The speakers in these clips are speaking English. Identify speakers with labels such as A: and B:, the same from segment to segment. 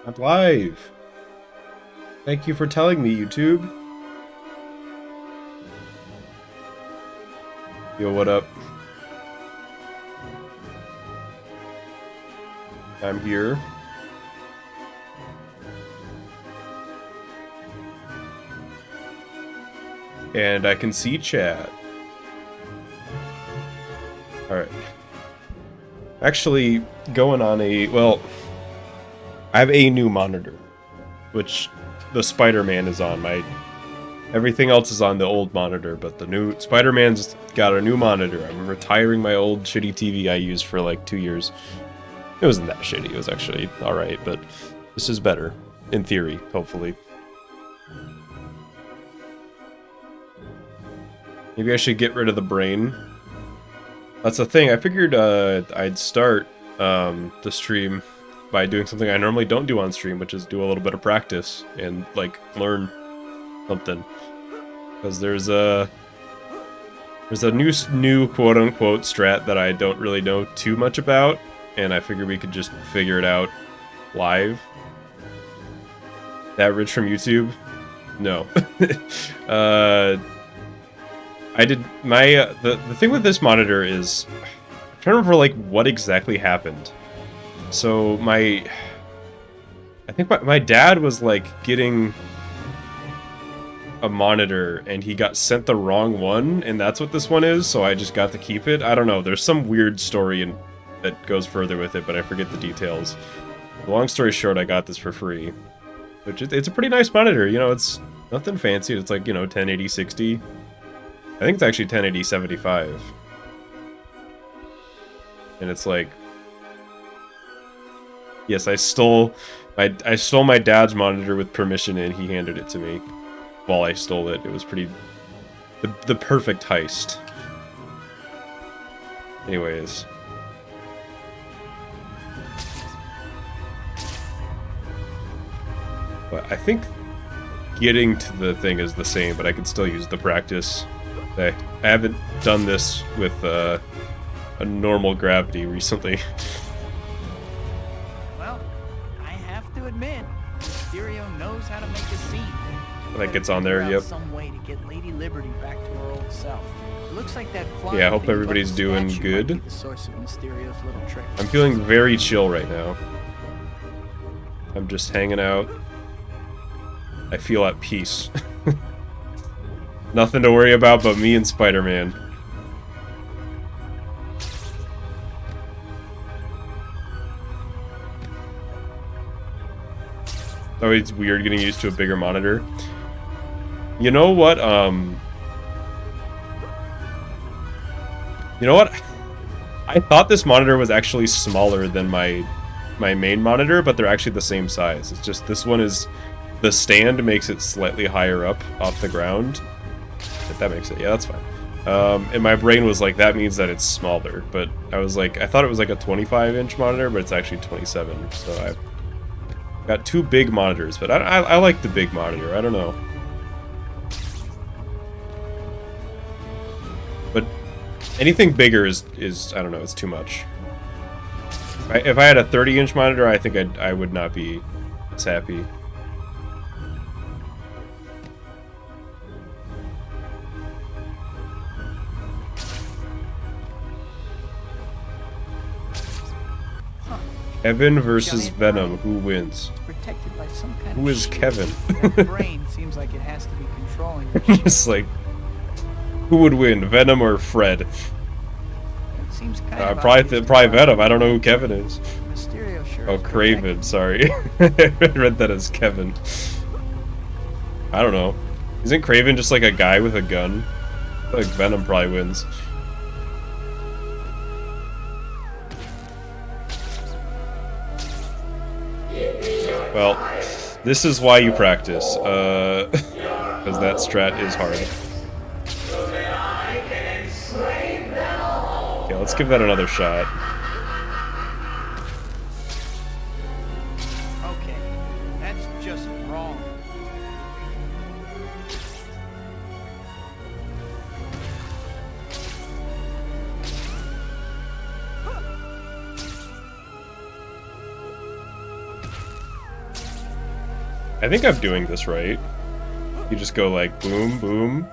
A: I'm live. Thank you for telling me, YouTube. Yo, what up? I'm here. And I can see chat. Alright. Actually, going on a... Well, I have a new monitor. Which the Spider-Man is on. Everything else is on the old monitor, but the new... Spider-Man's got a new monitor. I'm retiring my old shitty TV I used for like 2 years. It wasn't that shitty. It was actually alright, but this is better. In theory, hopefully. Maybe I should get rid of the brain. That's the thing. I figured I'd start the stream by doing something I normally don't do on stream, which is do a little bit of practice and like learn something. Because there's a new quote unquote strat that I don't really know too much about, and I figured we could just figure it out live. That rich from YouTube? No. I did my the thing with this monitor is I'm trying to remember like what exactly happened. So I think my dad was like getting a monitor and he got sent the wrong one, and that's what this one is, so I just got to keep it. I don't know, there's some weird story that goes further with it, but I forget the details. Long story short, I got this for free. Which it's a pretty nice monitor, you know, it's nothing fancy. It's like, you know, 1080-60. I think it's actually 1080-75. And it's like, yes, I stole my dad's monitor with permission, and he handed it to me while I stole it. It was pretty the perfect heist. Anyways, but I think getting to the thing is the same, but I could still use the practice. I haven't done this with a normal gravity recently.
B: Well, I have to admit, Mysterio knows how to make a scene.
A: That gets on there, yep.
B: Some way to get Lady Liberty back to her old self. It looks like that
A: Yeah, I hope everybody's doing good.
B: The source of Mysterio's little trick.
A: I'm feeling very chill right now. I'm just hanging out. I feel at peace. Nothing to worry about but me and Spider-Man. Oh, it's weird getting used to a bigger monitor. You know what, You know what? I thought this monitor was actually smaller than my main monitor, but they're actually the same size. It's just this one is... The stand makes it slightly higher up off the ground. If that makes it, yeah, that's fine. And my brain was like, that means that it's smaller. But I was like, I thought it was like a 25-inch monitor, but it's actually 27. So I've got two big monitors, but I like the big monitor. I don't know. But anything bigger is I don't know, it's too much. If I had a 30-inch monitor, I think I would not be as happy. Kevin versus Venom. Who wins?
B: Protected by some kind
A: Who is Kevin?
B: That brain seems like it has to be controlling.
A: It's like, who would win, Venom or Fred?
B: It seems kind of
A: probably Venom. I don't know who Kevin is.
B: Mysterio sure
A: Oh,
B: is
A: Craven. Sorry, I read that as Kevin. I don't know. Isn't Craven just like a guy with a gun? I feel like Venom probably wins. Well, this is why you practice, because that strat is hard. Okay, let's give that another shot.
B: Okay, that's just wrong.
A: I think I'm doing this right. You just go like boom, boom.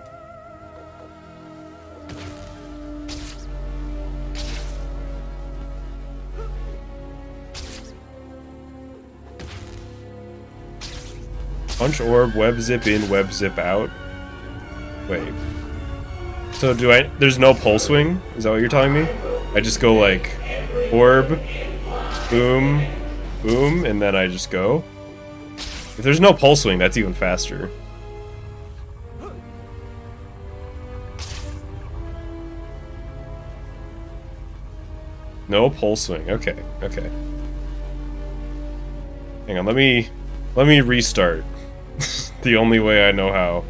A: Punch orb, web zip in, web zip out. Wait. So do I... There's no pulse swing? Is that what you're telling me? I just go like... Orb... Boom... Boom... And then I just go? If there's no pulse swing, that's even faster. No pulse swing. Okay, okay. Hang on, let me restart. The only way I know how.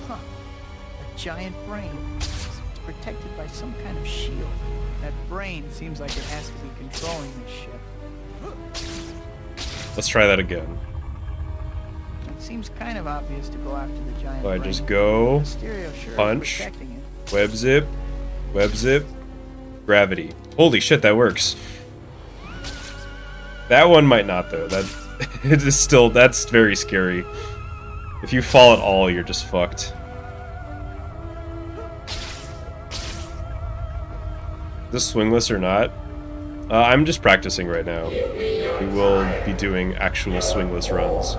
B: Huh. A giant brain. It's protected by some kind of shield. That brain seems like it has to be controlling this ship.
A: Let's try that again.
B: It seems kind of obvious to go after the giant
A: So I
B: brain.
A: just go,
B: Mysterio sure is
A: punch,
B: protecting it.
A: web zip, gravity. Holy shit, that works. That one might not though. That it is still, that's very scary. If you fall at all, you're just fucked. Is this swingless or not? I'm just practicing right now. We will be doing actual swingless runs.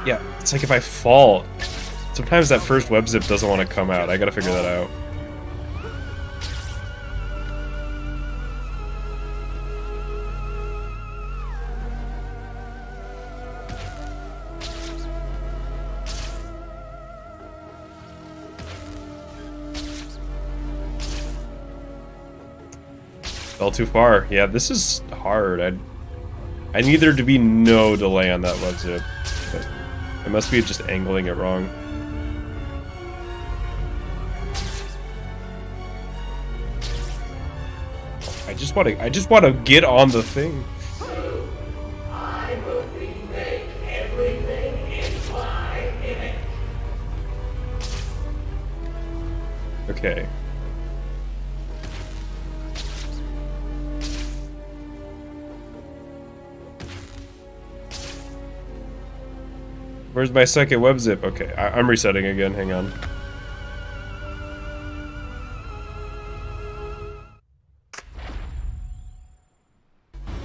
A: Yeah, it's like if I fall, sometimes that first web zip doesn't want to come out. I gotta figure that out. Fell too far. Yeah, this is hard. I need there to be no delay on that web zip. But I must be just angling it wrong. I just want to get on the thing.
C: I will remake everything in my image.
A: Okay. Where's my second web zip? Okay, I'm resetting again. Hang on.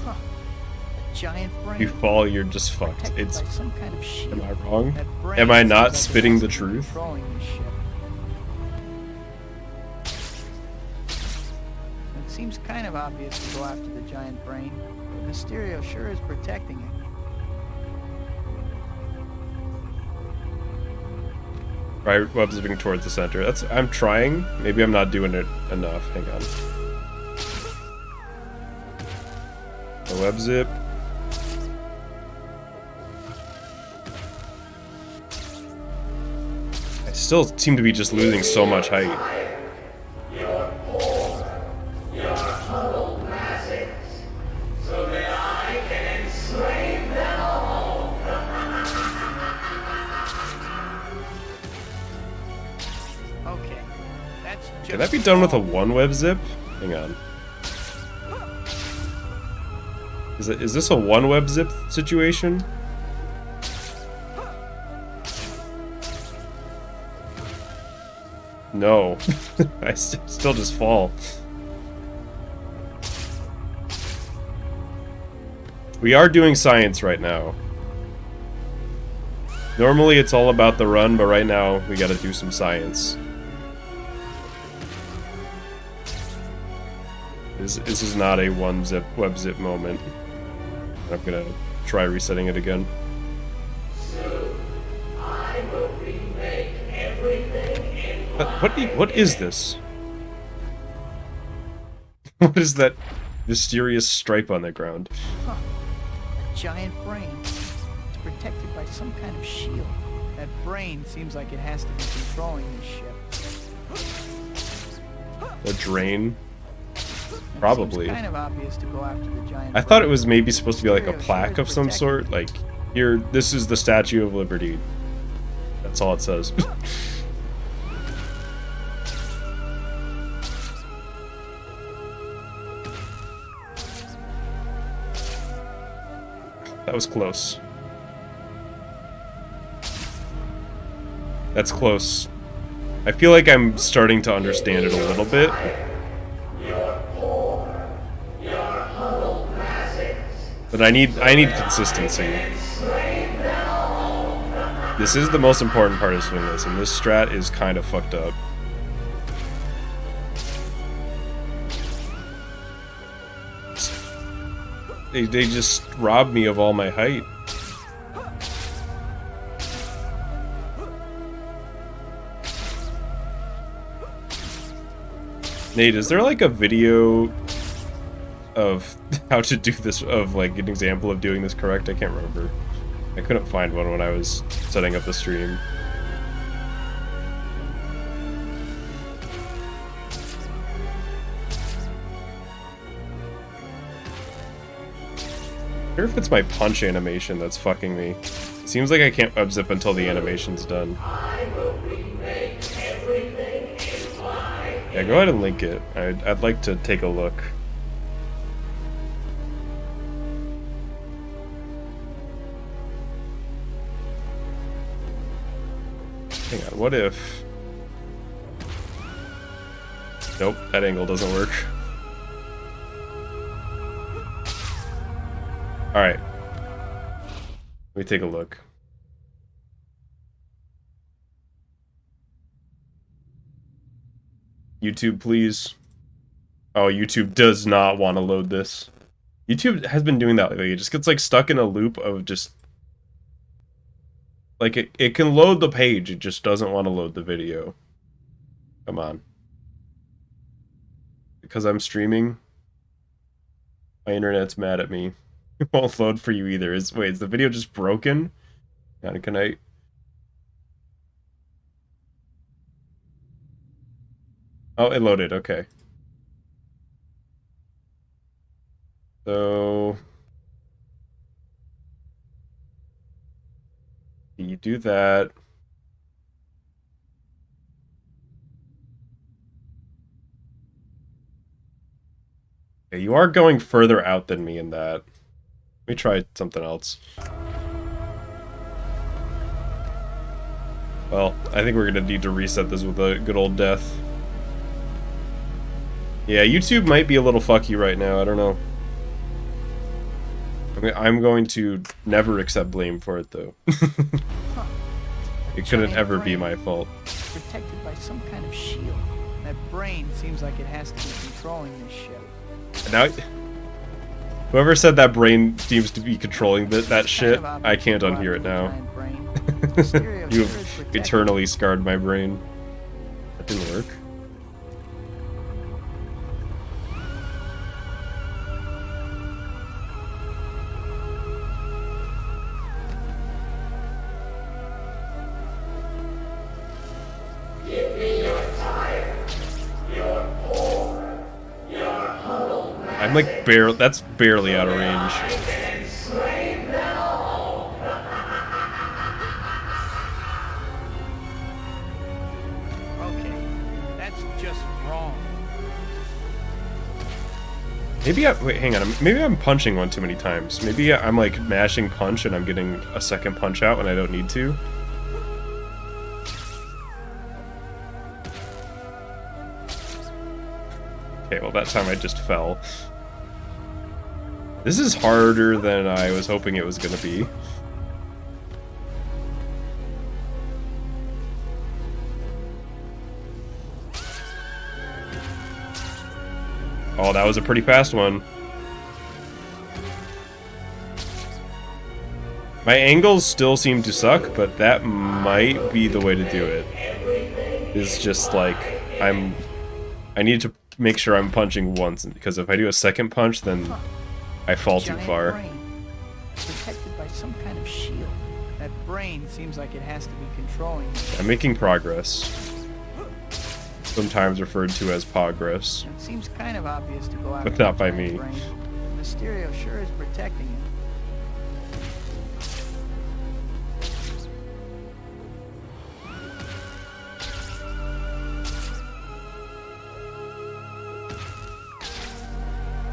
B: Huh. A giant brain.
A: You fall, you're just fucked.
B: protected
A: It's.
B: by some kind of shield.
A: Am I wrong?
B: That brain
A: Am I
B: seems
A: not
B: like it
A: spitting
B: has
A: the
B: to be
A: truth?
B: controlling this ship. It seems kind of obvious to go after the giant brain, but Mysterio sure is protecting it.
A: Try web zipping towards the center. I'm trying. Maybe I'm not doing it enough. Hang on. A web zip. I still seem to be just losing so much height.
C: You're poor. You're huddled masses. So that I can enslave them all.
B: Okay, that's just
A: Can that be done with a one web zip? Hang on. Is this a one web zip situation? No. I still just fall. We are doing science right now. Normally it's all about the run, but right now we gotta do some science. This is not a one zip web zip moment. I'm gonna try resetting it again.
C: I will remake everything in
A: What is this? What is that mysterious stripe on the ground?
B: Huh. A giant brain. It's protected by some kind of shield. That brain seems like it has to be controlling this ship.
A: A drain? Probably.
B: Seems kind of obvious to go after the giant
A: I thought it
B: brain.
A: was maybe supposed to be like a
B: Stereo
A: plaque
B: sure
A: of
B: is
A: some
B: protected.
A: sort. Like, here, this is the Statue of Liberty. That's all it says. That was close. That's close. I feel like I'm starting to understand it a little bit. But I need consistency. This is the most important part of Swingless, and this strat is kind of fucked up. They just robbed me of all my height. Nate, is there like a video of how to do this, of like an example of doing this correct? I can't remember. I couldn't find one when I was setting up the stream. I wonder if it's my punch animation that's fucking me. It seems like I can't web-zip until the animation's done. Yeah, go ahead and link it. I'd like to take a look. Hang on, what if... Nope, that angle doesn't work. Alright. Let me take a look. YouTube, please. Oh, YouTube does not want to load this. YouTube has been doing that lately. It just gets like stuck in a loop of just... Like, it can load the page, it just doesn't want to load the video. Come on. Because I'm streaming, my internet's mad at me. It won't load for you either. Wait, is the video just broken? Can I... Oh, it loaded, okay. So... You do that. Okay, you are going further out than me in that. Let me try something else. Well, I think we're gonna need to reset this with a good old death. Yeah, YouTube might be a little fucky right now, I don't know. I'm going to never accept blame for it, though. It couldn't ever be my fault.
B: Protected by some kind of shield. That brain seems like it has to be controlling this ship.
A: Now, whoever said that brain seems to be controlling that shit, I can't unhear it now. You've eternally scarred my brain. That didn't work. I'm like that's barely out of range.
B: Okay, that's just wrong.
A: Maybe wait, hang on. Maybe I'm punching one too many times. Maybe I'm like mashing punch and I'm getting a second punch out when I don't need to. Okay, well that time I just fell. This is harder than I was hoping it was gonna be. Oh, that was a pretty fast one. My angles still seem to suck, but that might be the way to do it. It's just like, I need to make sure I'm punching once, because if I do a second punch, then I fall too far.
B: Protected by some kind of shield. That brain seems like it has to be controlling.
A: I'm making progress. sometimes referred to as progress.
B: It seems kind of obvious to go after
A: But not
B: the
A: by
B: giant
A: me.
B: brain. Mysterio sure is protecting it.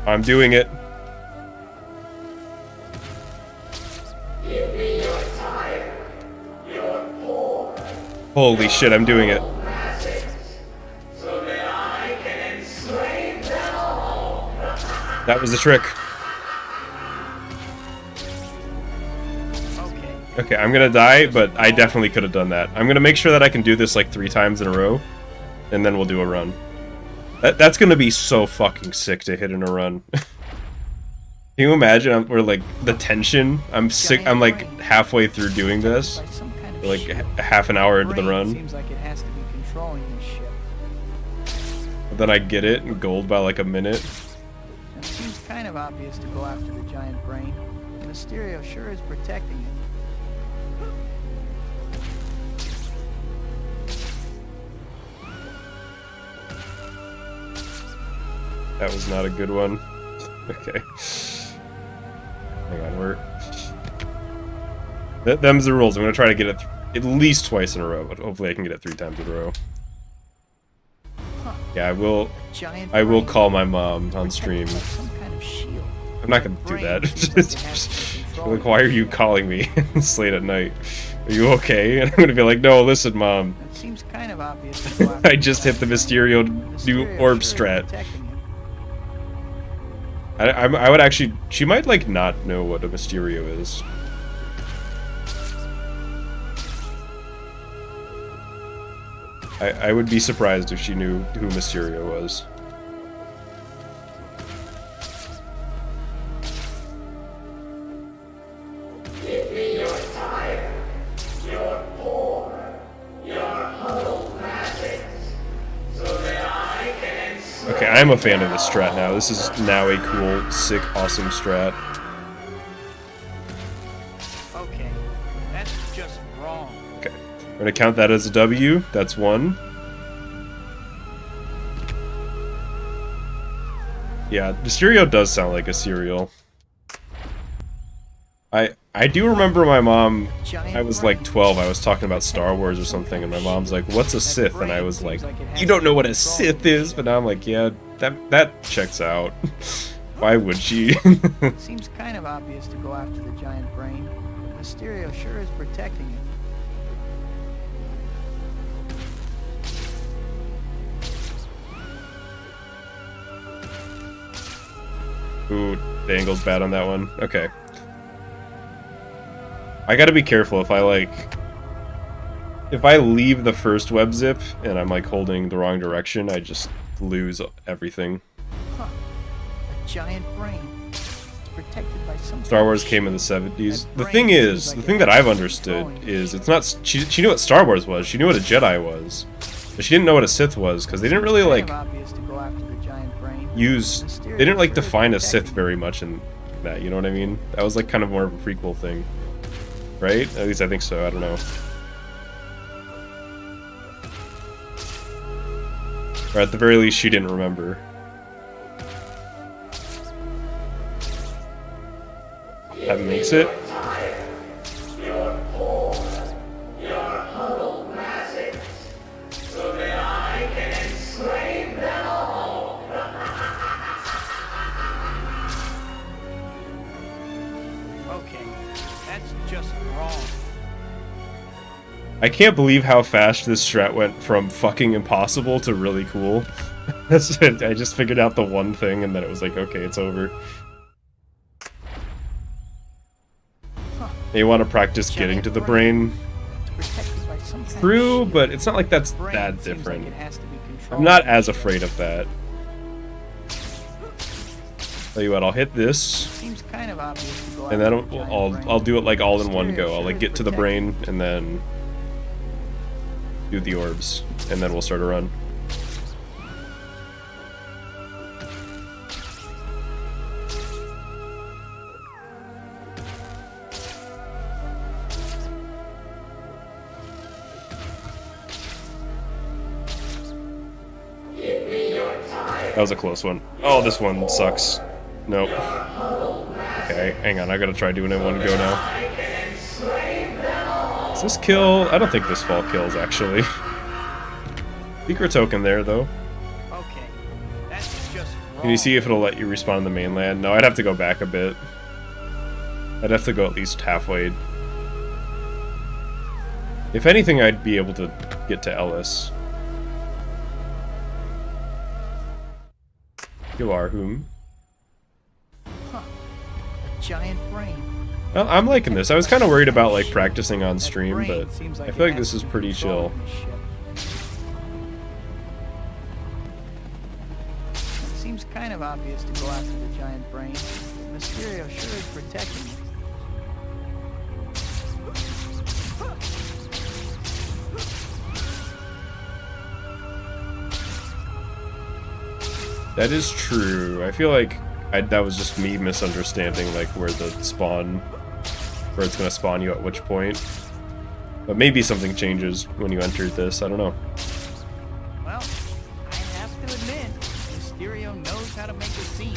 A: I'm doing it.
C: Give me your tire, your poor
A: Holy shit, I'm doing it.
C: classics, so that I can enslave them all.
A: That was the trick.
B: Okay.
A: Okay, I'm gonna die, but I definitely could have done that. I'm gonna make sure that I can do this like 3 times in a row, and then we'll do a run. That's gonna be so fucking sick to hit in a run. Can you imagine? We're like the tension. I'm sick. I'm like halfway through doing this,
B: By some kind of
A: like
B: shield.
A: half an hour into the
B: Brain
A: run.
B: Seems like it has to be controlling this ship.
A: But then I get it and gold by like a minute.
B: It seems kind of obvious to go after the giant brain. Mysterio sure is protecting it.
A: That was not a good one. Okay. Hang on, them's the rules. I'm gonna try to get it at least twice in a row, but hopefully I can get it 3 times in a row. Yeah, I will
B: Giant
A: will
B: brain
A: call my mom on
B: protected
A: stream.
B: by some kind of shield.
A: I'm not gonna do
B: Brain
A: that.
B: seems like it has to be controlling
A: Like, why are you calling me this late at night? Are you okay? And I'm gonna be like, no, listen, mom.
B: It seems kind of obvious to go after
A: I just hit the Mysterio new
B: Mysterio
A: orb
B: sure is
A: strat.
B: protecting it.
A: I would actually... She might, like, not know what a Mysterio is. I would be surprised if she knew who Mysterio was.
C: Give me your tire, your poor, your huddled classics, so that I can enslave.
A: Okay, I'm a fan of this strat now. This is now a cool, sick, awesome strat.
B: Okay, that's just wrong.
A: Okay, we're gonna count that as a W. That's 1. Yeah, Mysterio does sound like a cereal. I do remember my mom, I was like 12, I was talking about Star Wars or something, and my mom's like, what's a Sith? And I was like, you don't know what a Sith is? But now I'm like, yeah, that checks out. Why would she?
B: It seems kind of obvious to go after the giant brain. Mysterio sure is protecting it.
A: Ooh, the angle's bad on that one. Okay. I gotta be careful if I leave the first web zip and I'm like holding the wrong direction, I just lose everything.
B: Huh. A giant brain. It's protected by some
A: Star
B: kind
A: Wars
B: of
A: came in the
B: shield.
A: 70s.
B: That
A: The
B: brain
A: thing
B: seems
A: is,
B: like
A: the
B: it
A: thing that
B: has
A: I've
B: to be
A: understood
B: controlling
A: is
B: it.
A: it's not... She knew what Star Wars was, she knew what a Jedi was, but she didn't know what a Sith was, because they didn't really,
B: Kind
A: like,
B: of obvious to go after the giant brain.
A: use...
B: Mysterio
A: They didn't, like,
B: sure is
A: define a Sith
B: protecting it.
A: very much in that, you know what I mean? That was, like, kind of more of a prequel thing. Right? At least I think so, I don't know. Or at the very least, she didn't remember. That makes it.
C: Your poor, your huddled classics, so that I can enslave them all.
B: Okay, that's just wrong.
A: I can't believe how fast this strat went from fucking impossible to really cool. That's it. I just figured out the one thing and then it was like, okay, it's over. You want to practice getting to the brain?
B: It's protected by some kind of
A: True,
B: shield.
A: but it's not like that's
B: Brain
A: that
B: seems like
A: different.
B: it has to be
A: I'm
B: controlled.
A: not as afraid of that. Tell you what, I'll hit this,
B: Seems kind of obvious to go
A: and then
B: after the giant brain.
A: I'll do it like all in one
B: Mysterio
A: go. I'll
B: sure
A: like
B: is
A: get to the
B: protecting
A: brain and then do the orbs, and then we'll start a run. That was a close one. Oh, this one sucks. Nope. Okay, hang on. I gotta try doing it one go now. Does this kill? I don't think this fall kills, actually. Secret token there, though.
B: Okay, that's just wrong.
A: Can you see if it'll let you respawn on the mainland? No, I'd have to go back a bit. I'd have to go at least halfway. If anything, I'd be able to get to Ellis. You are whom?
B: Huh. A giant brain.
A: Well, I'm liking this. I was kind of worried about like practicing on
B: That
A: stream,
B: brain
A: but
B: seems
A: I
B: it
A: feel like
B: has
A: this is
B: to be
A: pretty chill.
B: controlling this ship. It seems kind of obvious to go after the giant brain. Mysterio sure is protecting me.
A: That is true. I feel like that was just me misunderstanding like where the spawn, where it's gonna spawn you at which point. But maybe something changes when you entered this. I don't know.
B: Well, I have to admit, Mysterio knows how to make a scene.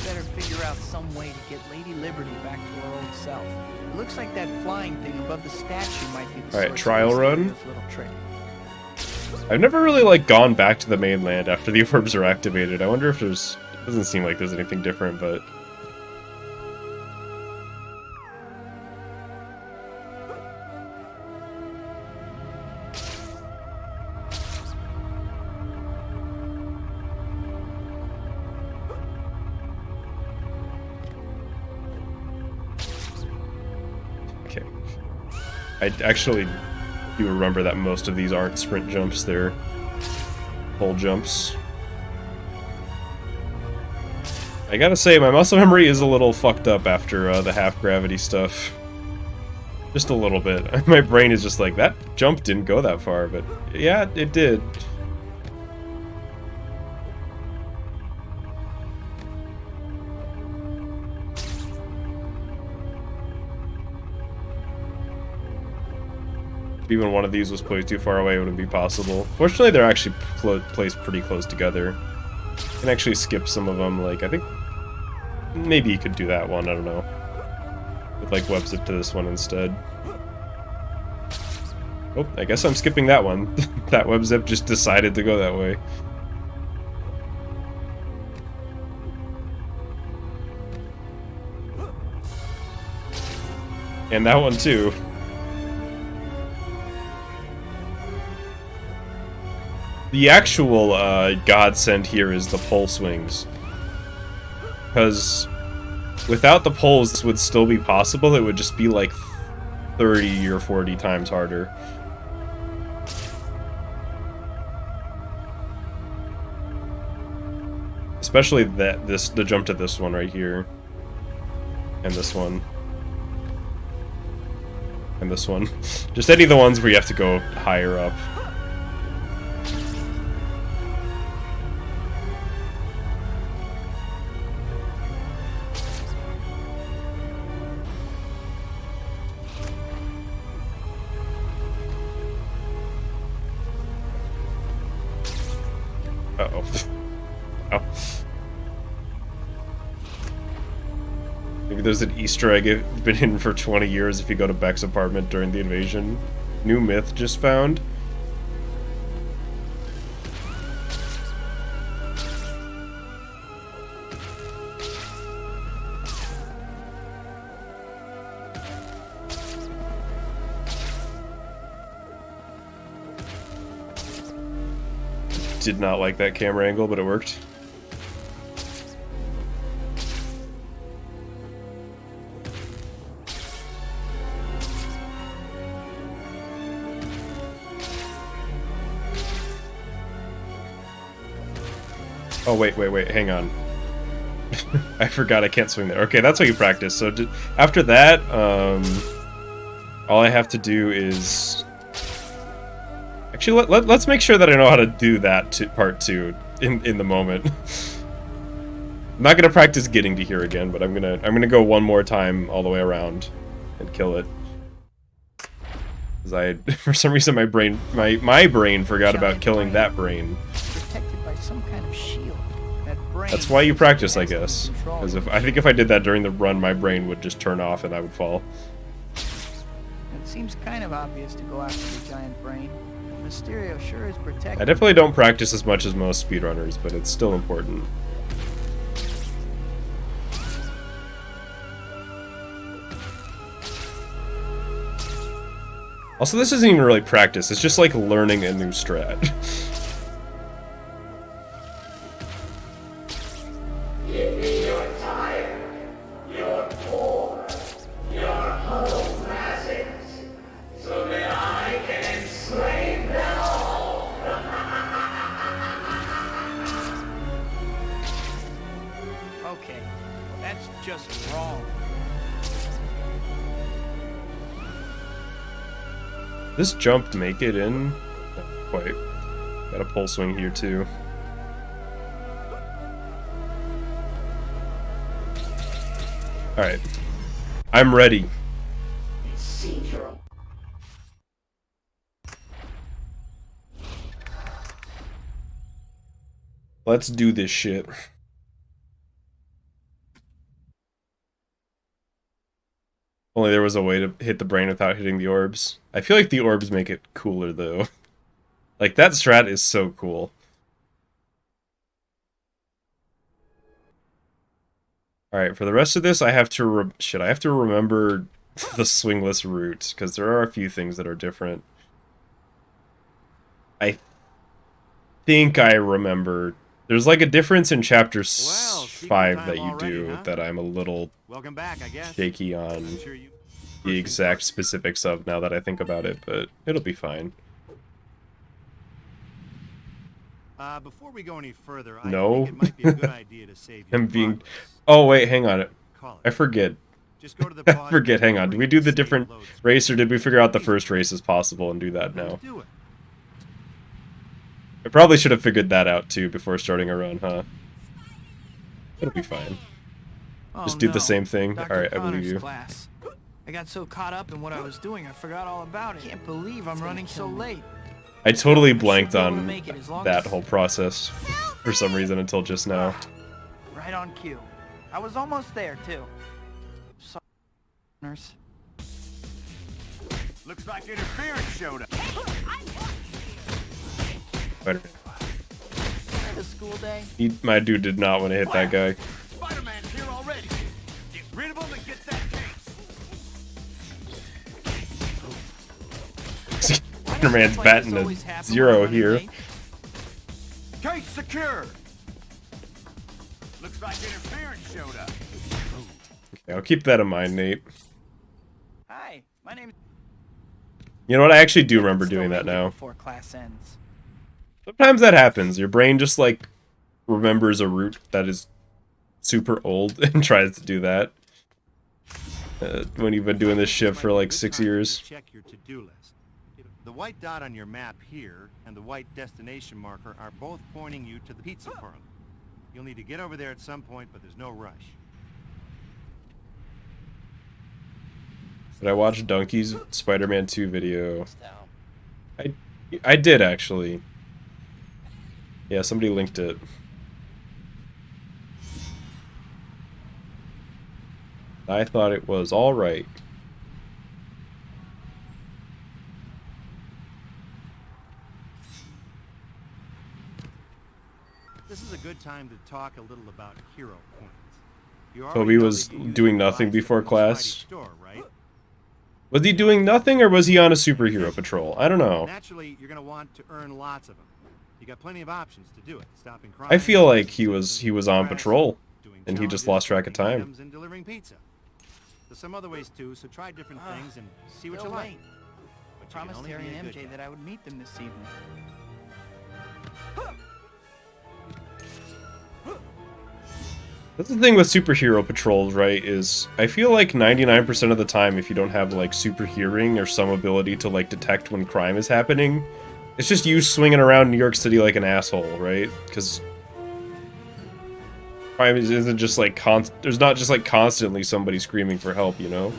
B: Better figure out some way to get Lady Liberty back to her old self. It looks like that flying thing above the statue might be the
A: All right,
B: source
A: trial
B: of
A: run.
B: this little trick.
A: I've never really like gone back to the mainland after the orbs are activated. I wonder if there's. It doesn't seem like there's anything different, but. Okay. I actually do remember that most of these aren't sprint jumps, they're pole jumps. I gotta say, my muscle memory is a little fucked up after the half-gravity stuff. Just a little bit. My brain is just like, that jump didn't go that far, but yeah, it did. If even one of these was placed too far away, it wouldn't be possible. Fortunately, they're actually placed pretty close together. You can actually skip some of them, like, I think maybe you could do that one, I don't know. With, like, web zip to this one instead. Oh, I guess I'm skipping that one. That web zip just decided to go that way. And that one too. The actual godsend here is the pole swings. Because without the poles, this would still be possible. It would just be like 30 or 40 times harder. Especially the jump to this one right here. And this one. And this one. Just any of the ones where you have to go higher up. Uh-oh. Oh. Maybe there's an Easter egg it's been hidden for 20 years if you go to Beck's apartment during the invasion. New myth just found. Did not like that camera angle, but it worked. Oh, wait, hang on. I forgot I can't swing there. Okay, that's how you practice. So after that, all I have to do is... Actually, let's make sure that I know how to do that part 2 in the moment. I'm not gonna practice getting to here again, but I'm gonna go one more time all the way around and kill it. Because for some reason my brain forgot about killing that brain.
B: Protected by some kind of shield.
A: That's why you practice, I guess. Because I think if I did that during the run, my brain would just turn off and I would fall.
B: It seems kind of obvious to go after the giant brain. Mysterio sure is protected.
A: I definitely don't practice as much as most speedrunners, but it's still important. Also, this isn't even really practice, it's just like learning a new strat.
C: Give me your tired, your poor, your huddled masses, so that I can enslave them all.
B: Okay, that's just wrong.
A: This jump make it in? Not quite. Got a pole swing here too. Alright. I'm ready.
C: Procedural.
A: Let's do this shit. Only there was a way to hit the brain without hitting the orbs. I feel like the orbs make it cooler, though. Like, that strat is so cool. Alright, for the rest of this, I have to I have to remember the swingless route, because there are a few things that are different. I think I remember. There's like a difference in chapter 5 that you do that I'm a little shaky on the exact specifics of now that I think about it, but it'll be fine.
D: Before we go any further,
A: No.
D: I think it might be a good idea to save your
A: I'm being...
D: progress.
A: Oh, wait, hang on.
D: Call
A: I
D: it.
A: forget.
D: Just go to the
A: I
D: pod
A: forget, hang on.
D: and
A: Did we do the
D: save
A: different
D: loads.
A: race, or did we figure out the first race is possible and do that now?
D: Do it.
A: I probably should have figured that out, too, before starting a run, huh? It'll be fine.
B: Oh,
A: Just do the
B: no.
A: same thing.
B: Dr.
A: Alright, I believe
B: Connor's
A: you.
B: Class. I got so caught up in what I was doing, I forgot all about it. Can't believe I'm running so late.
A: I totally blanked
B: Should be able to
A: on
B: make it as long
A: that
B: as-
A: whole process for some reason until just now.
B: Right on cue. I was almost there, too. Sorry, nurse.
D: Looks like interference showed up.
A: But
B: The school day.
A: my dude did not want to hit that guy.
D: Spider-Man's here already. Get rid of him and get that case.
A: Spider-Man's batting a 0 here.
D: Case secured. Looks like interference showed up.
A: Okay, I'll keep that in mind, Nate.
B: Hi, my name.
A: You know what? I actually do remember doing that now.
B: Before class ends.
A: Sometimes that happens. Your brain just, like, remembers a route that is super old and tries to do that. When you've been doing this shit for, like, 6 years.
D: Check your to-do list. The white dot on your map here and the white destination marker are both pointing you to the pizza parlor. You'll need to get over there at some point, but there's no rush.
A: Did I watch Donkey's Spider-Man 2 video? I did, actually. Yeah, somebody linked it. I thought it was alright.
D: This is a good time to talk a little about hero points. You
A: Toby
D: already know
A: was
D: that you use
A: doing
D: the
A: nothing
D: device
A: before
D: from the
A: class.
D: Spidey store, right?
A: Was he doing nothing, or was he on a superhero patrol? I don't know.
D: Naturally, you're going to want to earn lots of them. You got plenty of options to do it. Stopping crime,
A: I feel like he was on
D: stress,
A: patrol,
D: doing
A: and he just
D: challenges,
A: lost track of
D: picking
A: time.
D: items, and delivering pizza. There's some other ways too, so try different things and see what
B: Still
D: you like.
B: late.
D: But you can
B: Promised
D: only
B: Terry
D: be a
B: and
D: good
B: MJ
D: guy.
B: that I would meet them this evening.
A: That's the thing with superhero patrols, right, is I feel like 99% of the time if you don't have, like, super hearing or some ability to, like, detect when crime is happening, it's just you swinging around New York City like an asshole, right? Because crime isn't just, like, there's not just, like, constantly somebody screaming for help, you know?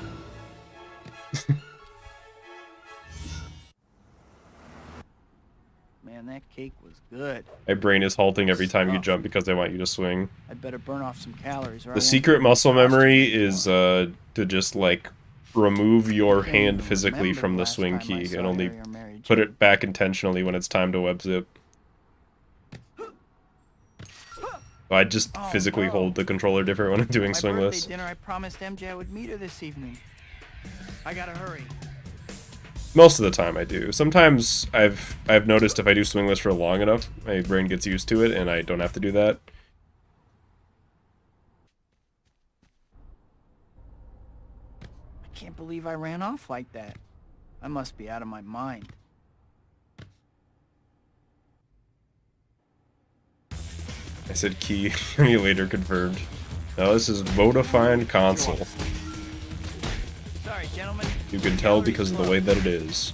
B: Man, that cake was Good.
A: My brain is halting every time you jump because I want you to swing.
B: I'd better burn off some calories. Or
A: The secret muscle memory is to just like remove your hand physically from the swing key and only put it back intentionally when it's time to web zip. I just physically hold the controller different when I'm doing
B: My
A: swingless.
B: birthday dinner, I promised MJ I would meet her this evening. I gotta hurry.
A: Most of the time I do. Sometimes I've noticed if I do swingless for long enough, my brain gets used to it and I don't have to do that.
B: I can't believe I ran off like that. I must be out of my mind.
A: I said key, emulator confirmed. Now this is Vodafone console.
B: Sorry, gentlemen.
A: You can tell because of the way that it is.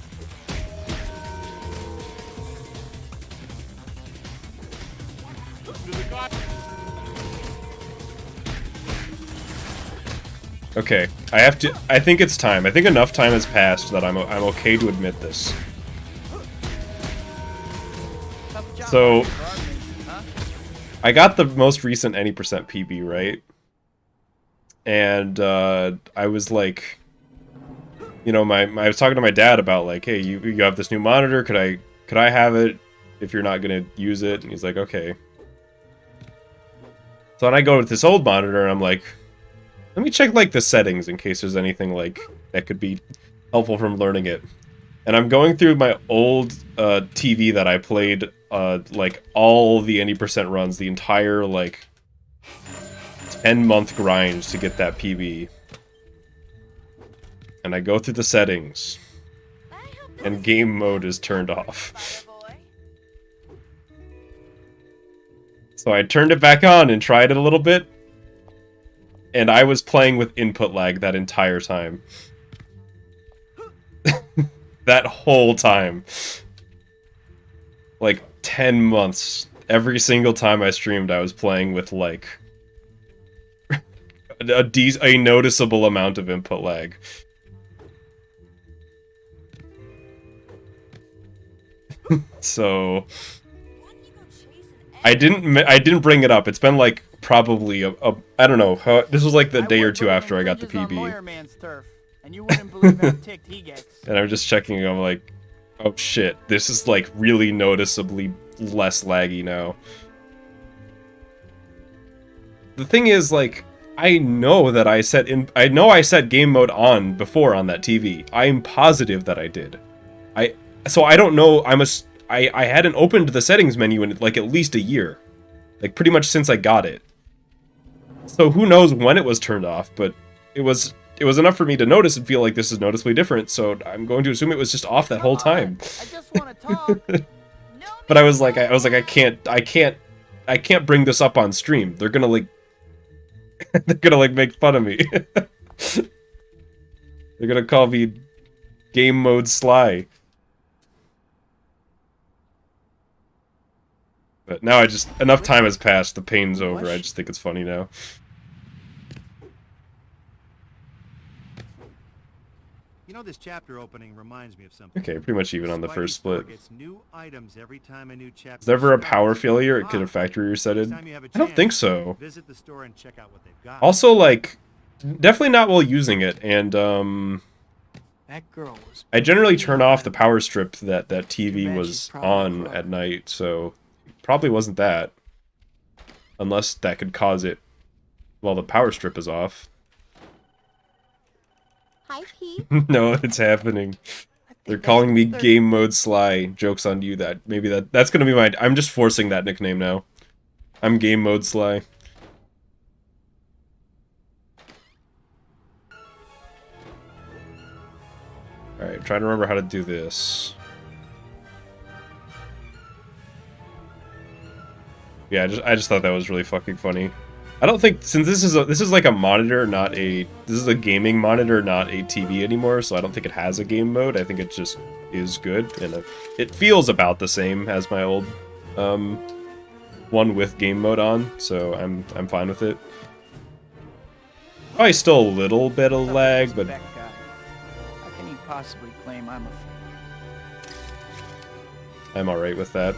A: Okay, I think it's time. I think enough time has passed that I'm okay to admit this. So, I got the most recent any percent PB, right? And I was like, you know, I was talking to my dad about like, hey, you have this new monitor, could I have it if you're not gonna use it? And he's like, okay. So then I go with this old monitor and I'm like, let me check like the settings in case there's anything like that could be helpful from learning it. And I'm going through my old TV that I played like all the any percent runs, the entire like 10-month grind to get that PB. And I go through the settings, and game mode is turned off. So I turned it back on and tried it a little bit, and I was playing with input lag that entire time. That whole time. Like 10 months. Every single time I streamed, I was playing with like a noticeable amount of input lag. So I didn't bring it up. It's been like probably I don't know how, this was like the day or two after I got the PB.
B: And you wouldn't believe how ticked he gets.
A: And I'm just checking, I'm like, oh shit, this is like really noticeably less laggy now. The thing is, like, I know that I set game mode on before on that TV. I'm positive that I did. So I don't know, I hadn't opened the settings menu in like at least a year. Like pretty much since I got it. So who knows when it was turned off, but it was enough for me to notice and feel like this is noticeably different, so I'm going to assume it was just off that whole time.
B: I just want to talk.
A: But I was like I can't bring this up on stream. They're gonna like make fun of me. They're gonna call me game mode Sly. But now enough time has passed, the pain's over, I just think it's funny now.
D: You know, this chapter opening reminds me of something.
A: Okay, pretty much even on the first split.
D: Gets new items every time a new chapter
A: Is there ever a
D: starts.
A: power failure it could have factory resetted?
D: Next time you have a
A: I don't think
D: chance,
A: so.
D: Visit the store and check out what they've got.
A: Also, like, definitely not while using it, and
B: That girl was
A: I generally turn off the power strip that TV was on at night, so probably wasn't that. Unless that could cause it while the power strip is off.
E: Hi, Pete.
A: No, it's happening. They're calling me game mode Sly. Joke's on you. That's gonna be my. I'm just forcing that nickname now. I'm game mode Sly. Alright, trying to remember how to do this. Yeah, I just thought that was really fucking funny. I don't think, since this is like a monitor, this is a gaming monitor, not a TV anymore, so I don't think it has a game mode. I think it just is good, and it feels about the same as my old one with game mode on, so I'm fine with it. Probably still a little bit of lag, but
B: How can he possibly claim I'm a
A: I'm alright with that.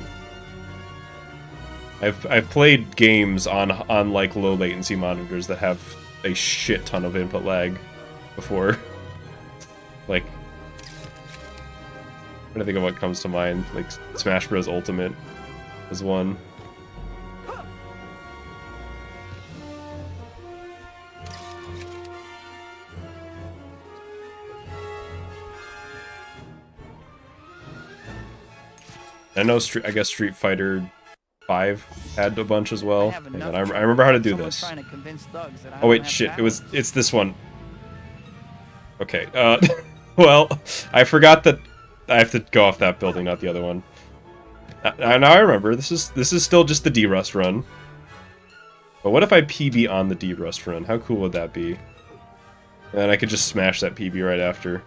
A: I've played games on like low latency monitors that have a shit ton of input lag before. Like, I'm trying to think of what comes to mind. Like Smash Bros. Ultimate was one. I know I guess Street Fighter 5 had a bunch as well. And I remember how to do this. Oh wait, shit! It's this one. Okay. Well, I forgot that I have to go off that building, not the other one. Now I remember. This is still just the derust run. But what if I PB on the derust run? How cool would that be? And then I could just smash that PB right after.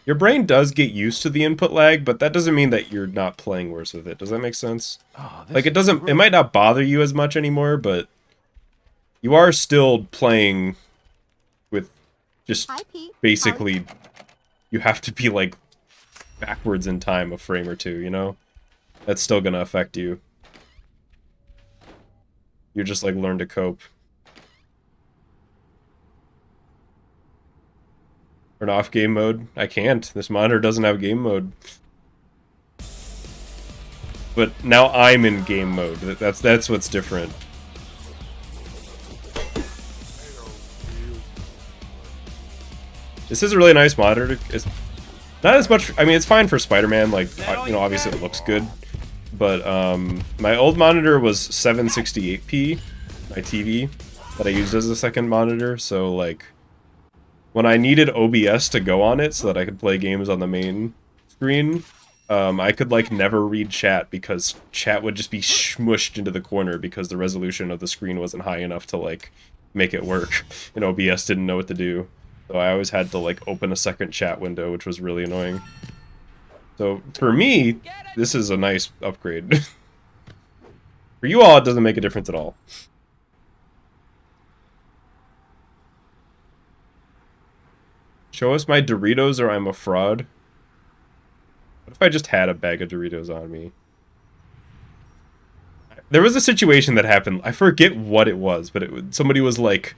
A: Your brain does get used to the input lag, but that doesn't mean that you're not playing worse with it. Does that make sense?
B: Oh,
A: Like, it might not bother you as much anymore, but you are still playing with just basically, you have to be like backwards in time a frame or two, you know? That's still gonna affect you. You just like learn to cope. Turn off game mode? I can't. This monitor doesn't have game mode. But now I'm in game mode. That's what's different. This is a really nice monitor. It's not as much. I mean, it's fine for Spider-Man. Like, you know, obviously it looks good. But my old monitor was 768p, my TV that I used as a second monitor. So like, when I needed OBS to go on it so that I could play games on the main screen, I could like never read chat because chat would just be smushed into the corner because the resolution of the screen wasn't high enough to like make it work, and OBS didn't know what to do. So I always had to like open a second chat window, which was really annoying. So for me, this is a nice upgrade. For you all, it doesn't make a difference at all. Show us my Doritos or I'm a fraud. What if I just had a bag of Doritos on me? There was a situation that happened. I forget what it was, but somebody was like,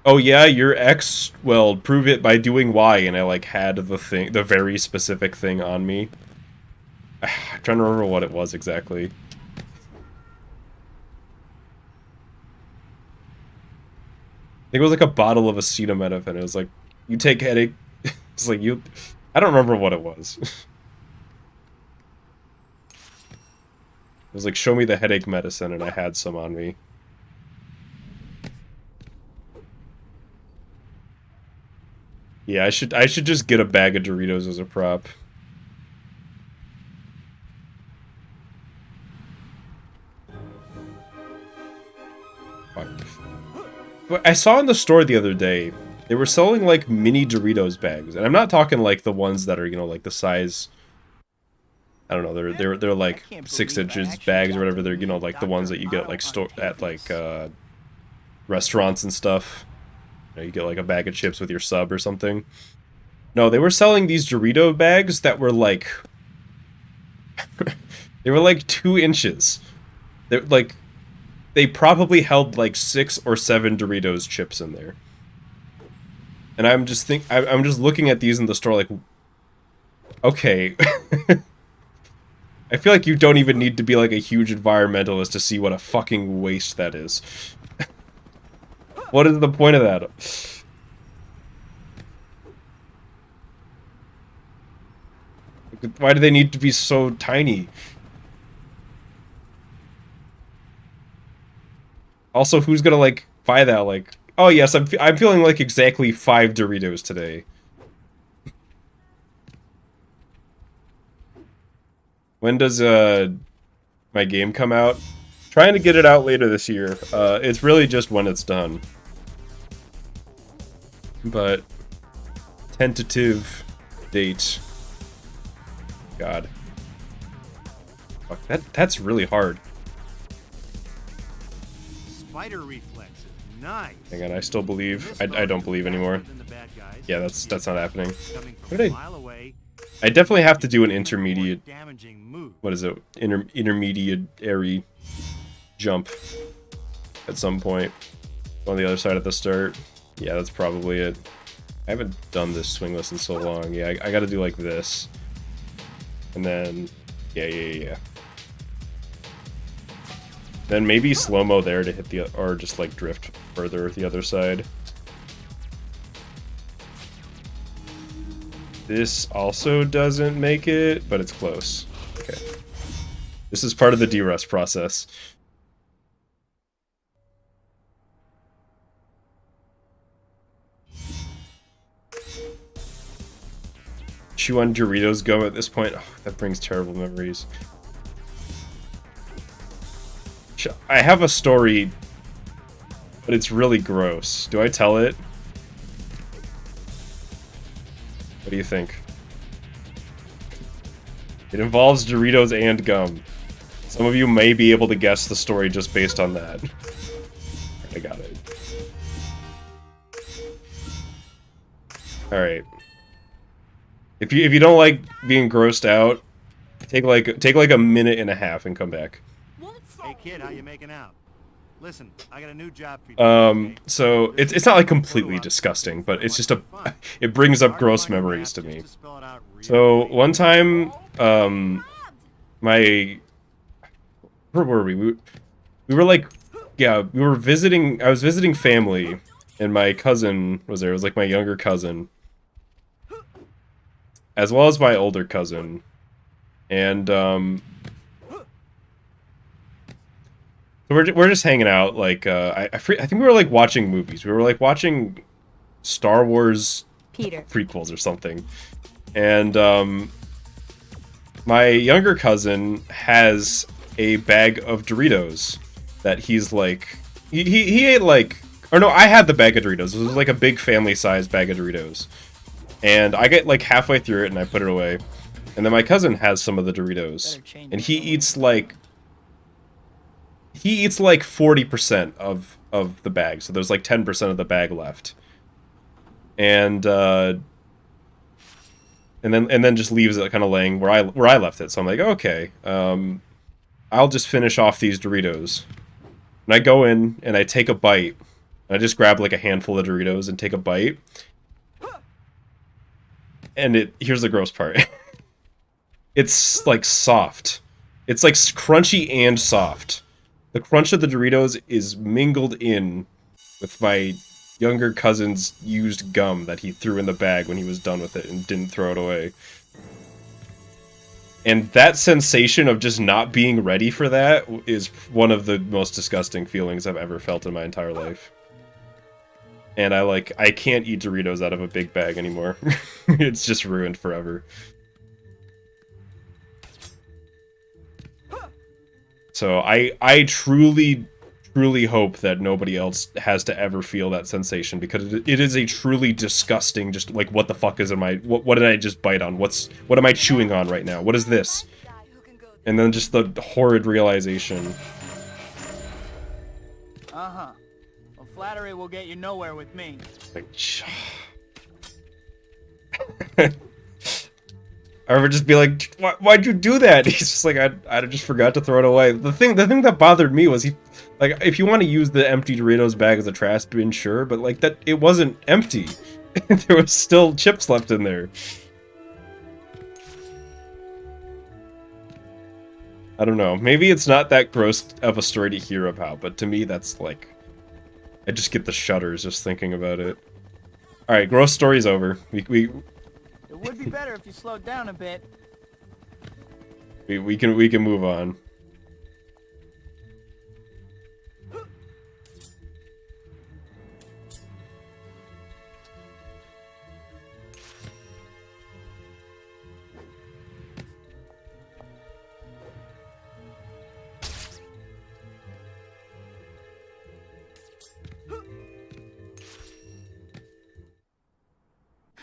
A: oh yeah, you're X. Well, prove it by doing Y, and I like had the very specific thing on me. I'm trying to remember what it was exactly. I think it was like a bottle of acetaminophen. It was like, you take headache. It's like you. I don't remember what it was. It was like, show me the headache medicine, and I had some on me. Yeah, I should just get a bag of Doritos as a prop. I saw in the store the other day, they were selling like mini Doritos bags, and I'm not talking like the ones that are, you know, like the size. I don't know. They're like 6 inches bags or whatever. They're, you know, like the ones that you get like at like restaurants and stuff. You know, you get like a bag of chips with your sub or something. No, they were selling these Dorito bags that were like they were like 2 inches. They're like. They probably held like 6 or 7 Doritos chips in there. And I'm just looking at these in the store like, okay. I feel like you don't even need to be like a huge environmentalist to see what a fucking waste that is. What is the point of that? Why do they need to be so tiny? Also, who's gonna like buy that? Like, oh yes, I'm feeling like exactly 5 Doritos today. When does my game come out? Trying to get it out later this year. It's really just when it's done. But tentative date. God. Fuck, that's really hard.
D: Spider reflexes, Nice.
A: Hang on, I still believe. I don't believe anymore. Yeah, that's not happening. What did I definitely have to do an intermediate. What is it? Intermediary jump at some point on the other side of the start. Yeah, that's probably it. I haven't done this swingless in so long. Yeah, I got to do like this, and then yeah. Then maybe slow-mo there to hit the, or just like drift further the other side. This also doesn't make it, but it's close. Okay. This is part of the derust process. Chew on Doritos gum at this point. Oh, that brings terrible memories. I have a story, but it's really gross. Do I tell it? What do you think? It involves Doritos and gum. Some of you may be able to guess the story just based on that. I got it. Alright. If you don't like being grossed out, take like a minute and a half and come back.
D: Hey kid, how you making out? Listen, I got a new job for you.
A: So it's not like completely disgusting, but it's just it brings up gross memories to me. So one time, where were we? We were like, yeah, we were visiting. I was visiting family, and my cousin was there. It was like my younger cousin, as well as my older cousin, and so we're just hanging out, like, I think we were, like, watching movies. We were, like, watching Star Wars prequels or something. And, my younger cousin has a bag of Doritos that he's, like... He ate, like... Or no, I had the bag of Doritos. It was, like, a big family-sized bag of Doritos. And I get, like, halfway through it and I put it away. And then my cousin has some of the Doritos. And he eats, like... He eats like 40% of the bag, so there's like 10% of the bag left, and then just leaves it kind of laying where I left it. So I'm like, okay, I'll just finish off these Doritos, and I go in and I take a bite, and I just grab like a handful of Doritos and take a bite, and here's the gross part, it's like soft, it's like crunchy and soft. The crunch of the Doritos is mingled in with my younger cousin's used gum that he threw in the bag when he was done with it and didn't throw it away. And that sensation of just not being ready for that is one of the most disgusting feelings I've ever felt in my entire life. And I can't eat Doritos out of a big bag anymore. It's just ruined forever. So I truly hope that nobody else has to ever feel that sensation, because it is a truly disgusting, just like, what the fuck is what did I just bite on? What am I chewing on right now? What is this? And then just the horrid realization.
B: Uh-huh. Well, flattery will get you nowhere with me.
A: Like, or just be like, why'd you do that? He's just like, I just forgot to throw it away. The thing that bothered me was like, if you want to use the empty Doritos bag as a trash bin, sure, but like that, it wasn't empty. There was still chips left in there. I don't know. Maybe it's not that gross of a story to hear about, but to me, that's like, I just get the shudders just thinking about it. All right, gross story's over.
B: It would be better if you slowed down a bit.
A: We can move on.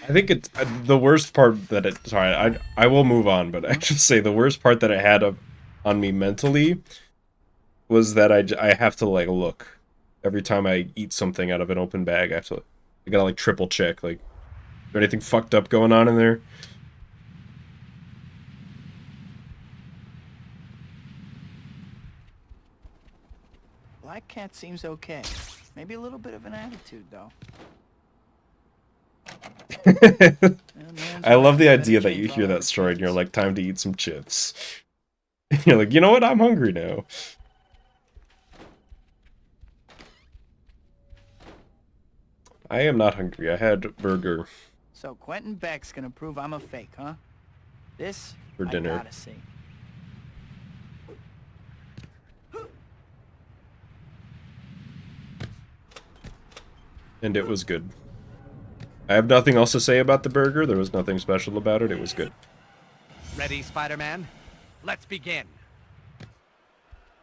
A: I think it's the worst part that it... Sorry, I will move on, but I just say the worst part that it had on me mentally was that I have to, like, look. Every time I eat something out of an open bag, I gotta like triple check, like, is there anything fucked up going on in there?
B: Black Cat seems okay. Maybe a little bit of an attitude, though.
A: I love the idea that you hear that story and you're like, time to eat some chips. You're like, you know what? I'm hungry now. I am not hungry. I had burger
B: So Quentin Beck's gonna prove I'm a fake, huh? This
A: for dinner.
B: I gotta see.
A: And it was good. I have nothing else to say about the burger. There was nothing special about it. It was good.
E: Ready, Spider-Man? Let's begin.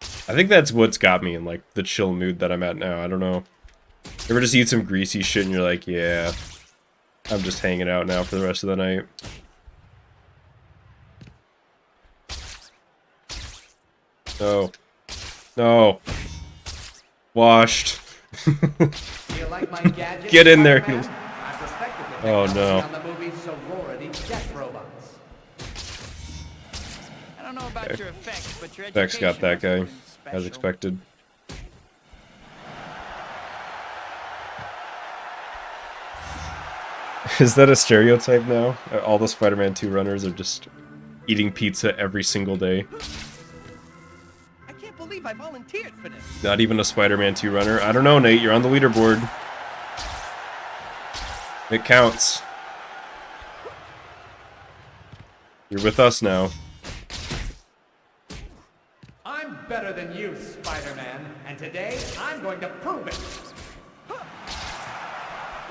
A: I think that's what's got me in like the chill mood that I'm at now. I don't know. You ever just eat some greasy shit and you're like, yeah, I'm just hanging out now for the rest of the night. No. No. Washed.
C: You like my gadget,
A: Get in there.
C: Spider-Man? I perfected the
A: Oh,
C: technology
A: no.
C: on the movie Sorority Death Robots.
B: I don't know about your effects, but your
A: Beck's got that guy,
B: education must have been
A: as
B: special.
A: expected. Is that a stereotype now? All the Spider-Man 2 runners are just eating pizza every single day.
E: I can't believe I volunteered for this.
A: Not even a Spider-Man 2 runner. I don't know, Nate. You're on the leaderboard. It counts. You're with us now.
C: I'm better than you, Spider-Man, and today I'm going to prove it.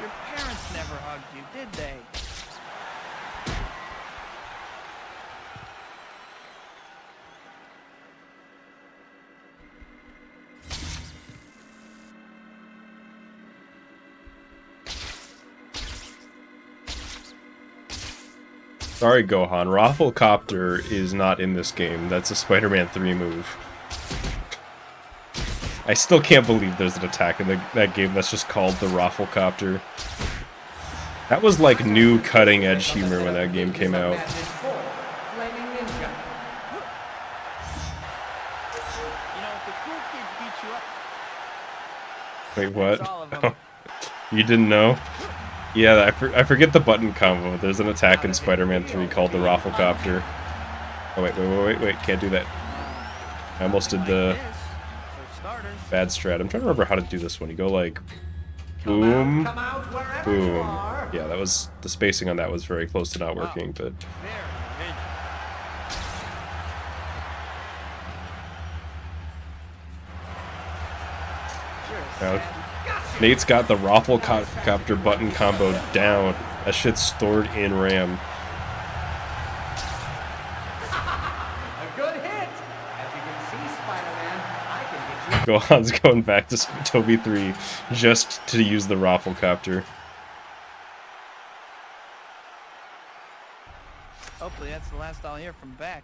B: Your parents never hugged you, did they?
A: Sorry, Gohan. Rafflecopter is not in this game. That's a Spider-Man 3 move. I still can't believe there's an attack in that game that's just called the Rafflecopter. That was like new cutting-edge humor when that game came out.
C: Madness 4, Flaming Ninja.
B: You know, if the cool kids beat you up,
A: Wait, what?
B: that's all of them.
A: You didn't know? Yeah, I forget the button combo. There's an attack in Spider-Man 3 called the Rafflecopter. Oh, wait. Can't do that. I almost did the
B: This, for starters.
A: bad strat. I'm trying to remember how to do this one. You go like, boom,
C: Come out wherever you
A: boom.
C: are.
A: Yeah, that was, the spacing on that was very close to not working, but...
B: Very rigid. You're a
A: Now,
B: savage.
A: Nate's got the Rafflecopter button combo down. That shit's stored in RAM.
C: A good hit. As you can see, Spider-Man, I can get you.
A: Gohan's going back to Toby 3 just to use the Rafflecopter.
B: Hopefully that's the last I'll hear from Beck.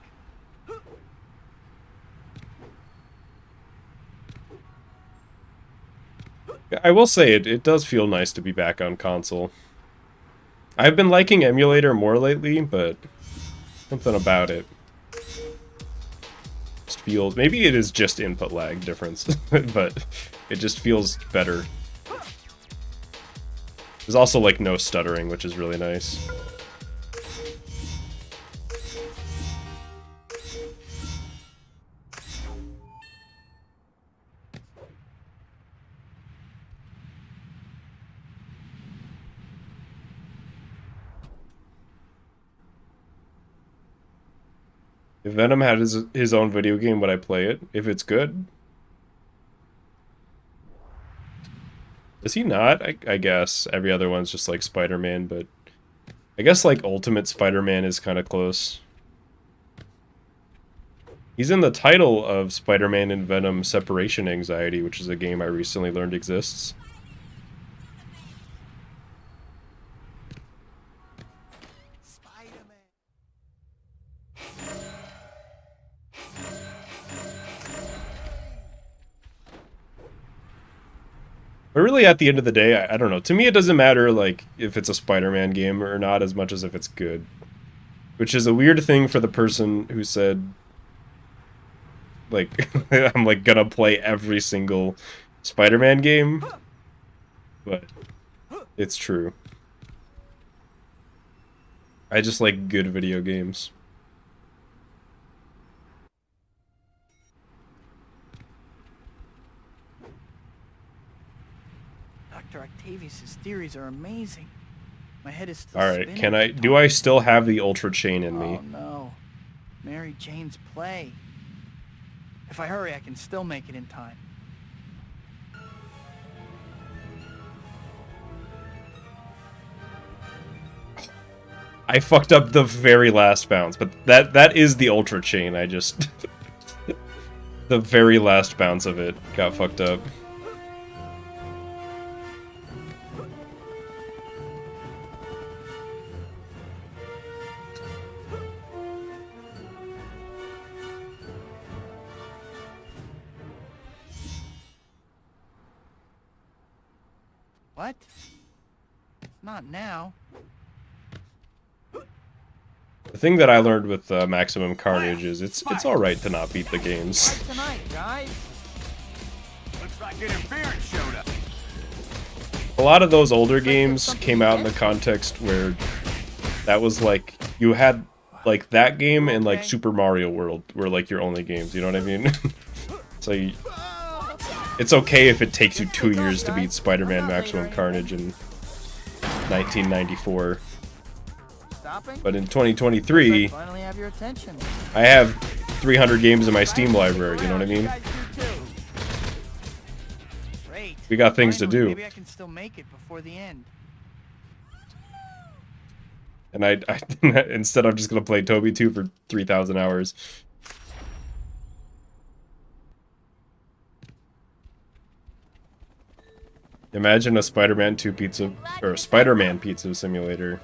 A: I will say, it does feel nice to be back on console. I've been liking emulator more lately, but something about it just feels... Maybe it is just input lag difference, but it just feels better. There's also, like, no stuttering, which is really nice. If Venom had his own video game, would I play it? If it's good? Is he not? I guess. Every other one's just like Spider-Man, but... I guess like Ultimate Spider-Man is kind of close. He's in the title of Spider-Man and Venom Separation Anxiety, which is a game I recently learned exists. But really, at the end of the day, I don't know. To me, it doesn't matter, like, if it's a Spider-Man game or not as much as if it's good. Which is a weird thing for the person who said, like, I'm, like, gonna play every single Spider-Man game. But it's true. I just like good video games.
B: Dr. Octavius's theories are amazing. My head is still
A: Alright,
B: spinning.
A: do I still have the Ultra Chain in me?
B: Oh no. Mary Jane's play. If I hurry, I can still make it in time.
A: I fucked up the very last bounce, but that is the Ultra Chain. I just... the very last bounce of it got fucked up.
B: What? Not now.
A: The thing that I learned with Maximum Carnage is it's alright to not beat the games.
B: Fight tonight, guys.
D: Looks like interference showed up.
A: A lot of those older games came out in the context where that was like, you had like that game and like Super Mario World were like your only games, you know what I mean? So it's okay if it takes you 2 years to beat Spider-Man Maximum Carnage in 1994. But in 2023,
B: Finally have your attention.
A: I have 300 games in my Steam library, you know what I mean?
B: Great.
A: We got things to
B: Finally,
A: do.
B: Maybe I can still make it before the end.
A: And I instead I'm just gonna play Toby 2 for 3,000 hours. Imagine a Spider-Man 2 pizza, or a Spider-Man pizza simulator.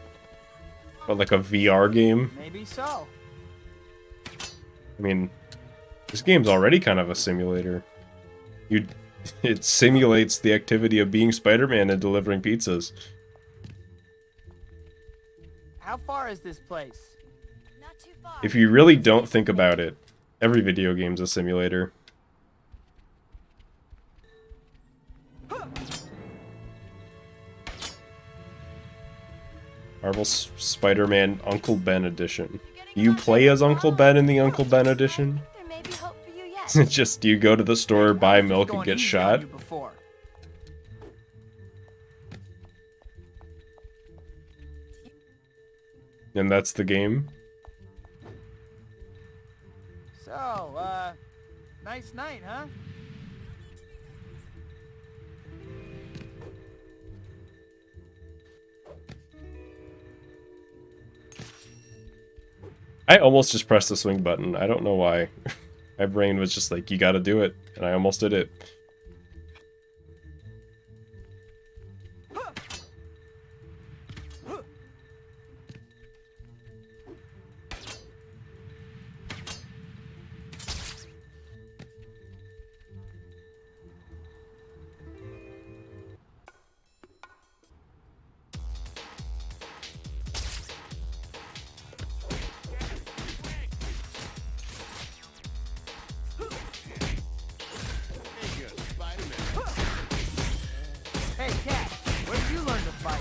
A: But like a VR game.
B: Maybe so.
A: I mean, this game's already kind of a simulator. It simulates the activity of being Spider-Man and delivering pizzas.
B: How far is this place?
F: Not too far.
A: If you really don't think about it, every video game's a simulator. Marvel Spider-Man Uncle Ben edition. Do you play as Uncle Ben in the Uncle Ben edition?
F: There may be hope for you yet.
A: Just do you go to the store, buy milk, and
B: Going
A: get
B: easy
A: shot?
B: on you before.
A: And that's the game?
B: So, nice night, huh?
A: I almost just pressed the swing button. I don't know why. My brain was just like, you gotta do it. And I almost did it.
B: Hey, Cat, where did you learn to fight?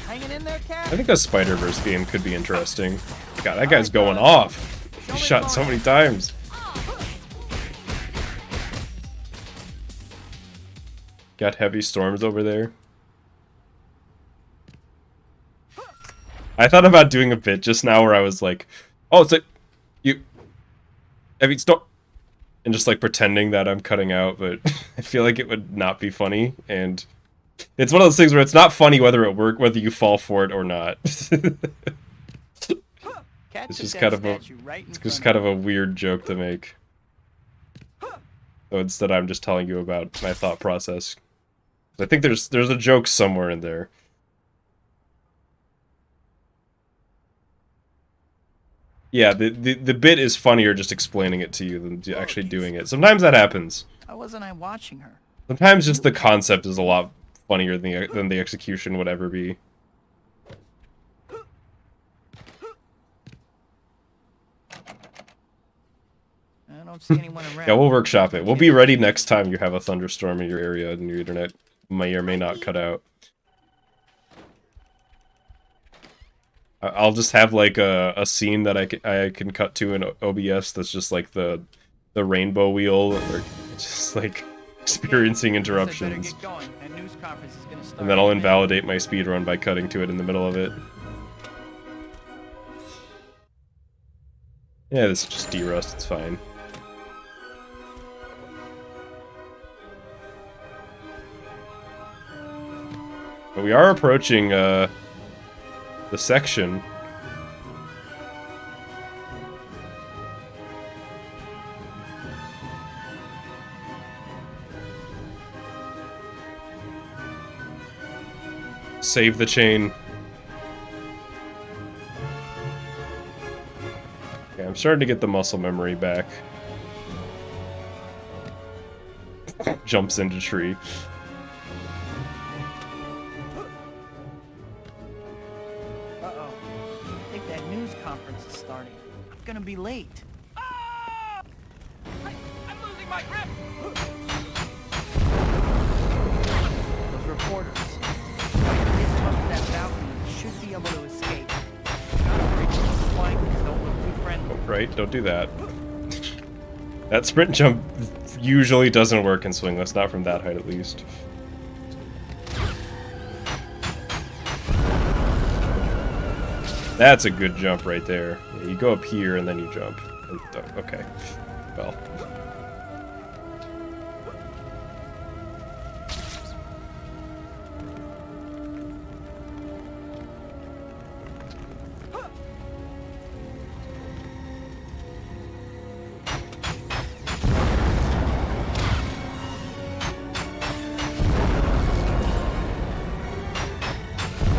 B: Hanging in there, Cat?
A: I think a Spider-Verse game could be interesting. God, that guy's going off. He shot so many times. Got heavy storms over there. I thought about doing a bit just now where I was like, oh, it's like, heavy storm. And just like pretending that I'm cutting out, but I feel like it would not be funny. And it's one of those things where it's not funny whether whether you fall for it or not.
B: Cat
A: It's
B: took
A: just
B: that
A: kind of a
B: statue right in
A: it's just
B: front
A: kind of a weird joke to make. So instead I'm just telling you about my thought process. I think there's a joke somewhere in there. Yeah, the bit is funnier just explaining it to you than actually doing it. Sometimes that happens.
B: Why wasn't I watching her?
A: Sometimes just the concept is a lot funnier than the execution would ever be.
B: I don't see anyone around.
A: Yeah, we'll workshop it. We'll be ready next time you have a thunderstorm in your area and your internet may or may not cut out. I'll just have like a scene that I can cut to in OBS that's just like the rainbow wheel, or just like experiencing interruptions. And then I'll invalidate my speedrun by cutting to it in the middle of it. Yeah, this is just derust, it's fine. But we are approaching the section. Save the chain. Okay, I'm starting to get the muscle memory back. Jumps into tree.
B: Uh-oh. I think that news conference is starting. I'm gonna be late.
E: Ah! I'm losing my grip.
B: Those reporters. Kids up that balcony should be able to escape. Gotta break those flankers, don't look too friendly.
A: Right, don't do that. That sprint jump usually doesn't work in Swingless, not from that height at least. That's a good jump right there. Yeah, you go up here and then you jump. Okay, well.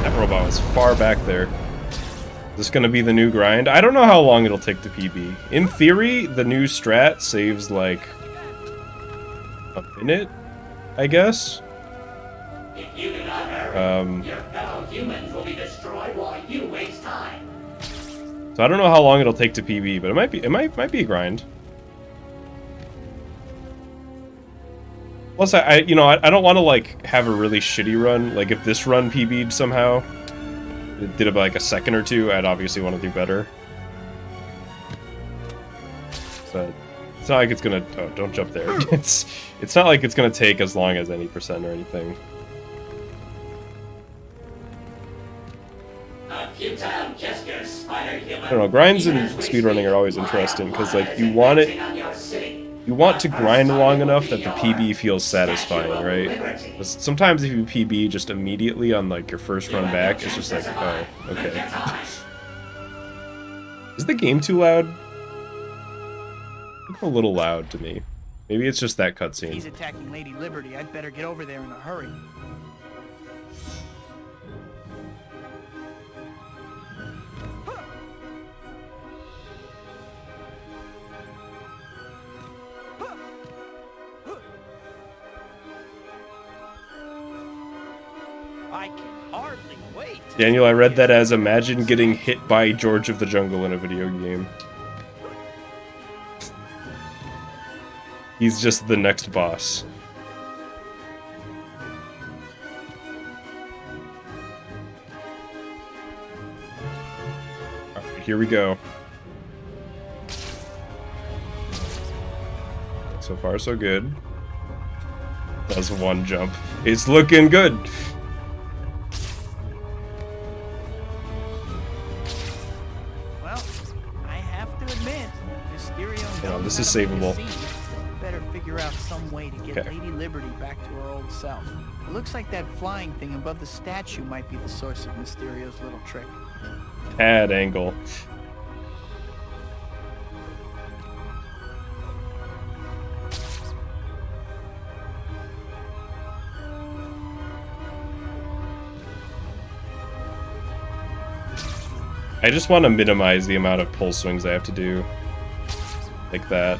A: That robot was far back there. Is this gonna be the new grind? I don't know how long it'll take to PB. In theory, the new strat saves like a minute, I guess.
C: If you do not hurry, your fellow humans will be destroyed while you waste time.
A: So I don't know how long it'll take to PB, but it might be a grind. Plus, I don't want to like have a really shitty run. Like if this run PB'd somehow, it did about like a second or two, I'd obviously want to do better. But it's not like it's gonna. Oh, don't jump there. It's not like it's gonna take as long as any percent or anything.
C: A futile gesture, spider human.
A: I don't know. Grinds in speedrunning are always interesting because like you want it. You want to grind long enough that the PB feels satisfying, right? But sometimes if you PB just immediately on like your first run back, it's just like, oh, okay. Is the game too loud? It's a little loud to me. Maybe it's just that cutscene.
B: He's attacking Lady Liberty. I'd better get over there in a hurry. I can hardly wait.
A: Daniel, I read that as imagine getting hit by George of the Jungle in a video game. He's just the next boss. Alright, here we go. So far, so good. That was one jump. It's looking good!
B: Well, I have to admit, Mysterio knows
A: this
B: how
A: is
B: to make a
A: savable.
B: scene. Better figure out some way to get
A: Okay.
B: Lady Liberty back to her old self. It looks like that flying thing above the statue might be the source of Mysterio's little trick.
A: Bad angle. I just want to minimize the amount of pull swings I have to do. Like that.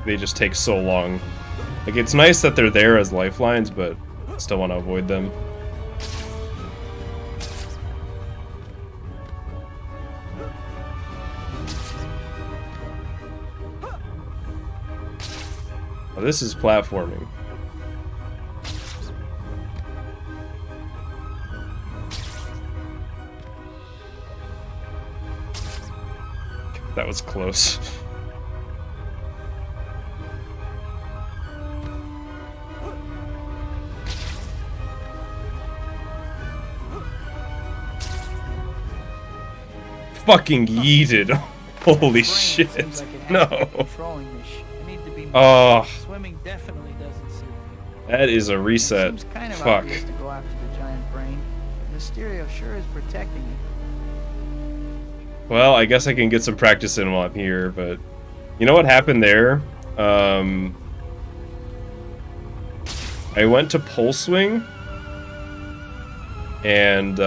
A: They just take so long. Like, it's nice that they're there as lifelines, but I still want to avoid them. Oh, this is platforming. That was close. Fucking yeeted. Holy shit. No. Oh.
B: Swimming definitely doesn't suit me.
A: That is a reset.
B: Seems kind of
A: Fuck.
B: obvious to go after the giant brain. Mysterio sure is protecting it.
A: Well, I guess I can get some practice in while I'm here, but you know what happened there? I went to pole swing, and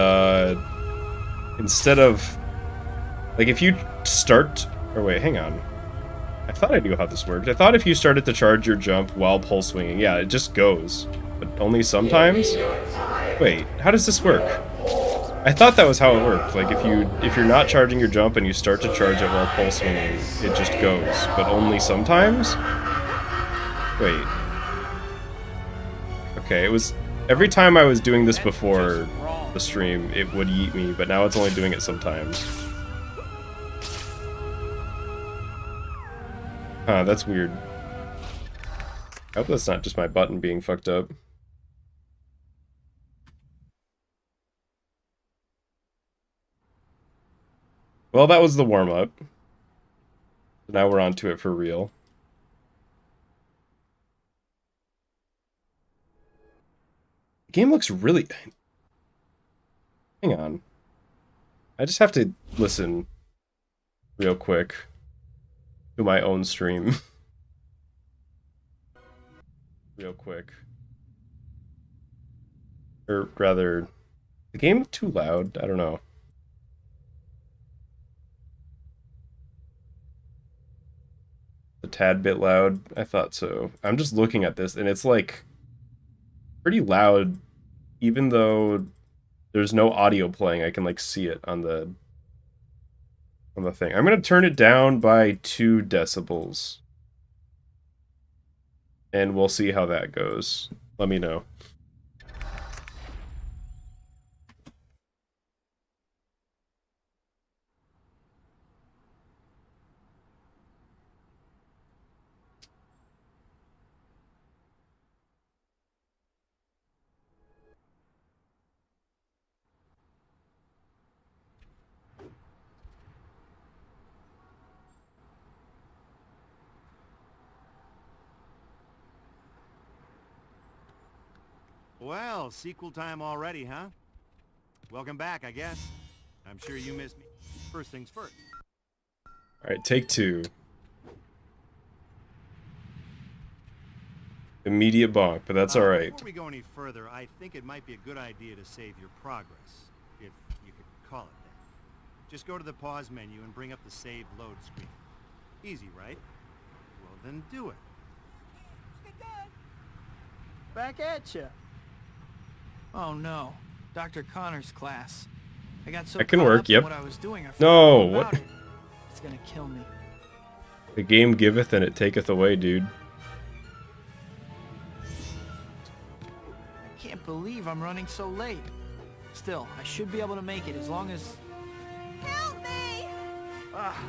A: instead of, like, if you start, or wait, hang on. I thought I knew how this worked. I thought if you started to charge your jump while pole swinging, yeah, it just goes, but only sometimes. Wait, how does this work? I thought that was how it worked. Like, if you're not charging your jump and you start to charge it while pole swinging, it just goes, but only sometimes? Wait. Okay, it was every time I was doing this before the stream, it would yeet me, but now it's only doing it sometimes. Huh, that's weird. I hope that's not just my button being fucked up. Well, that was the warm-up. Now we're on to it for real. The game looks really... Hang on. I just have to listen real quick to my own stream. Real quick. Or rather, the game too loud? I don't know. A tad bit loud? I thought so. I'm just looking at this and it's like pretty loud, even though there's no audio playing. I can like see it on the thing. I'm gonna turn it down by 2 decibels. And we'll see how that goes. Let me know.
D: Well, sequel time already, huh? Welcome back, I guess. I'm sure you missed me. First things first.
A: Alright, take 2. Immediate bonk, but that's alright.
D: Before we go any further, I think it might be a good idea to save your progress, if you could call it that. Just go to the pause menu and bring up the save load screen. Easy, right? Well, then do it.
B: Back at ya. Oh no, Dr. Connor's class. I got so
A: That can
B: caught
A: work,
B: up in
A: yep.
B: what I was doing, I forgot
A: No,
B: all
A: what?
B: about it. It's gonna kill me.
A: The game giveth and it taketh away, dude.
B: I can't believe I'm running so late. Still, I should be able to make it as long as...
F: Help me!
B: Ah,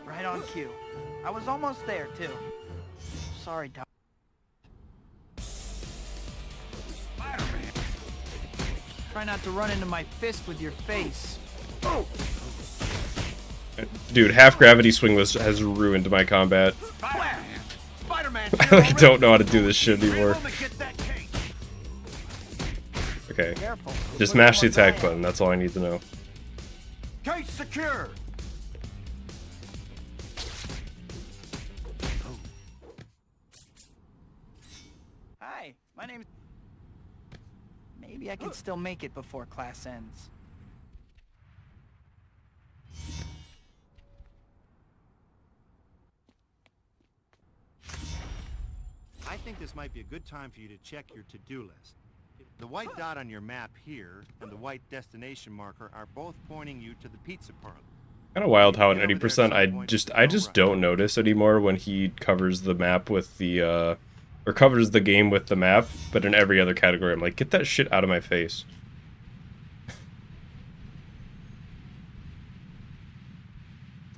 B: right on cue. I was almost there, too. Sorry, Doc. Try not to run into my fist with your face.
A: Dude, half gravity swingless has ruined my combat.
E: Spider-Man!
A: I like, don't know how to do this shit anymore. Okay.
B: Careful.
A: Just
B: Put
A: mash the
B: one more
A: attack
B: guy
A: button, that's all I need to know.
D: Gate secure!
B: Hi, my name's... Maybe I can still make it before class ends.
D: I think this might be a good time for you to check your to-do list. The white dot on your map here and the white destination marker are both pointing you to the pizza parlor.
A: Kind of wild how at
D: Get over there
A: 80%
D: at some point,
A: I just don't notice anymore when he covers the map with the or covers the game with the map, but in every other category I'm like, get that shit out of my face.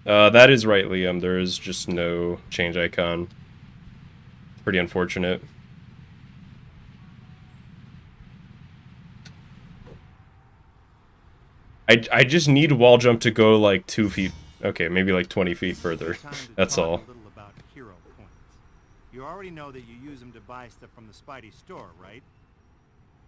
A: That is right, Liam. There is just no change icon. Pretty unfortunate. I just need wall jump to go like 2 feet. Okay, maybe like 20 feet further.
D: Time to
A: That's
D: talk
A: all.
D: A little about hero points. You already know that you use them to buy stuff from the Spidey store, right?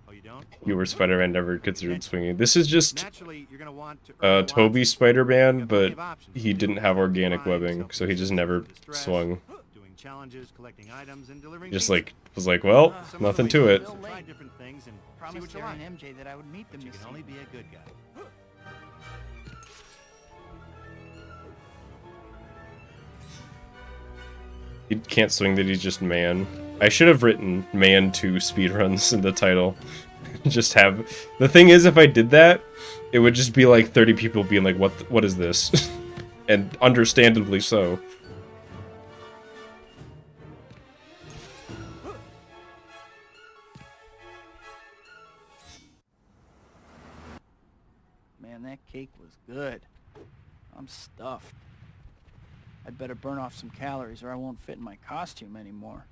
D: Oh, you don't?
A: You were Spider-Man, never considered swinging. This is just
D: Naturally, you're gonna want to earn lots
A: Toby
D: of-
A: Spider-Man,
D: You've got plenty
A: but
D: of options.
A: he didn't have organic
D: Buying,
A: webbing, so he just
D: self-inflicted
A: never
D: distress,
A: swung.
D: Doing challenges, collecting items, and delivering
A: Just
D: pizza.
A: like was like, well,
D: Some
A: nothing
D: other
A: to
D: ways
A: it.
D: to try different things and see
B: Promised
D: what you
B: Jerry
D: like.
B: and MJ that I would meet them
D: But you
B: this
D: can only
B: evening.
D: be a good guy.
A: He can't swing that he's just man. I should have written man 2 speedruns in the title. Just have the thing is, if I did that, it would just be like 30 people being like, what is this? And understandably so.
B: Man, that cake was good. I'm stuffed. I'd better burn off some calories or I won't fit in my costume anymore.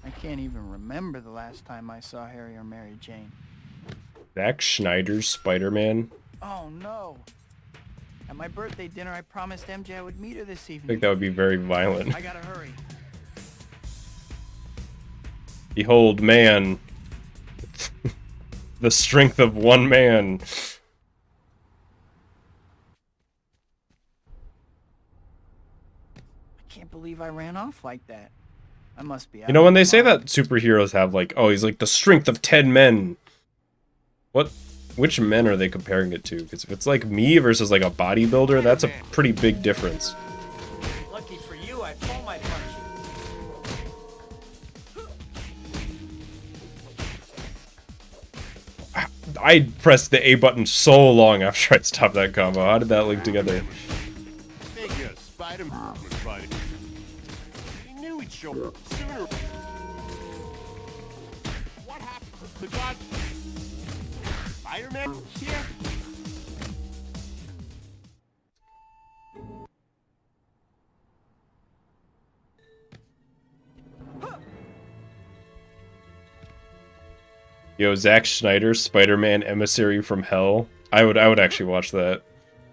B: I can't even remember the last time I saw Harry or Mary Jane.
A: Zack Snyder's Spider-Man.
B: Oh no! At my birthday dinner, I promised MJ I would meet her this
A: I
B: evening.
A: think that would be very violent.
B: I gotta hurry.
A: Behold, man. The strength of one man.
B: I can't believe I ran off like that. I must be out
A: You know,
B: of
A: when
B: my
A: they say
B: mind.
A: that superheroes have like, oh, he's like the strength of 10 men. Which men are they comparing it to? Because if it's like me versus like a bodybuilder, that's a pretty big difference.
B: Lucky for you, I pull my punches.
A: I pressed the A button so long after I stopped that combo. How did that link together?
G: Figure, Spider-Man was fighting. He knew he'd show up sooner. What happened? The god... Spider-Man here?
A: Yo, Zack Snyder, Spider-Man Emissary from Hell. I would actually watch that.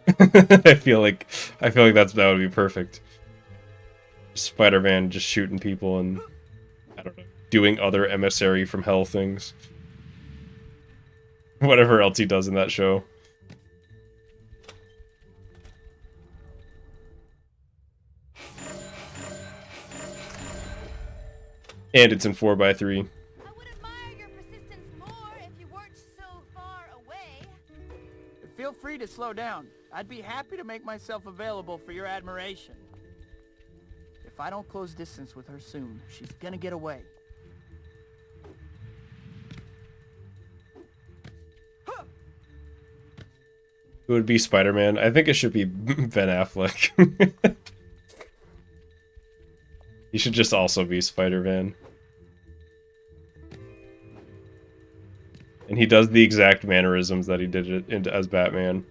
A: I feel like that would be perfect. Spider-Man just shooting people and I don't know, doing other Emissary from Hell things. Whatever else he does in that show. And it's in 4x3.
F: I would admire your persistence more if you weren't so far away.
B: Feel free to slow down. I'd be happy to make myself available for your admiration. If I don't close distance with her soon, she's gonna get away.
A: Who would be Spider-Man? I think it should be Ben Affleck. He should just also be Spider-Man. And he does the exact mannerisms that he did as Batman.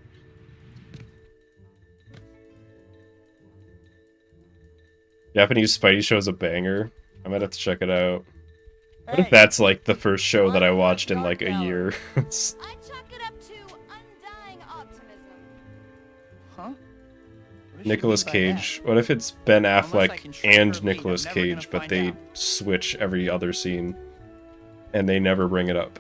A: Japanese Spidey show's a banger. I might have to check it out. What if that's like the first show that I watched in like a year?
F: I chalk it up to undying optimism.
B: Huh? What does she
A: Nicolas
B: mean by that?
A: Cage. What if it's Ben
B: Unless I
A: Affleck
B: can shrink her
A: and
B: feet,
A: Nicolas
B: I'm never gonna
A: Cage, but
B: find
A: they
B: out.
A: switch every other scene? and they never bring it up.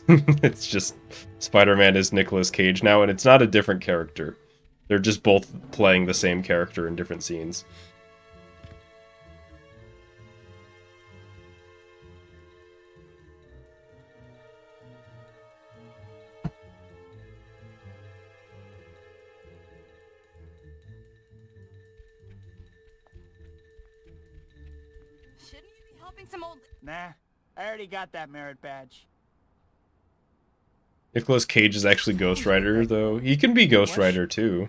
A: It's just Spider-Man is Nicolas Cage now, and it's not a different character. They're just both playing the same character in different scenes.
F: Shouldn't you be helping some old...
B: Nah, I already got that merit badge.
A: Nicolas Cage is actually Ghost Rider, though. He can be Ghost Rider, too.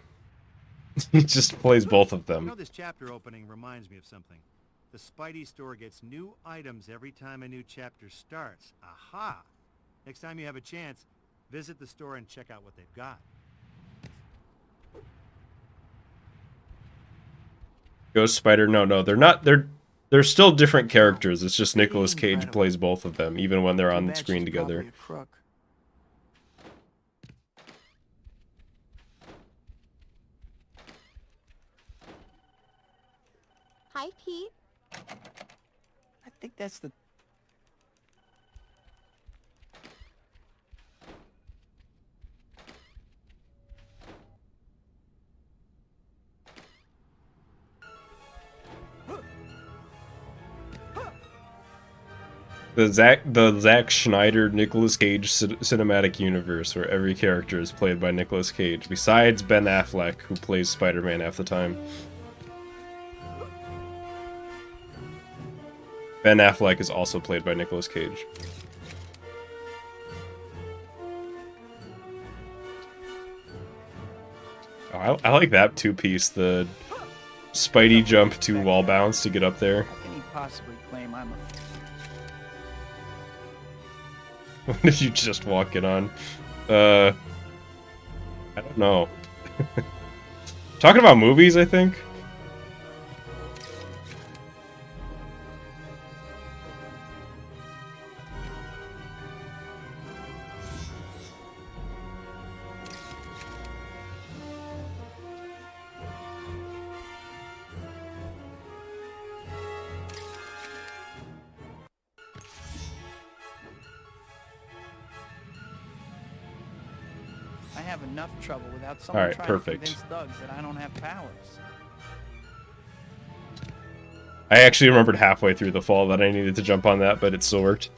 A: He just plays both of
D: You
A: them.
D: know, this chapter opening reminds me of something. The Spidey store gets new items every time a new chapter starts. Aha! Next time you have a chance, visit the store and check out what they've got.
A: Ghost Spider, no, they're not. They're still different characters. It's just Nicolas Cage plays both of them, even when they're on the screen together.
F: Hi, Pete.
B: I think that's the...
A: The Zack Schneider Nicolas Cage cinematic universe, where every character is played by Nicolas Cage, besides Ben Affleck, who plays Spider-Man half the time. Ben Affleck is also played by Nicolas Cage. Oh, I like that two-piece, the Spidey jump to wall bounce to get up there.
B: How can he possibly claim I'm a...
A: What did you just walk in on? I don't know. Talking about movies, I think?
B: I have enough trouble without someone
A: Alright,
B: trying
A: perfect.
B: to convince thugs that I don't have powers.
A: I actually remembered halfway through the fall that I needed to jump on that, but it still worked.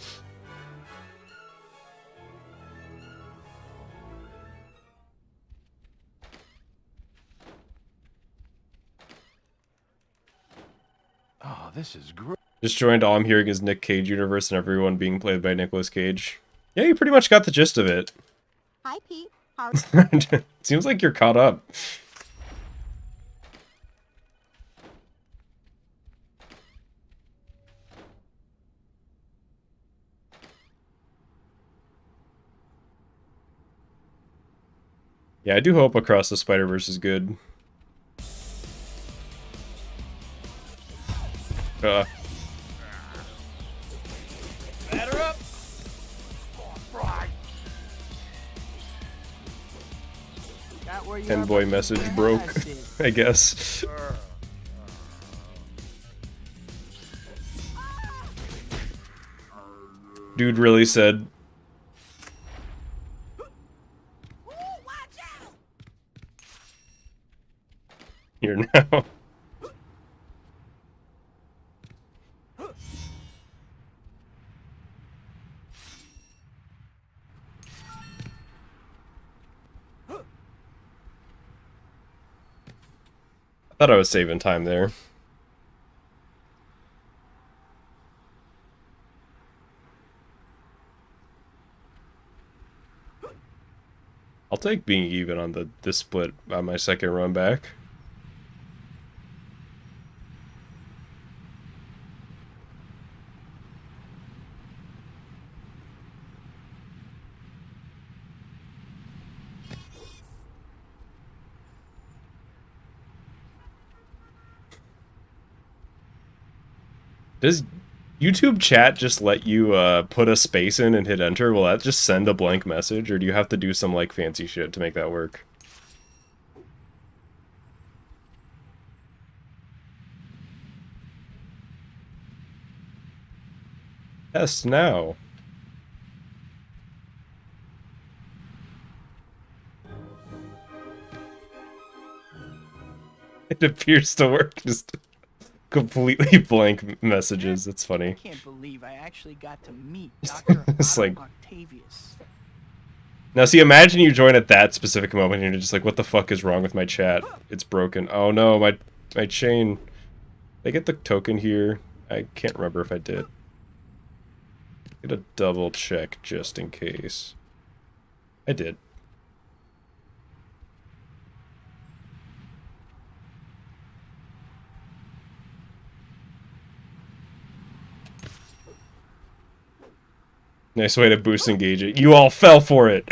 G: Oh, this is great.
A: Just joined. All I'm hearing is Nick Cage universe and everyone being played by Nicolas Cage. Yeah, you pretty much got the gist of it.
F: Hi, Pete. How
A: Seems like you're caught up. Yeah, I do hope Across the Spider-Verse is good.
B: Batter up! Got where you are,
A: Boy
B: but
A: message
B: your
A: broke,
B: ass did.
A: I guess. Dude really said,
F: Ooh, watch out!
A: here now. I thought I was saving time there. I'll take being even on this split on my second run back. Does YouTube chat just let you put a space in and hit enter? Will that just send a blank message, or do you have to do some like fancy shit to make that work? Test now. It appears to work. Just completely blank messages. It's funny.
B: I can't believe I actually got to meet Dr.
A: It's
B: Otto
A: like-
B: Octavius.
A: Now, see, imagine you join at that specific moment and you're just like, what the fuck is wrong with my chat? It's broken. Oh no, my chain. Did I get the token here? I can't remember if I did. Get a double check just in case. I did. Nice way to boost engagement. You all fell for it.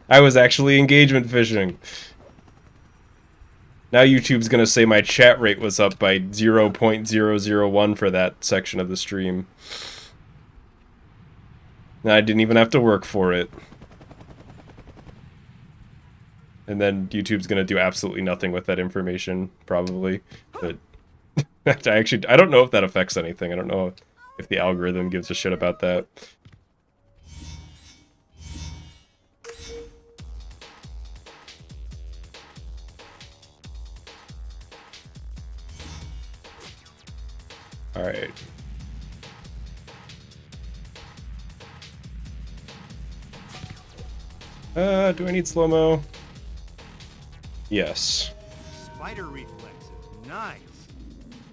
A: I was actually engagement fishing. Now YouTube's gonna say my chat rate was up by 0.001 for that section of the stream. And I didn't even have to work for it. And then YouTube's gonna do absolutely nothing with that information, probably. But I don't know if that affects anything. I don't know if the algorithm gives a shit about that. Alright. Do I need slow-mo? Yes.
D: Spider reflexes. Nice.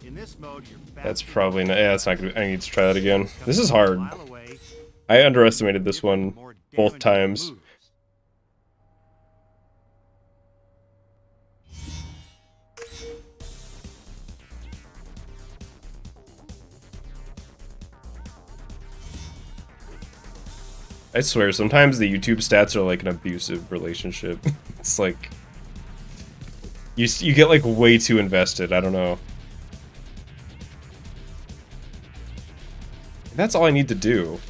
D: In this mode, you're
A: That's probably not. Yeah, that's not gonna. I need to try that again. This is hard. I underestimated this one both times. I swear, sometimes the YouTube stats are like an abusive relationship. It's like you get like way too invested. I don't know. That's all I need to do.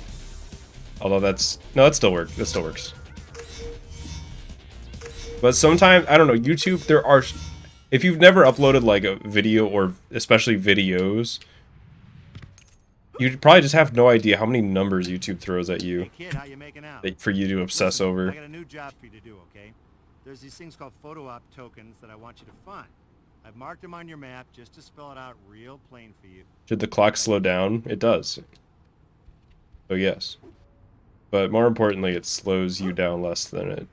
A: Although that still works. That still works. But sometimes, I don't know, YouTube, if you've never uploaded like a video, or especially videos, you probably just have no idea how many numbers YouTube throws at you.
D: Hey kid, how you making out?
A: For you to obsess
D: Listen,
A: over.
D: I got a new job for you to do, okay? There's these things called photo op tokens that I want you to find. I've marked them on your map just to spell it out real plain for you.
A: Should the clock slow down? It does. So yes. But more importantly, it slows you down less than it.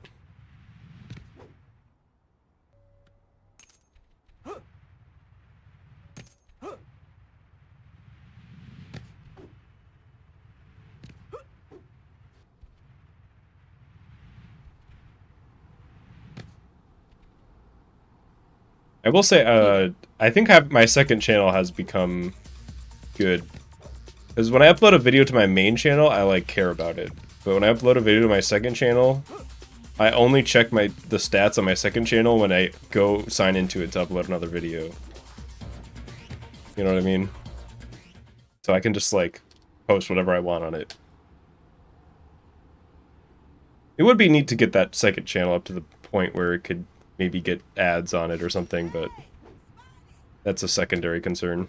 A: I will say, I think my second channel has become good. Because when I upload a video to my main channel, I like care about it. But when I upload a video to my second channel, I only check the stats on my second channel when I go sign into it to upload another video. You know what I mean? So I can just like post whatever I want on it. It would be neat to get that second channel up to the point where it could maybe get ads on it or something, but that's a secondary concern.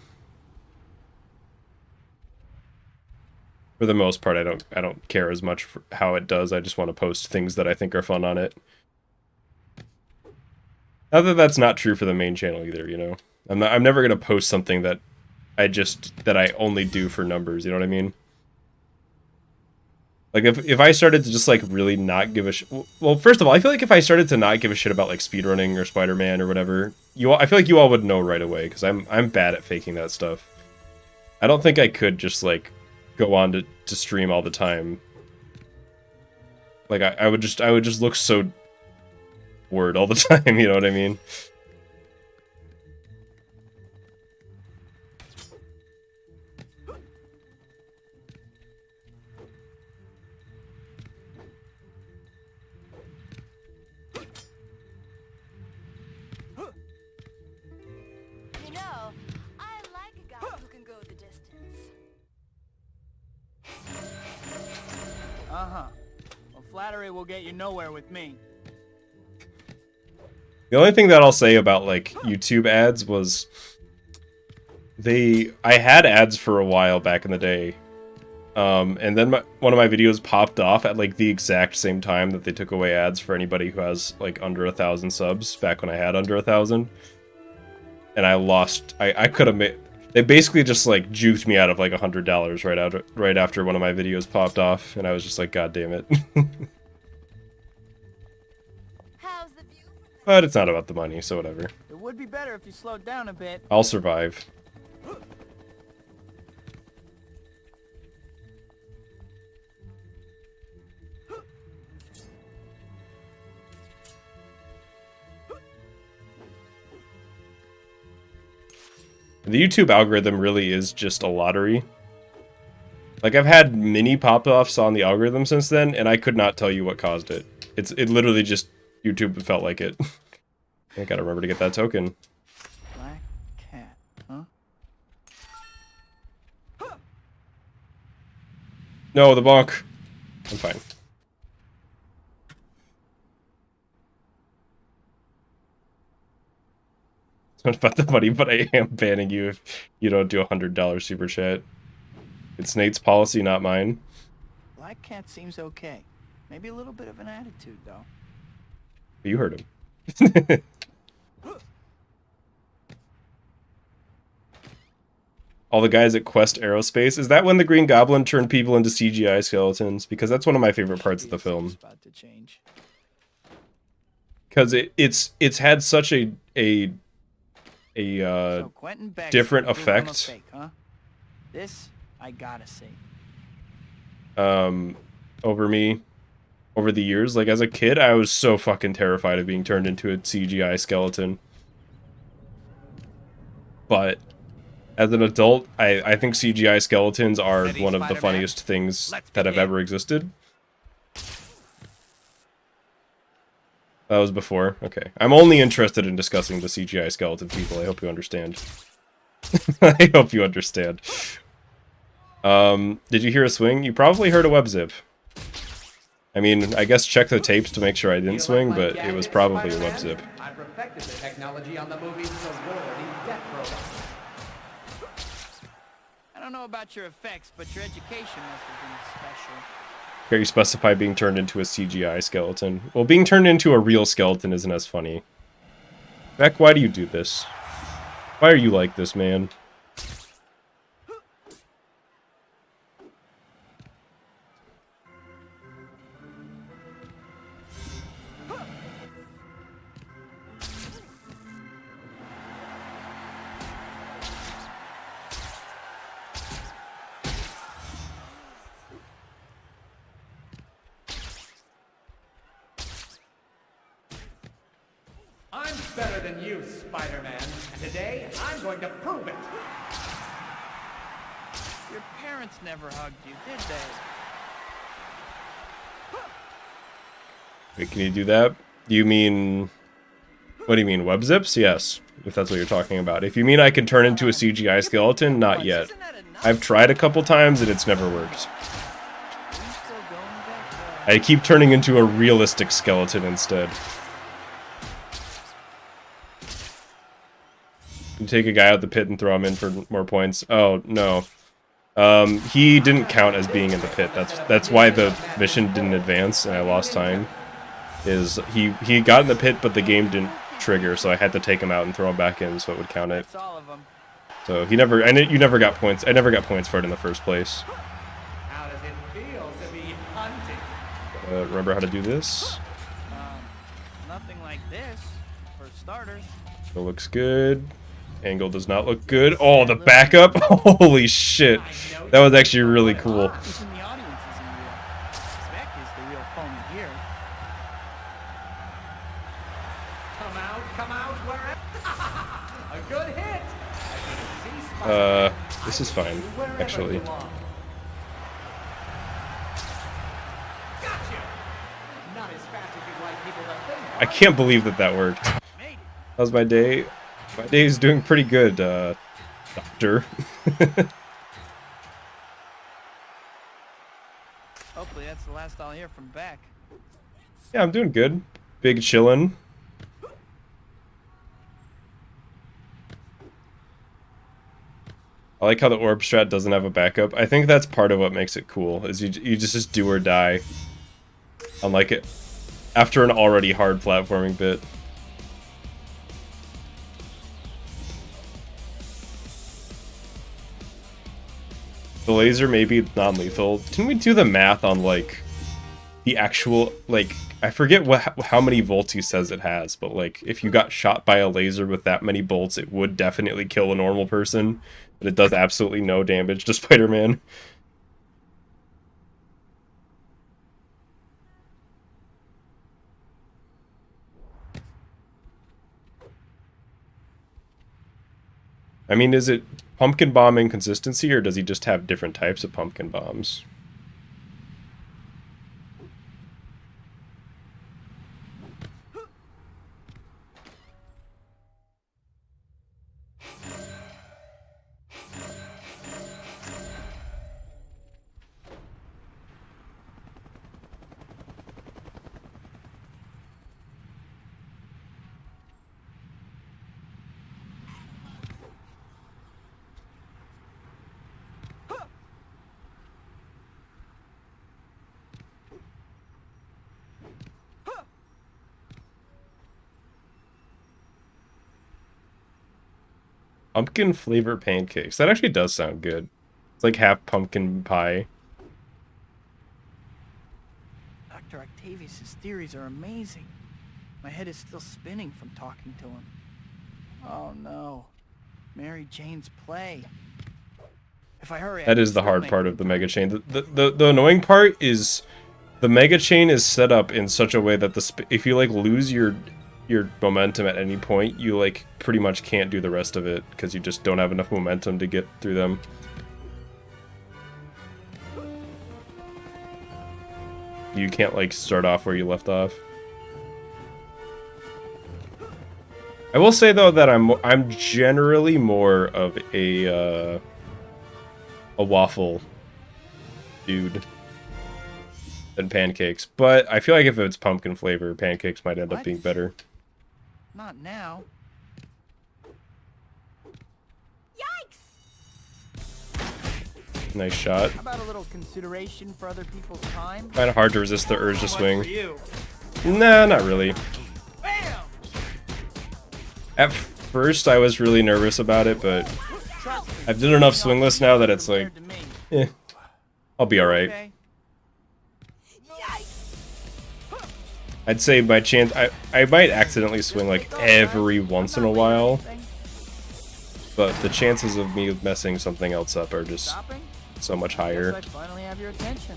A: For the most part, I don't care as much for how it does. I just want to post things that I think are fun on it. Not that that's not true for the main channel either, you know. I'm never gonna post something that I only do for numbers. You know what I mean? Like if I started to just like really not give a shit. Well, first of all, I feel like if I started to not give a shit about like speedrunning or Spider-Man or whatever, I feel like you all would know right away because I'm bad at faking that stuff. I don't think I could just like go on to stream all the time. Like I would just look so bored all the time, you know what I mean?
F: You know, I like a guy who can go the distance.
B: Uh-huh. Well, flattery will get you nowhere with me.
A: The only thing that I'll say about like YouTube ads was I had ads for a while back in the day, And then one of my videos popped off at like the exact same time that they took away ads for anybody who has like under 1,000 subs, back when I had under 1,000. And I lost, I could have made, they basically just like juked me out of like $100 right after one of my videos popped off, and I was just like, God damn it.
F: How's the view?
A: But it's not about the money, so whatever.
B: It would be better if you slowed down a bit.
A: I'll survive. The YouTube algorithm really is just a lottery. Like, I've had mini pop-offs on the algorithm since then, and I could not tell you what caused it. It literally just, YouTube felt like it. I gotta remember to get that token.
B: Black cat, huh?
A: No, the bonk. I'm fine. It's not about the money, but I am banning you if you don't do $100 super chat. It's Nate's policy, not mine.
B: Black cat seems okay. Maybe a little bit of an attitude, though.
A: You heard him. All the guys at Quest Aerospace. Is that when the Green Goblin turned people into CGI skeletons? Because that's one of my favorite parts of the film.
B: About to change.
A: Because it's had such a
B: So Quentin Beck's
A: different
B: gonna do one
A: effect.
B: fake, huh? This I gotta see.
A: Over the years. Like, as a kid, I was so fucking terrified of being turned into a CGI skeleton. But as an adult, I think CGI skeletons are
E: Ready,
A: one of the
E: Spider-Man?
A: funniest things
E: Let's
A: that have
E: begin.
A: ever existed. That was before? Okay. I'm only interested in discussing the CGI skeleton people. I hope you understand. I hope you understand. Did you hear a swing? You probably heard a web zip. I mean, I guess check the tapes to make sure I didn't swing, but it was probably a web zip.
C: I perfected the technology on the movie's sorority death robot.
B: I don't know about your effects, but your education must have been special.
A: Here you specify being turned into a CGI skeleton. Well, being turned into a real skeleton isn't as funny. Beck, why do you do this? Why are you like this, man?
C: I'm better than you, Spider-Man, and today I'm going to prove it.
B: Your parents never hugged you, did they?
A: Wait, can you do that? You mean... What do you mean, web zips? Yes, if that's what you're talking about. If you mean I can turn into a CGI skeleton, not yet.
B: Isn't that enough?
A: I've tried a couple times and it's never worked.
B: Are you still going back there?
A: I keep turning into a realistic skeleton instead. You take a guy out the pit and throw him in for more points. Oh, no. He didn't count as being in the pit. That's why the mission didn't advance and I lost time. Is he got in the pit, but the game didn't trigger, so I had to take him out and throw him back in so it would count it.
B: That's all of them.
A: So he never, and you never got points. I never got points for it in the first place.
C: How does it feel to be hunted?
A: Remember how to do this?
B: Nothing like this, for starters.
A: It looks good. Angle does not look good. Oh, the backup! Holy shit. That was actually really cool.
B: Even the audience isn't real. Spec is the real phony here.
C: Come out, wherever. A good hit. I can see Spider-Man.
A: This is fine,
C: Wherever
A: actually.
C: you are. Gotcha. Not as fast as you'd like people to think.
A: I can't believe that worked.
B: Made it.
A: How's my day? My day's doing pretty good, Doctor.
B: Hopefully that's the last I'll hear from Beck.
A: Yeah, I'm doing good. Big chillin'. I like how the orb strat doesn't have a backup. I think that's part of what makes it cool, is you just do or die. Unlike it after an already hard platforming bit. The laser may be non-lethal. Can we do the math on, like, the actual, like, I forget how many volts he says it has, but, like, if you got shot by a laser with that many bolts, it would definitely kill a normal person, but it does absolutely no damage to Spider-Man. I mean, is it pumpkin bomb inconsistency, or does he just have different types of pumpkin bombs? Pumpkin flavor pancakes. That actually does sound good. It's like half pumpkin pie.
B: Dr. Octavius's theories are amazing. My head is still spinning from talking to him. Oh no. Mary Jane's play. If I hurry,
A: That is the hard part of the mega chain. The annoying part is the mega chain is set up in such a way that if you like lose your momentum at any point, you like pretty much can't do the rest of it because you just don't have enough momentum to get through them. You can't like start off where you left off. I will say though that I'm generally more of a waffle dude than pancakes, but I feel like if it's pumpkin flavor, pancakes might end up being better.
B: Not now.
F: Yikes!
A: Nice shot.
B: How about a little consideration for other people's time?
A: Kind of hard to resist the urge to swing.
B: For you.
A: Nah, not really.
B: Bam!
A: At first, I was really nervous about it, but I've done enough Swingless now that it's like, eh, I'll be alright.
B: Okay.
A: I'd say my chance, I might accidentally swing like every once in a while, but the chances of me messing something else up are just so much higher.
B: I finally have your attention.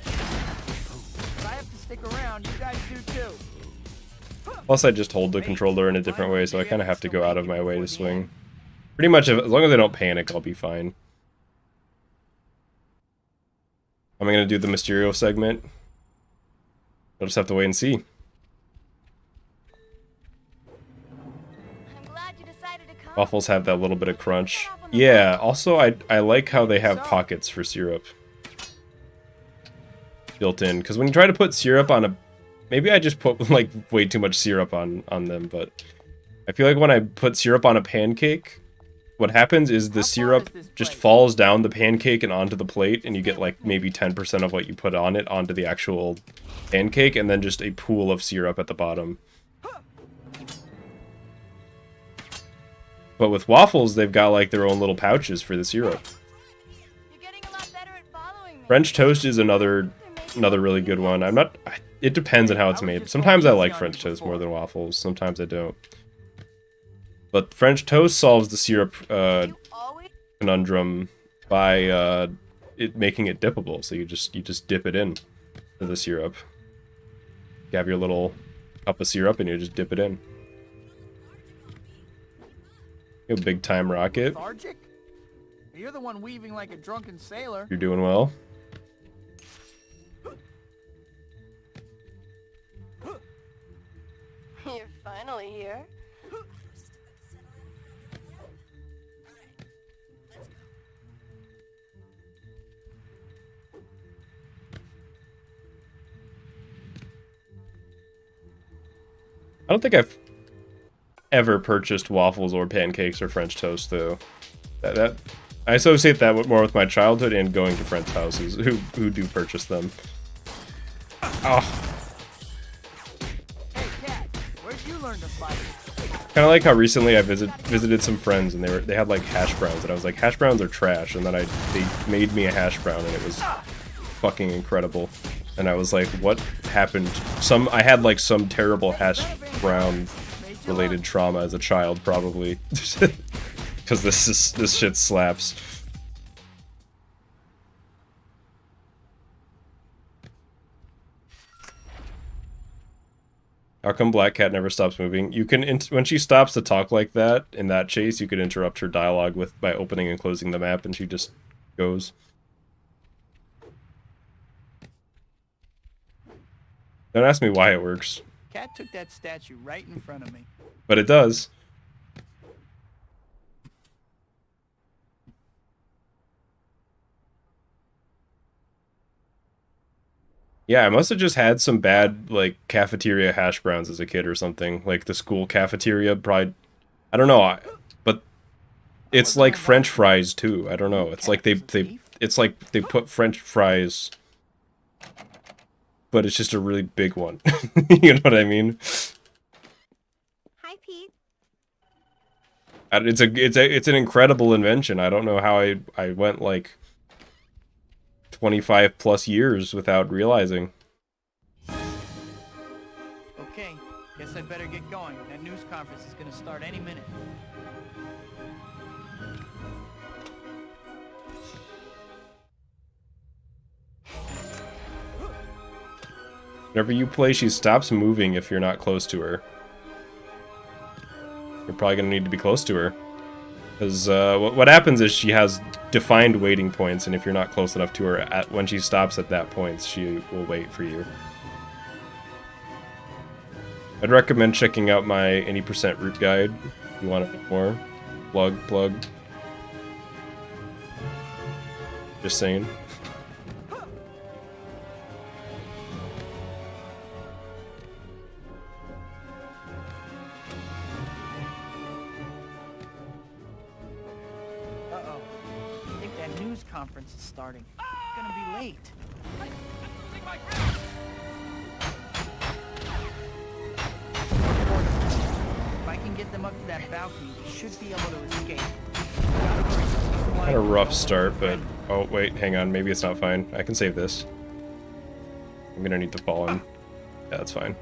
B: If I have to stick around, you guys do too.
A: Plus I just hold the controller in a different way, so I kind of have to go out of my way to swing. Pretty much, as long as I don't panic, I'll be fine. I'm gonna do the Mysterio segment. I'll just have to wait and see.
F: I'm glad you decided to come.
A: Waffles have that little bit of crunch. Yeah, also I like how they have pockets for syrup built in, because when you try to put syrup on a... Maybe I just put like way too much syrup on them, but I feel like when I put syrup on a pancake, what happens is the syrup just falls down the pancake and onto the plate, and you get like maybe 10% of what you put on it onto the actual pancake, and then just a pool of syrup at the bottom. But with waffles, they've got like their own little pouches for the syrup.
F: You're getting a lot better at following me.
A: French toast is another really good one. It depends on how it's made. Sometimes I like French toast more than waffles. Sometimes I don't. But French toast solves the syrup
F: You always
A: conundrum by it making it dippable. So you just dip it in to the syrup. You have your little cup of syrup and you just dip it in. You big time rocket.
B: Lethargic? You're the one weaving like a drunken sailor.
A: You're doing well.
F: You're finally here.
A: I don't think I've ever purchased waffles or pancakes or French toast though. I associate that more with my childhood and going to friends' houses who do purchase them. Oh.
B: Hey, Cat, where'd you learn to fight?
A: Kind of like how recently I visited some friends and they had like hash browns and I was like, hash browns are trash, and then they made me a hash brown and it was fucking incredible. And I was like, what happened? I had like some terrible hash brown related trauma as a child, probably. Because this shit slaps. How come Black Cat never stops moving? You can, when she stops to talk like that in that chase, you could interrupt her dialogue by opening and closing the map, and she just goes. Don't ask me why it works.
B: Cat took that statue right in front of me.
A: But it does. Yeah, I must have just had some bad, like, cafeteria hash browns as a kid or something. Like, the school cafeteria, probably... I don't know, but it's like French fries, too. I don't know. It's like they put French fries, but it's just a really big one. You know what I mean?
F: Hi, Pete.
A: It's an incredible invention. I don't know how I went, like... 25 plus years without realizing.
B: Okay, guess I better get going. That news conference is gonna start any minute.
A: Whenever you play, she stops moving if you're not close to her. You're probably gonna need to be close to her. Because what happens is she has defined waiting points, and if you're not close enough to her, when she stops at that point, she will wait for you. I'd recommend checking out my any % route guide if you want to know more. Plug. Just saying.
B: Conference is starting. It's gonna be late. If I can get them up to that balcony, they should be able to escape.
A: Had a rough start, but oh wait, hang on, maybe it's not fine. I can save this. I'm gonna need to fall in. Yeah, that's fine.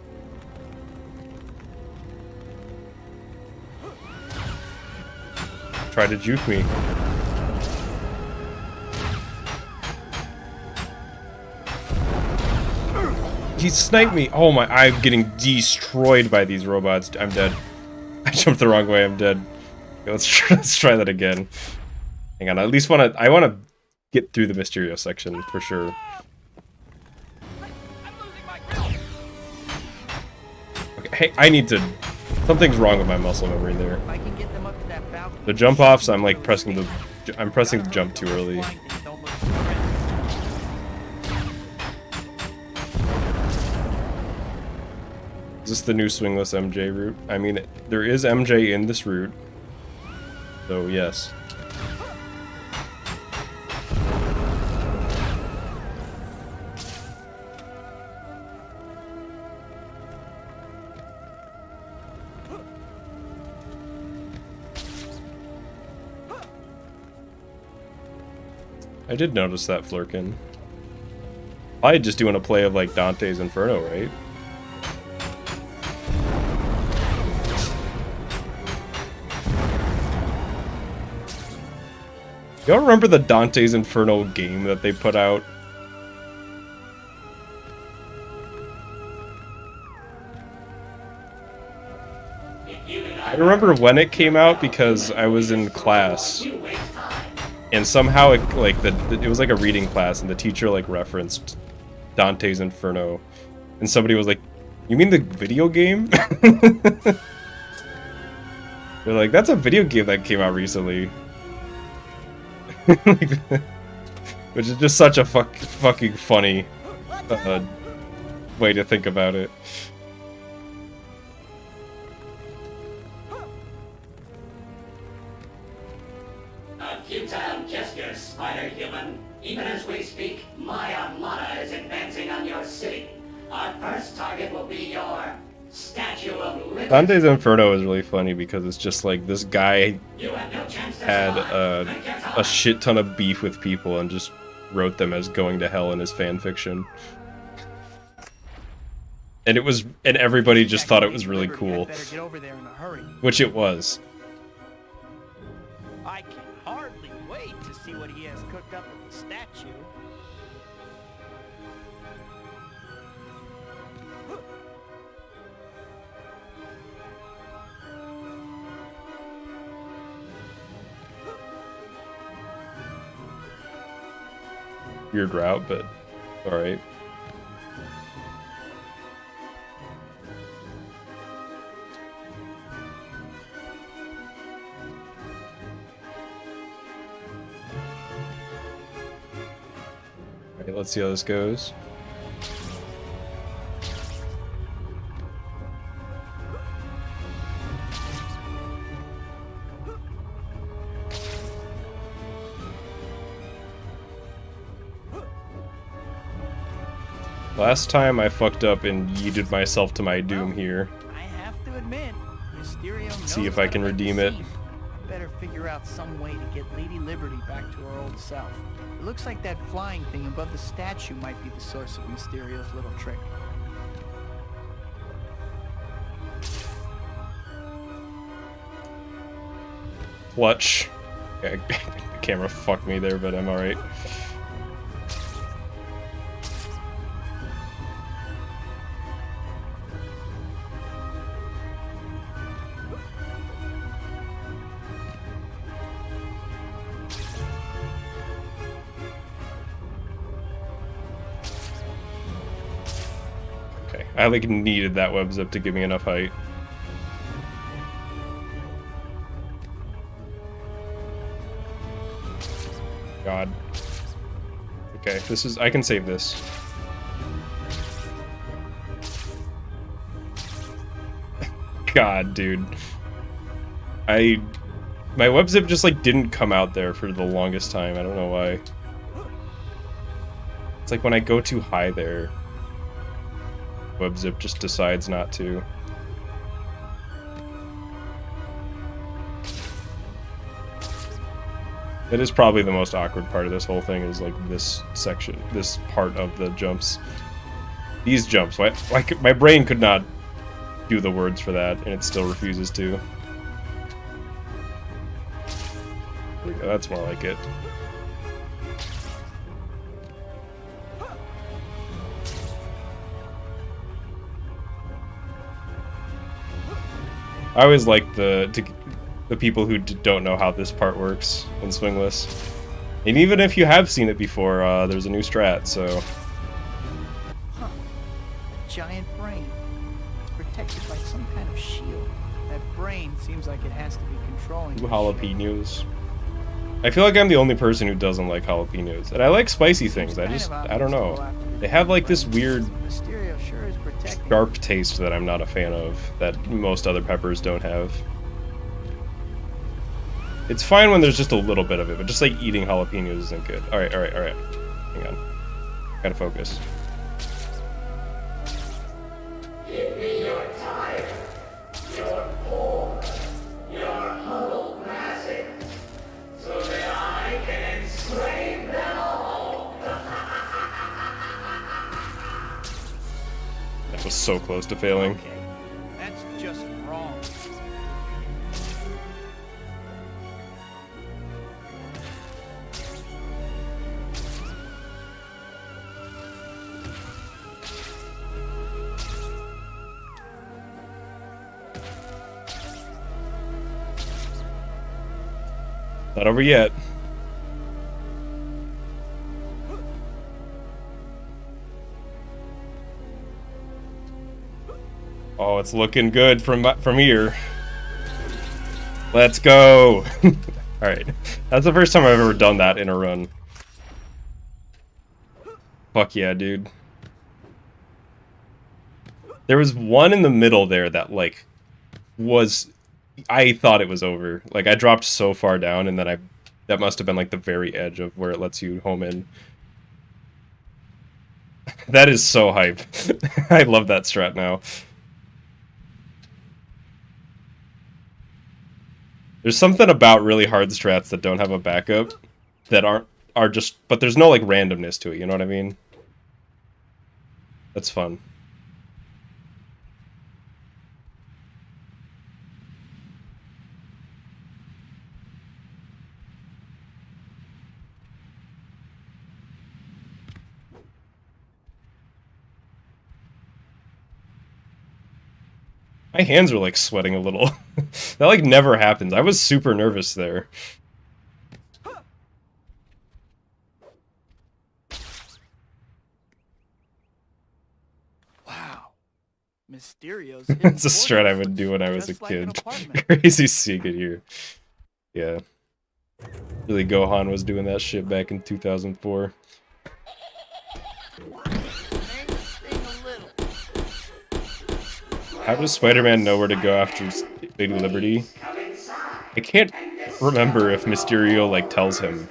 A: Try to juke me. He sniped me! Oh my, I'm getting destroyed by these robots. I'm dead. I jumped the wrong way, I'm dead. Okay, let's try that again. Hang on, I at least I wanna get through the Mysterio section, for sure. Okay, hey, I need to... Something's wrong with my muscle memory there. The jump offs, I'm like pressing the jump too early. Is this the new Swingless MJ route? I mean, there is MJ in this route, so yes. I did notice that Flurkin. Probably just doing a play of like Dante's Inferno, right? Y'all remember the Dante's Inferno game that they put out? I remember when it came out because I was in class, and somehow it was like a reading class, and the teacher like referenced Dante's Inferno, and somebody was like, "You mean the video game?" They're like, "That's a video game that came out recently." Which is just such a fucking funny way to think about it.
H: A futile
A: Dante's Inferno is really funny because it's just like this guy had a shit ton of beef with people and just wrote them as going to hell in his fan fiction. And everybody just thought it was really cool.
B: Better get over there in a hurry.
A: Which it was.
B: I can hardly wait to see what he has cooked up with the statue.
A: Weird route, but alright. Alright, let's see how this goes. Last time I fucked up and yeeted myself to my doom here.
B: I have to admit, Mysterio knows
A: See if I can
B: how to make
A: redeem
B: a
A: it.
B: scene. Better figure out some way to get Lady Liberty back to her old self. It looks like that flying thing above the statue might be the source of Mysterio's little trick.
A: Clutch. Okay, the camera fucked me there, but I'm alright. Okay, I like needed that web zip to give me enough height. God. Okay, this is... I can save this. God, dude. My web zip just, like, didn't come out there for the longest time. I don't know why. It's like when I go too high there, web zip just decides not to. That is probably the most awkward part of this whole thing, is like this section, this part of the jumps. These jumps, like my brain could not do the words for that, and it still refuses to. There we go, that's more like it. I always like the people who don't know how this part works in Swingless. And even if you have seen it before, there's a new strat, so...
B: Huh. A giant brain. It's protected by some kind of shield. That brain seems like it has to be controlling the
A: Jalapenos. I feel like I'm the only person who doesn't like jalapenos. And I like spicy things, I don't know. They have like this weird
B: Mysterio sure is protecting.
A: sharp taste that I'm not a fan of, that most other peppers don't have. It's fine when there's just a little bit of it, but just like eating jalapenos isn't good. Alright. Hang on. Gotta focus.
H: Give me your time, your poor, your huddled masses, so that I can enslave them all.
A: That was so close to failing.
B: Okay, that's just wrong.
A: Not over yet. Oh, it's looking good from here. Let's go. Alright. That's the first time I've ever done that in a run. Fuck yeah, dude. There was one in the middle there that, like, was... I thought it was over. Like, I dropped so far down, and then that must have been, like, the very edge of where it lets you home in. That is so hype. I love that strat now. There's something about really hard strats that don't have a backup that are just, but there's no like randomness to it, you know what I mean? That's fun. My hands are like sweating a little. That like never happens. I was super nervous there.
B: Wow. Mysterio's
A: It's a strat I would do when I was a kid. Crazy secret here. Yeah. Really, Gohan was doing that shit back in 2004. How does Spider-Man know where to go after Lady Liberty? I can't remember if Mysterio, like, tells him.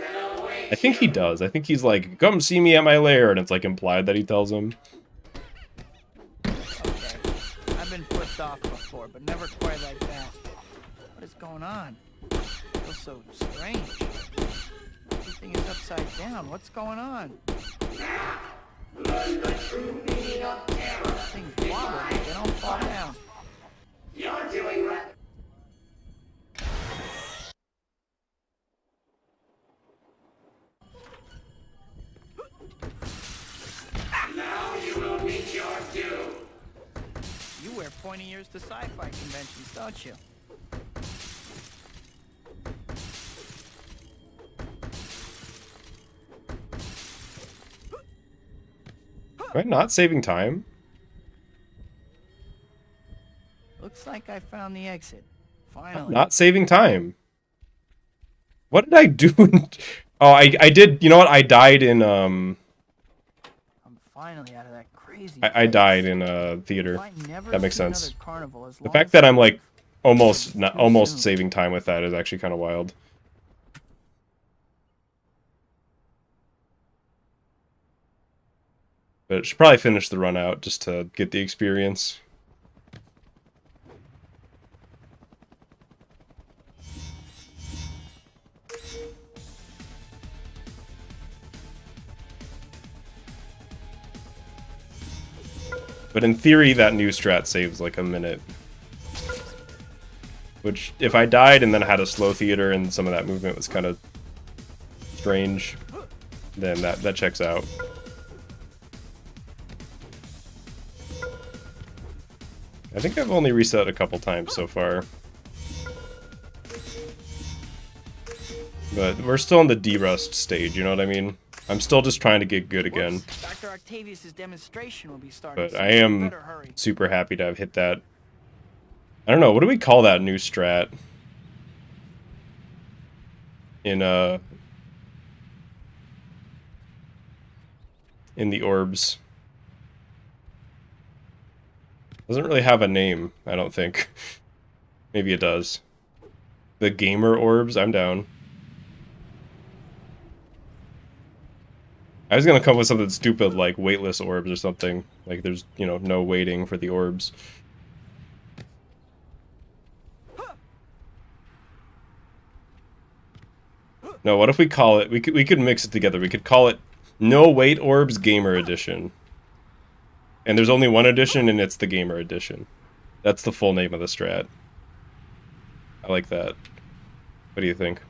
A: I think he does. I think he's like, come see me at my lair, and it's, like, implied that he tells him.
B: Okay. I've been flipped off before, but never quite like that. What is going on? It feels so strange. Everything is upside down. What's going on?
H: Learn the true meaning of terror.
B: Things wobble, but they don't fall down.
H: You're doing right. Now you will meet your doom.
B: You wear pointy ears to sci-fi conventions, don't you?
A: Am I not saving time?
B: Looks like I found the exit. Finally.
A: Not saving time. What did I do? Oh, I did. You know what? I died in
B: I'm finally out of that crazy.
A: I died in theater.
B: If I never
A: That makes
B: see
A: sense.
B: another carnival as
A: The
B: long
A: fact
B: as
A: that
B: I
A: I'm like
B: live,
A: almost saving time with that is actually kind of wild. But I should probably finish the run out just to get the experience. But in theory, that new strat saves like a minute. Which, if I died and then had a slow theater and some of that movement was kind of strange, then that checks out. I think I've only reset a couple times so far. But we're still in the derust stage, you know what I mean? I'm still just trying to get good again.
B: Dr. Octavius's demonstration will be starting.
A: But I am super happy to have hit that. I don't know, what do we call that new strat? In the orbs. Doesn't really have a name, I don't think. Maybe it does. The gamer orbs, I'm down. I was gonna come up with something stupid like weightless orbs or something. Like there's, you know, no waiting for the orbs. No, what if we call it, we could mix it together. We could call it No Wait Orbs Gamer Edition. And there's only one edition, and it's the Gamer Edition. That's the full name of the strat. I like that. What do you think?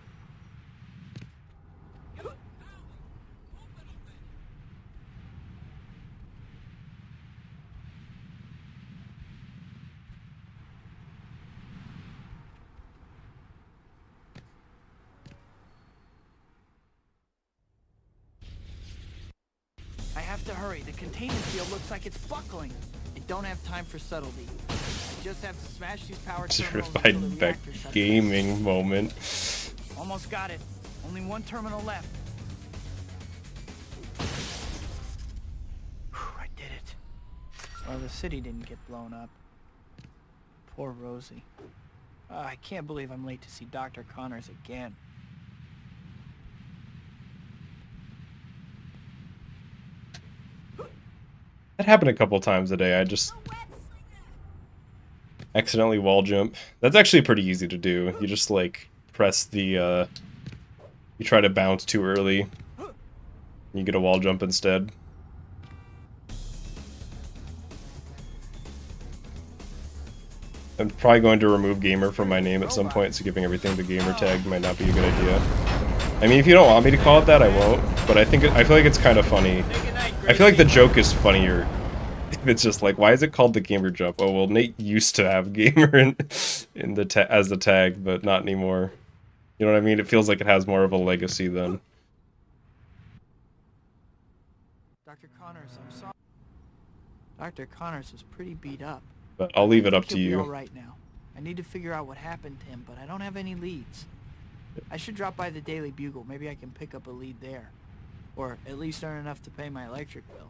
B: I have to hurry. The containment field looks like it's buckling. I don't have time for subtlety. I just have to smash these power terminals until the
A: Certified back
B: reactor shuts
A: gaming
B: down.
A: moment.
B: Almost got it. Only one terminal left. Whew, I did it. Well, the city didn't get blown up. Poor Rosie. I can't believe I'm late to see Dr. Connors again.
A: That happened a couple times today. I just accidentally wall jump. That's actually pretty easy to do. You just like press the you try to bounce too early. You get a wall jump instead. I'm probably going to remove gamer from my name at some point, so giving everything the gamer tag might not be a good idea. I mean, if you don't want me to call it that, I won't. But I feel like it's kind of funny. I feel like the joke is funnier. It's just like, why is it called the gamer jump? Oh well, Nate used to have gamer in the as the tag, but not anymore. You know what I mean? It feels like it has more of a legacy then.
B: Dr. Connors, I'm sorry. Dr. Connors was pretty beat up.
A: But I'll leave it up to
B: He'll be
A: you.
B: all right now. I need to figure out what happened to him, but I don't have any leads. I should drop by the Daily Bugle. Maybe I can pick up a lead there. Or at least earn enough to pay my electric bill.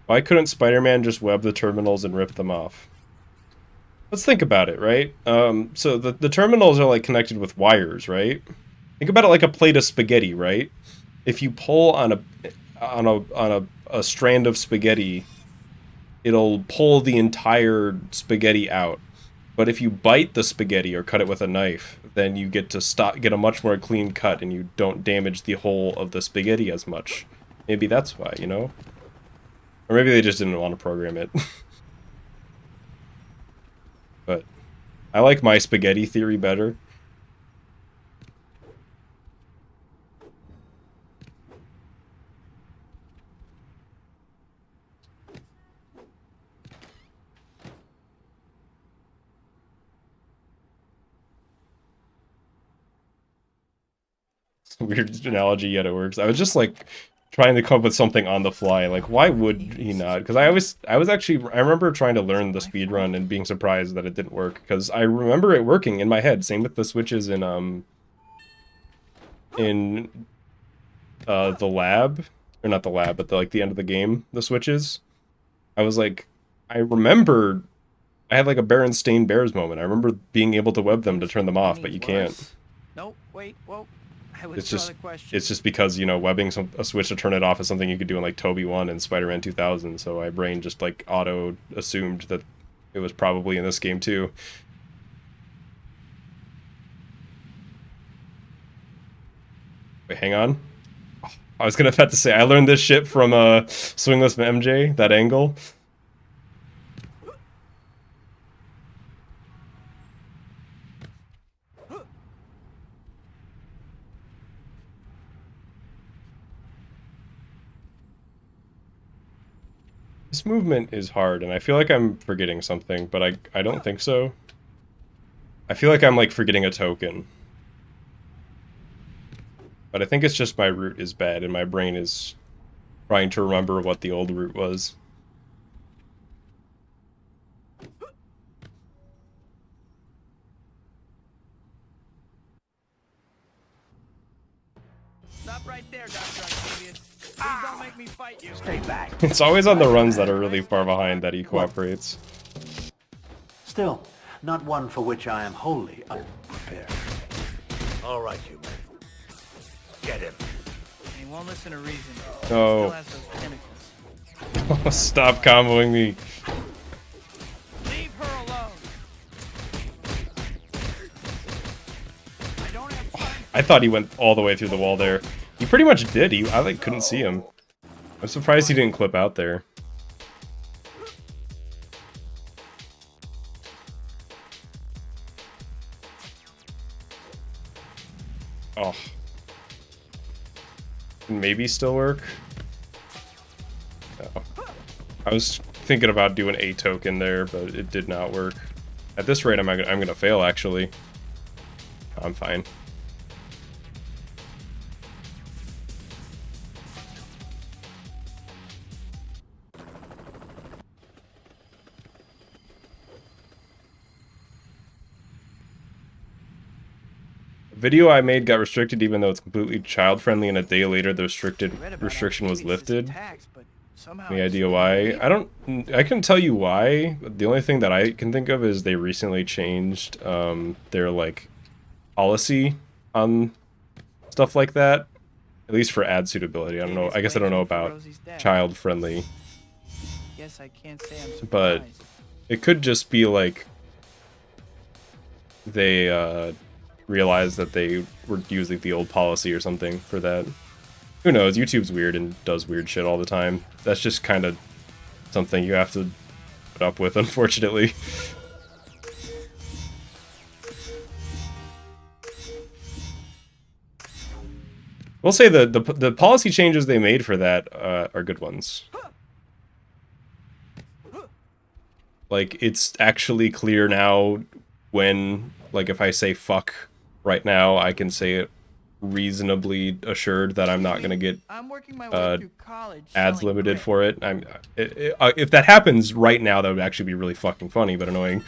A: Why couldn't Spider-Man just web the terminals and rip them off? Let's think about it, right? So the terminals are like connected with wires, right? Think about it like a plate of spaghetti, right? If you pull on a strand of spaghetti, it'll pull the entire spaghetti out. But if you bite the spaghetti or cut it with a knife, then you get a much more clean cut, and you don't damage the whole of the spaghetti as much. Maybe that's why, you know? Or maybe they just didn't want to program it. But I like my spaghetti theory better. Weird analogy, yet it works. I was just like trying to come up with something on the fly. Like, why would he not? Because I remember trying to learn the speed run and being surprised that it didn't work. Because I remember it working in my head. Same with the switches in the lab, or not the lab, but like the end of the game. The switches. I was like, I remember I had like a Berenstain Bears moment. I remember being able to web them to turn them off, but you can't.
B: Nope. Wait. Whoa.
A: It's just because, you know, webbing a switch to turn it off is something you could do in like Toby 1 and Spider-Man 2000, so my brain just like auto assumed that it was probably in this game too. Wait, hang on. I was gonna have to say I learned this shit from Swingless MJ, that angle. This movement is hard, and I feel like I'm forgetting something, but I don't think so. I feel like I'm like forgetting a token. But I think it's just my route is bad, and my brain is trying to remember what the old route was.
B: Stop right there, Dr. Octavius. Please don't make me fight you.
C: Stay back.
A: It's always on the runs that are really far behind that he cooperates.
I: Still, not one for which I am wholly unprepared. All right, you men. Get him.
B: He won't listen to reason.
A: Oh.
B: Still has those tentacles.
A: Stop comboing me.
B: Leave her alone. I don't have time.
A: I thought he went all the way through the wall there. He pretty much did. I like couldn't see him. I'm surprised he didn't clip out there. Oh. Can maybe still work? No. I was thinking about doing a token there, but it did not work. At this rate, I'm gonna fail, actually. I'm fine. Video I made got restricted even though it's completely child-friendly, and a day later the restriction was lifted. Any idea why? I couldn't tell you why. The only thing that I can think of is they recently changed their like policy on stuff like that. At least for ad suitability. I don't know. I guess I don't know about child-friendly.
B: Guess I can't say I'm surprised.
A: But it could just be like they realized that they were using the old policy or something for that. Who knows? YouTube's weird and does weird shit all the time. That's just kind of something you have to put up with, unfortunately. We'll say the policy changes they made for that are good ones. Like, it's actually clear now when, like, if I say fuck right now, I can say it reasonably assured that I'm not gonna get
B: I'm working my way through college
A: ads
B: selling
A: limited
B: crack.
A: for it. If that happens right now, that would actually be really fucking funny, but annoying.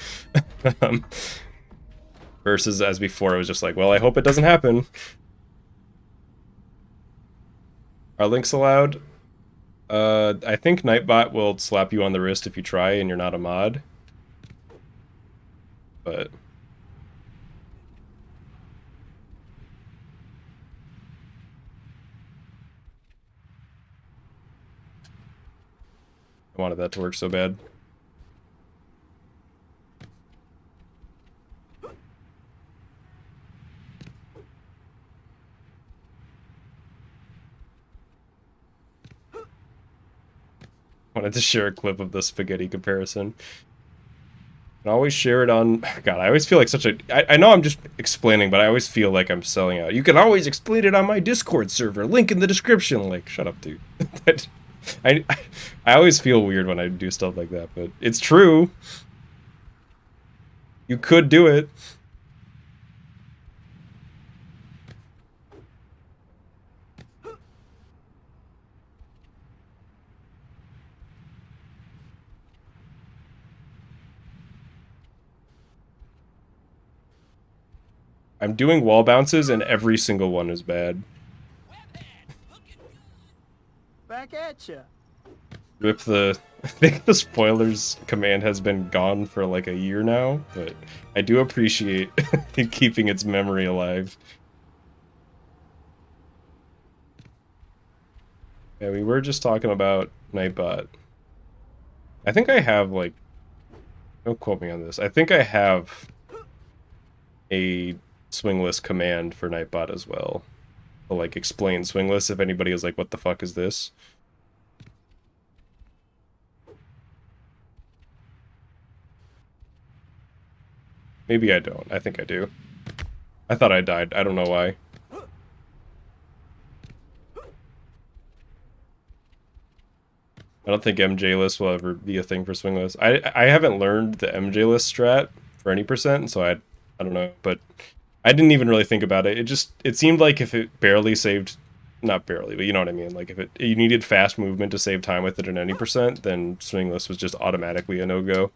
A: Versus as before, it was just like, well, I hope it doesn't happen. Are links allowed? I think Nightbot will slap you on the wrist if you try and you're not a mod. But I wanted that to work so bad. Wanted to share a clip of the spaghetti comparison. And always share it on... God, I always feel like such a... I know I'm just explaining, but I always feel like I'm selling out. You can always explain it on my Discord server. Link in the description. Like, shut up, dude. I always feel weird when I do stuff like that, but it's true. You could do it. I'm doing wall bounces and every single one is bad.
B: Back at ya.
A: Rip the... I think the spoilers command has been gone for like a year now, but I do appreciate keeping its memory alive. Yeah, we were just talking about Nightbot. I think I have, like... Don't quote me on this. I think I have a Swingless command for Nightbot as well. To, like, explain Swingless if anybody is like, what the fuck is this? Maybe I don't. I think I do. I thought I died. I don't know why. I don't think MJ-less will ever be a thing for Swingless. I haven't learned the MJ-less strat for any percent, so I don't know, but I didn't even really think about it. It seemed like if it barely saved, not barely, but you know what I mean. Like if you needed fast movement to save time with it at any percent, then Swingless was just automatically a no-go.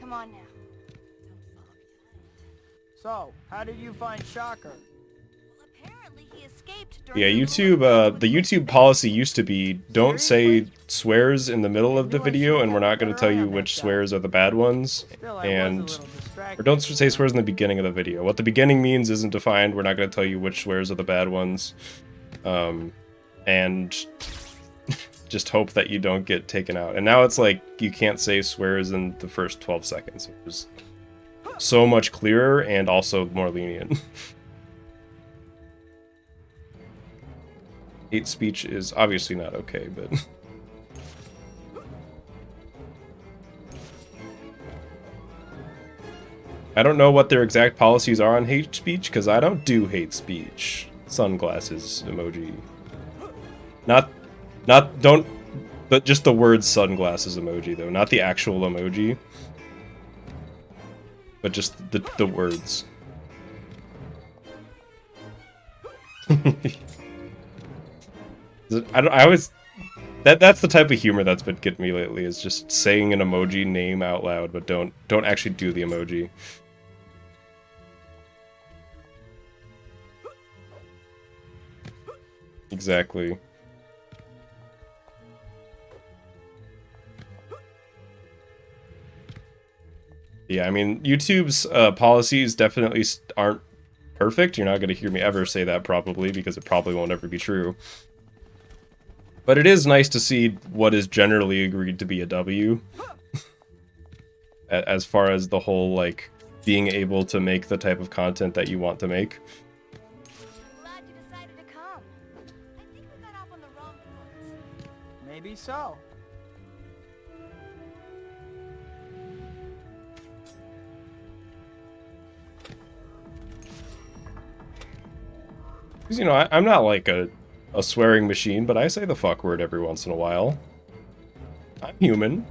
F: Come on now.
B: So, how did you find Shocker?
F: Well, apparently he escaped during
A: Yeah,
F: the
A: YouTube, the YouTube policy used to be, don't say swears in the middle of the video, and we're not going to tell you which swears are the bad ones,
B: Still, I was a
A: and,
B: little distracted.
A: or don't say swears in the beginning of the video. What the beginning means isn't defined, we're not going to tell you which swears are the bad ones, and just hope that you don't get taken out. And now it's like, you can't say swears in the first 12 seconds. It was so much clearer and also more lenient. Hate speech is obviously not okay, but... I don't know what their exact policies are on hate speech, because I don't do hate speech. Sunglasses emoji. But just the word sunglasses emoji, though. Not the actual emoji. But just the words. That's the type of humor that's been getting me lately, is just saying an emoji name out loud, but don't actually do the emoji. Exactly. Yeah, I mean, YouTube's policies definitely aren't perfect. You're not going to hear me ever say that probably, because it probably won't ever be true. But it is nice to see what is generally agreed to be a W. As far as the whole, like, being able to make the type of content that you want to make.
F: I'm glad you decided to come. I think we got off on the wrong foot.
B: Maybe so.
A: Because, you know, I'm not like a swearing machine, but I say the fuck word every once in a while. I'm human.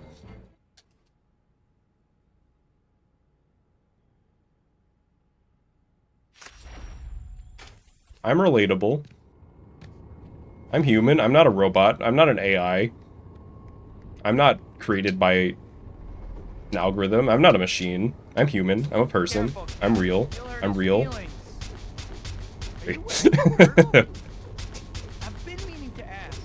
A: I'm relatable. I'm human. I'm not a robot. I'm not an AI. I'm not created by an algorithm. I'm not a machine. I'm human. I'm a person.
B: Careful,
A: I'm real.
B: you'll hurt
A: I'm
B: his
A: real.
B: feelings. Are you with the girl? I've been meaning to ask.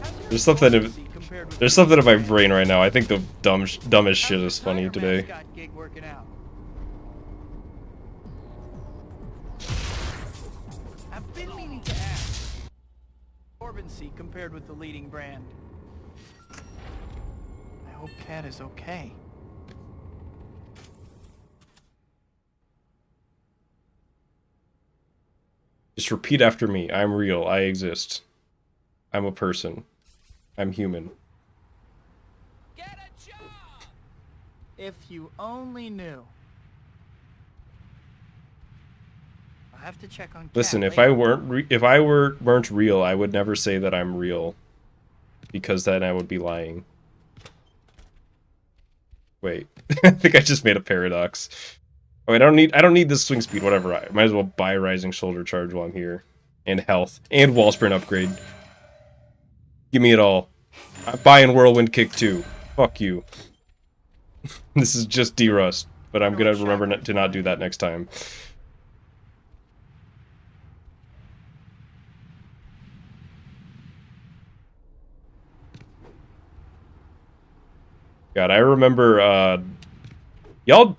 B: How's your
A: There's something
B: efficiency compared with
A: There's
B: the
A: something in my
B: brand?
A: brain right now. I think the dumbest
B: How's
A: shit
B: your
A: is funny
B: Tiger
A: today.
B: mascot gig working out? I've been meaning to ask. Absorbency compared with the leading brand. I hope Cat is okay.
A: Just repeat after me. I'm real. I exist. I'm a person. I'm human.
B: Get a job! If you only knew. I'll have to check on Cat
A: Listen, if
B: later.
A: I weren't real, I would never say that I'm real, because then I would be lying. Wait, I think I just made a paradox. Oh, wait, I don't need this swing speed. Whatever. I might as well buy Rising Shoulder Charge while I'm here, and health, and Wall Sprint upgrade. Give me it all. I'm buying Whirlwind Kick too. Fuck you. This is just derust, but I'm gonna remember to not do that next time. God, I remember, y'all,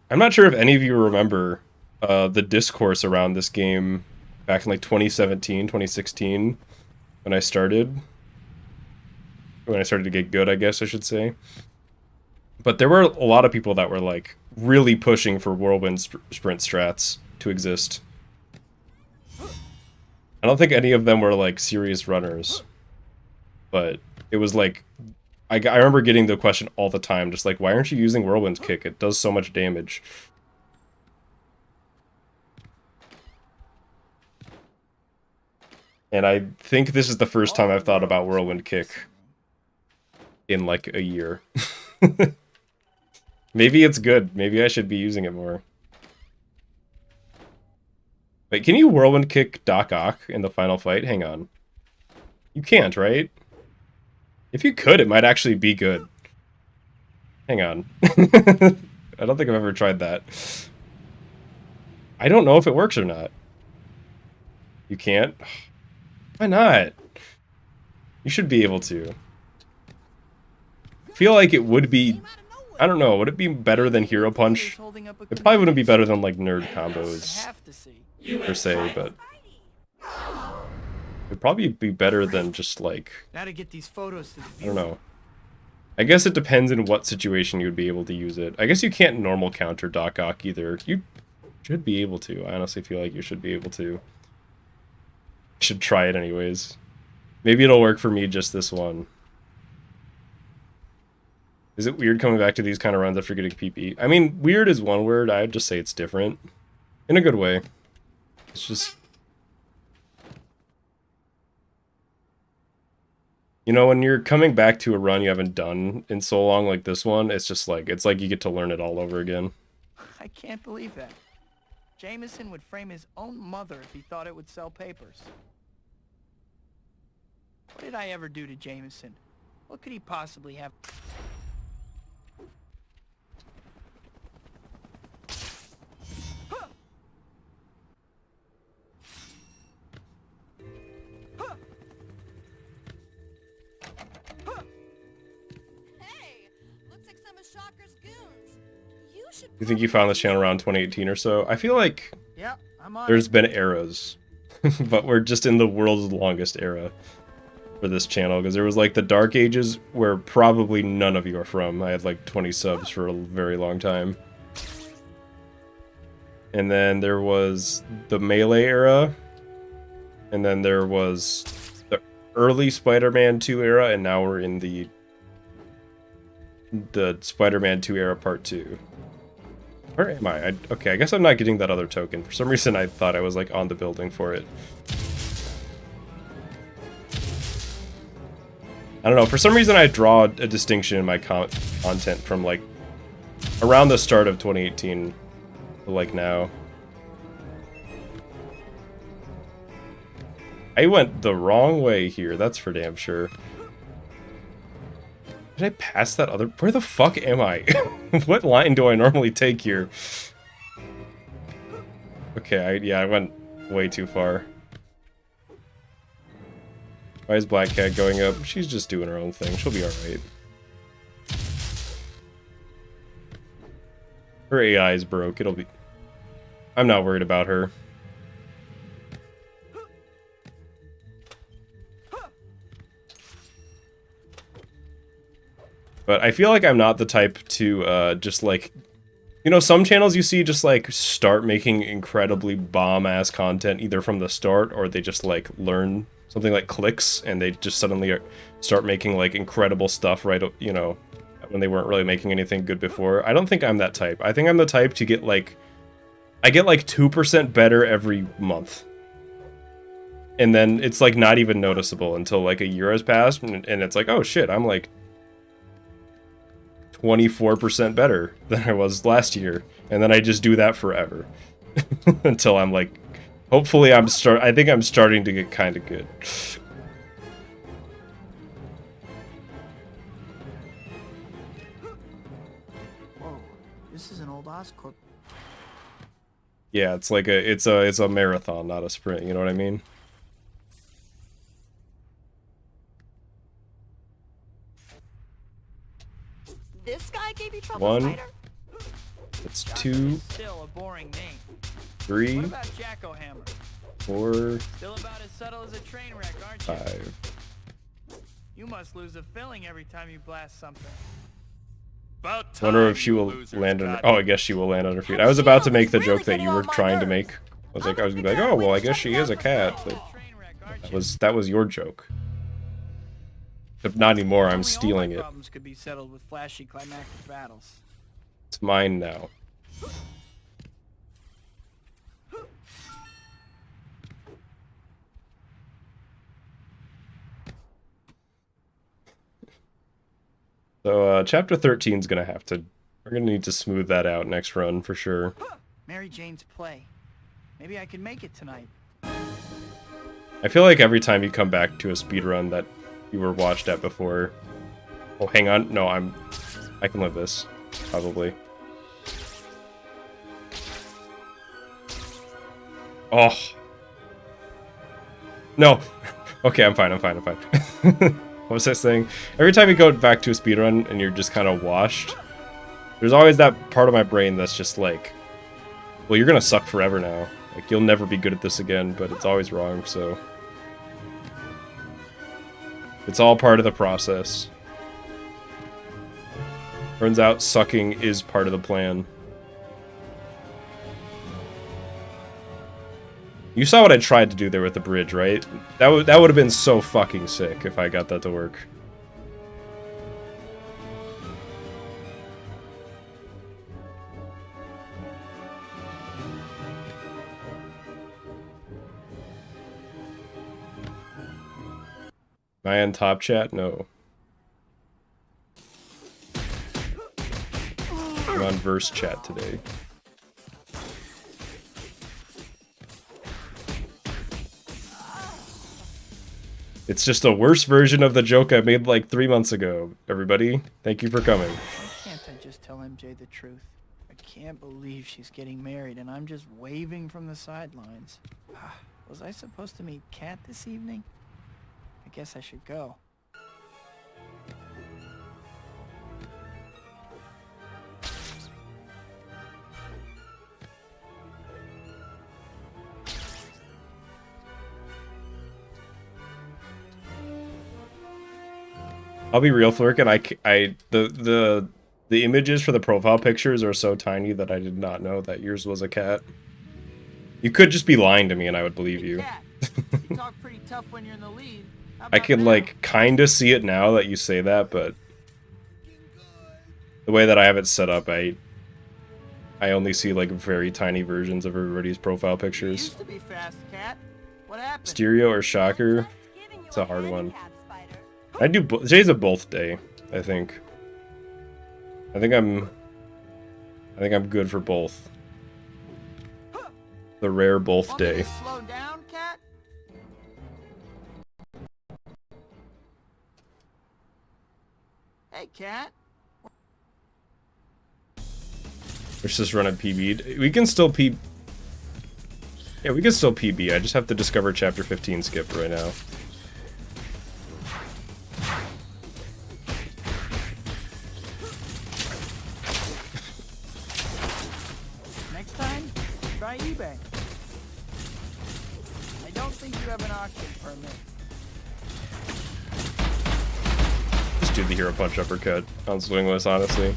A: I'm not sure if any of you remember, the discourse around this game back in, like, 2017, 2016, when I started to get good, I guess I should say. But there were a lot of people that were, like, really pushing for Whirlwind Sprint strats to exist. I don't think any of them were, like, serious runners. But it was, like... I remember getting the question all the time, just like, why aren't you using Whirlwind's Kick? It does so much damage. And I think this is the first time I've thought about Whirlwind Kick in, like, a year. Maybe it's good. Maybe I should be using it more. Wait, can you Whirlwind Kick Doc Ock in the final fight? Hang on. You can't, right? If you could, it might actually be good. Hang on. I don't think I've ever tried that. I don't know if it works or not. You can't? Why not? You should be able to. I feel like it would be... I don't know, would it be better than Hero Punch? It probably wouldn't be better than, like, nerd combos, per se, but... It'd probably be better than just, like...
B: Now to get these photos to the
A: I don't know. I guess it depends in what situation you would be able to use it. I guess you can't normal counter Doc Ock either. You should be able to. I honestly feel like you should be able to. Should try it anyways. Maybe it'll work for me just this one. Is it weird coming back to these kind of runs after getting PP? I mean, weird is one word. I'd just say it's different. In a good way. It's just... You know, when you're coming back to a run you haven't done in so long like this one, it's just like, it's like you get to learn it all over again.
B: I can't believe that. Jameson would frame his own mother if he thought it would sell papers. What did I ever do to Jameson? What could he possibly have?
F: Hey, looks like some of Shocker's goons.
A: You think you found this channel around 2018 or so? I feel like
B: Yep, I'm on
A: there's
B: it.
A: been eras, but we're just in the world's longest era for this channel, because there was like the dark ages where probably none of you are from. I had like 20 subs for a very long time. And then there was the Melee era, and then there was the early Spider-Man 2 era, and now we're in the Spider-Man 2 era part 2. Where am I? Okay, I guess I'm not getting that other token. For some reason I thought I was like on the building for it. I don't know, for some reason I draw a distinction in my content from like around the start of 2018 to like now. I went the wrong way here, that's for damn sure. Did I pass that other... Where the fuck am I? What line do I normally take here? Okay, yeah, I went way too far. Why is Black Cat going up? She's just doing her own thing. She'll be alright. Her AI is broke. It'll be... I'm not worried about her. But I feel like I'm not the type to just like... You know, some channels you see just like start making incredibly bomb-ass content either from the start, or they just like learn something like clicks and they just suddenly start making like incredible stuff right, you know, when they weren't really making anything good before. I don't think I'm that type. I think I'm the type to get like... I get like 2% better every month. And then it's like not even noticeable until like a year has passed and it's like, oh shit, I'm like 24% better than I was last year, and then I just do that forever until I'm like, hopefully I think I'm starting to get kind of good.
B: Whoa, this is an old Oscorp.
A: Yeah, it's like it's a marathon, not a sprint. You know what I mean?
F: This guy gave you trouble,
A: One.
F: Spider?
A: It's
B: Doctor
A: 2,
B: is still a boring name.
A: 3,
B: What about Jacko Hammer?
A: 4,
B: Still about as subtle as a train wreck, aren't you?
A: 5.
B: You must lose a filling every time you blast something.
C: About time,
A: Wonder if she
C: you
A: will
C: losers
A: land on her...
C: got
A: Oh, I guess she will land on her feet. I was about to make the joke that you were trying to make. I was gonna be like, oh, well, I guess she is a cat, but
B: Train wreck, aren't you?
A: that was your joke. But not anymore, I'm
B: Only
A: stealing
B: all my
A: it.
B: problems could be settled with flashy climactic battles.
A: It's mine now. So, chapter 13 is gonna have to... We're gonna need to smooth that out next run, for sure.
B: Mary Jane's play. Maybe I can make it tonight.
A: I feel like every time you come back to a speedrun that you were watched at before... Oh, hang on. No, I can live this. Probably. Oh. No. Okay, I'm fine. What was I saying? Every time you go back to a speedrun and you're just kind of washed, there's always that part of my brain that's just like, well, you're gonna suck forever now. Like, you'll never be good at this again, but it's always wrong, so... It's all part of the process. Turns out sucking is part of the plan. You saw what I tried to do there with the bridge, right? That would have been so fucking sick if I got that to work. Am I on top chat? No. I'm on verse chat today. It's just a worse version of the joke I made like 3 months ago, everybody. Thank you for coming.
B: Why can't I just tell MJ the truth? I can't believe she's getting married and I'm just waving from the sidelines. Was I supposed to meet Kat this evening? I guess I should go.
A: I'll be real, Flurkin. The images for the profile pictures are so tiny that I did not know that yours was a cat. You could just be lying to me and I would believe you.
B: Cat, you talk pretty tough when you're in the lead. How
A: I
B: about
A: can
B: now?
A: like kinda see it now that you say that, but the way that I have it set up, I only see like very tiny versions of everybody's profile
B: You
A: pictures.
B: used to be fast, Cat. What happened?
A: Stereo or Shocker? It's a hard one. I do today's a both day, I think. I think I'm good for both. The rare both
B: Want me
A: day.
B: to slow down, Cat? Hey, Cat.
A: Let's just run a PB. We can still PB. Yeah, we can still PB. I just have to discover chapter 15 skip right now.
B: Next time, try eBay. I don't think you have an auction permit.
A: Just do the hero punch uppercut on Swingless, honestly.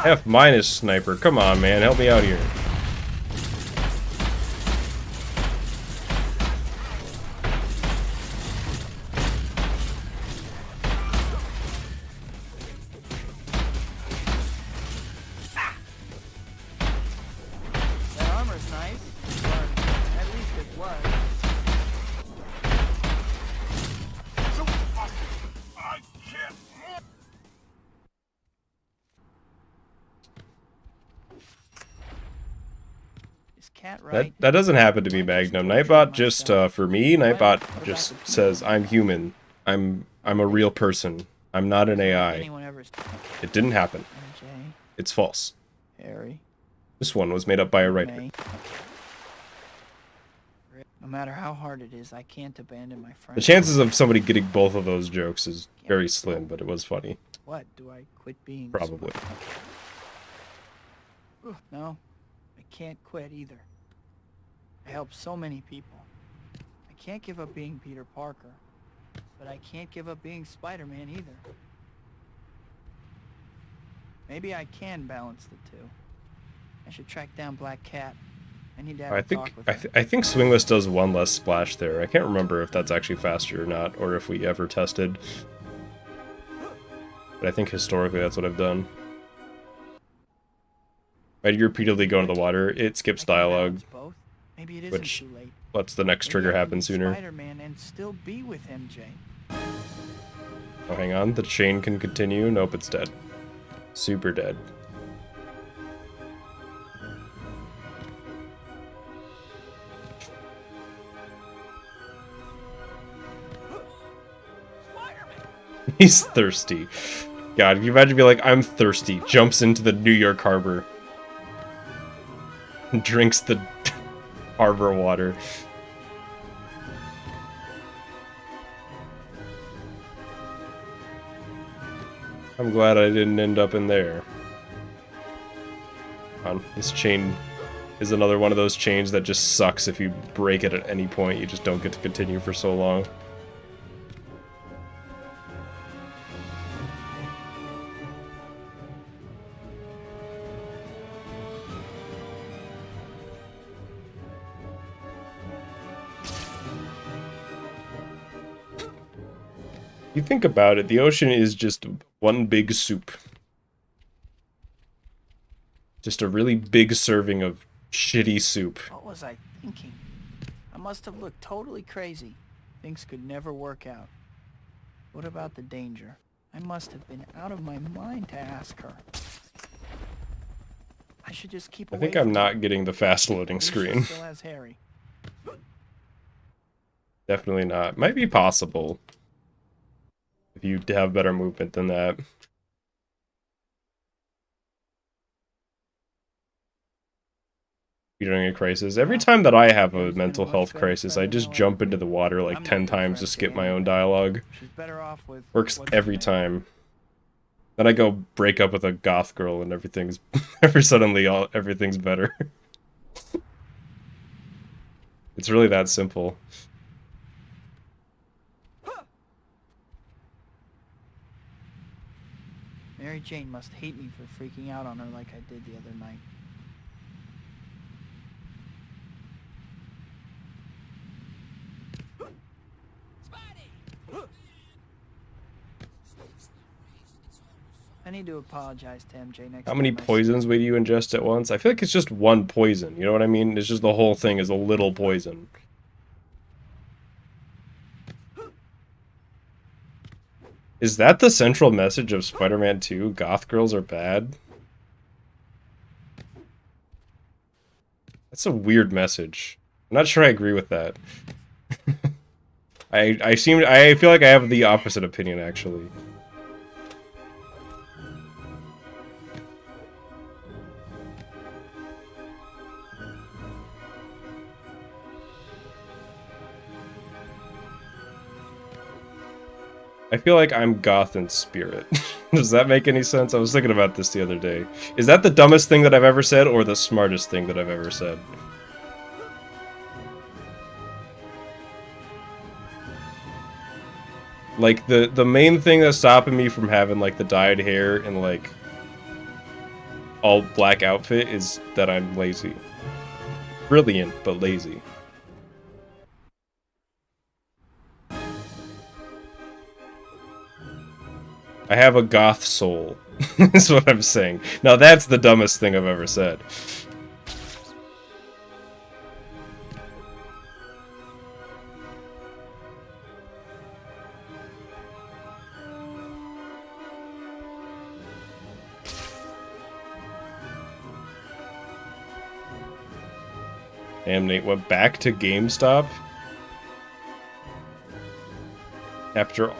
A: F minus sniper. Come on, man. Help me out here.
B: That armor's nice. Or at least it was. Is Cat right?
A: That doesn't happen to me, Magnum. Nightbot just for me, Nightbot just says I'm human. I'm a real person. I'm not an AI.
B: Anyone ever
A: It didn't happen.
B: MJ,
A: It's false.
B: Harry,
A: This one was made up by a writer.
B: May. No matter how hard it is, I can't abandon my friends.
A: The chances of somebody getting both of those jokes is very slim, but it was funny.
B: What? Do I quit being
A: Probably.
B: smart? No, I can't quit either. I help so many people. I can't give up being Peter Parker, but I can't give up being Spider-Man either. Maybe I can balance the two. I should track down Black Cat. I need to have
A: I
B: a
A: think
B: talk with her.
A: I think Swingless does one less splash there. I can't remember if that's actually faster or not, or if we ever tested. But I think historically that's what I've done. When you repeatedly go into the water, it skips
B: I can
A: dialogue,
B: balance both. Maybe it isn't
A: which
B: too late.
A: lets the next
B: Maybe
A: trigger
B: I can
A: happen
B: be
A: sooner.
B: Spider-Man and still be with MJ.
A: Oh, hang on. The chain can continue. Nope, it's dead. Super dead. He's thirsty. God, can you imagine being like, I'm thirsty, jumps into the New York harbor, and drinks the harbor water. I'm glad I didn't end up in there. This chain is another one of those chains that just sucks if you break it at any point. You just don't get to continue for so long. You think about it, the ocean is just one big soup. Just a really big serving of shitty soup.
B: What was I thinking? I must have looked totally crazy. Things could never work out. What about the danger? I must have been out of my mind to ask her. I should just keep
A: I
B: away
A: think I'm
B: from
A: not
B: her.
A: getting the fast loading
B: At least she
A: screen.
B: still has Harry.
A: Definitely not. Might be possible. If you have better movement than that. During a crisis. Every time that I have a mental health crisis, I just jump into the water like 10 times to skip my own dialogue.
B: She's better off with
A: Works
B: what's
A: every
B: her name?
A: time. Then I go break up with a goth girl and everything's everything's better. It's really that simple.
B: Mary Jane must hate me for freaking out on her like I did the other night. I need to apologize to MJ next time.
A: How many poisons would you ingest at once? I feel like it's just one poison, you know what I mean? It's just the whole thing is a little poison. Is that the central message of Spider-Man 2? Goth girls are bad? That's a weird message. I'm not sure I agree with that. I feel like I have the opposite opinion, actually. I feel like I'm goth in spirit. Does that make any sense? I was thinking about this the other day. Is that the dumbest thing that I've ever said, or the smartest thing that I've ever said? Like, the main thing that's stopping me from having, like, the dyed hair and, like, all black outfit is that I'm lazy. Brilliant, but lazy. I have a goth soul, is what I'm saying. Now that's the dumbest thing I've ever said. Damn, Nate went back to GameStop? After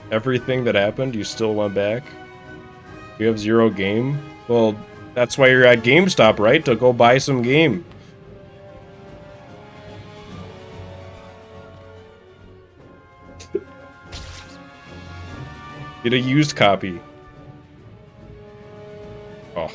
A: everything that happened, you still went back? You have zero game? Well, that's why you're at GameStop, right? To go buy some game. Get a used copy. Oh.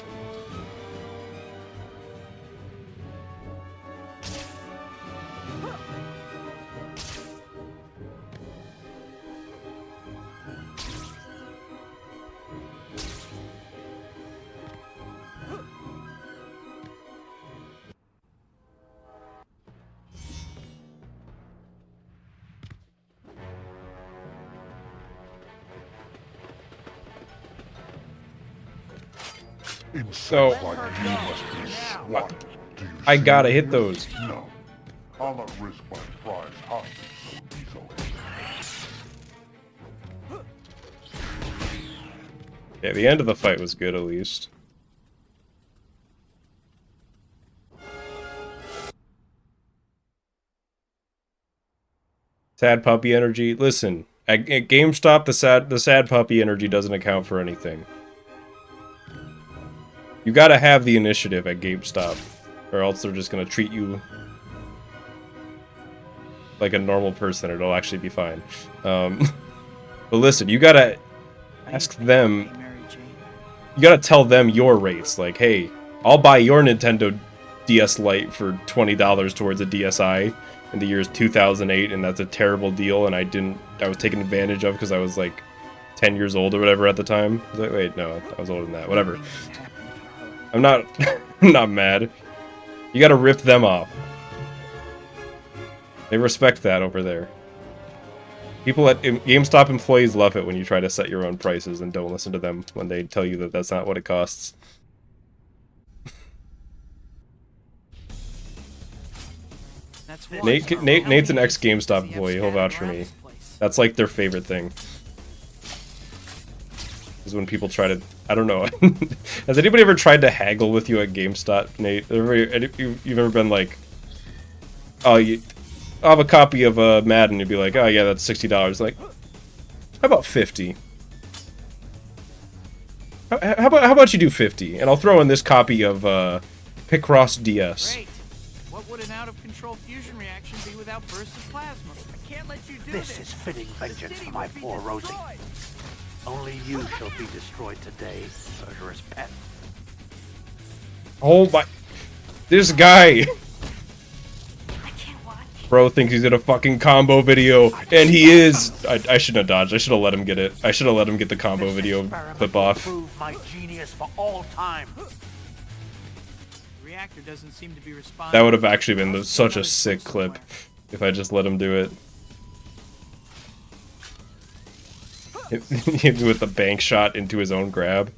A: So, I gotta hit those.
J: No, I'll not risk my prize hostage so easily.
A: Yeah, the end of the fight was good, at least. Sad puppy energy. Listen, at GameStop, the sad puppy energy doesn't account for anything. You gotta have the initiative at GameStop, or else they're just gonna treat you like a normal person. It'll actually be fine. But listen, you gotta ask them. You gotta tell them your rates. Like, hey, I'll buy your Nintendo DS Lite for $20 towards a DSi in the years 2008, and that's a terrible deal. And I was taken advantage of because I was like 10 years old or whatever at the time. I was like, wait, no, I was older than that. Whatever. I'm not I'm not mad. You gotta rip them off. They respect that over there. People at GameStop employees love it when you try to set your own prices and don't listen to them when they tell you that that's not what it costs. Nate's an ex-GameStop employee. He'll vouch for me. That's like their favorite thing. Is when people try to, I don't know. Has anybody ever tried to haggle with you at GameStop, Nate? You've ever been like, oh, I'll have a copy of Madden. You'd be like, oh yeah, that's $60. Like, how about 50? How about you do 50? And I'll throw in this copy of Picross DS.
B: Great. What would an out-of-control fusion reaction be without bursts of plasma? I can't let you do this.
I: This is fitting vengeance for my poor Rosie. Only you shall be destroyed today, murderous pet.
A: Oh my... This guy!
F: I can't watch.
A: Bro thinks he's in a fucking combo video, and he is! I shouldn't have dodged. I should have let him get it. I should have let him get the combo video clip off.
I: Prove my genius for all time.
B: The reactor doesn't seem to be responding.
A: That would have actually been such a sick clip if I just let him do it. Hit me with the bank shot into his own grab.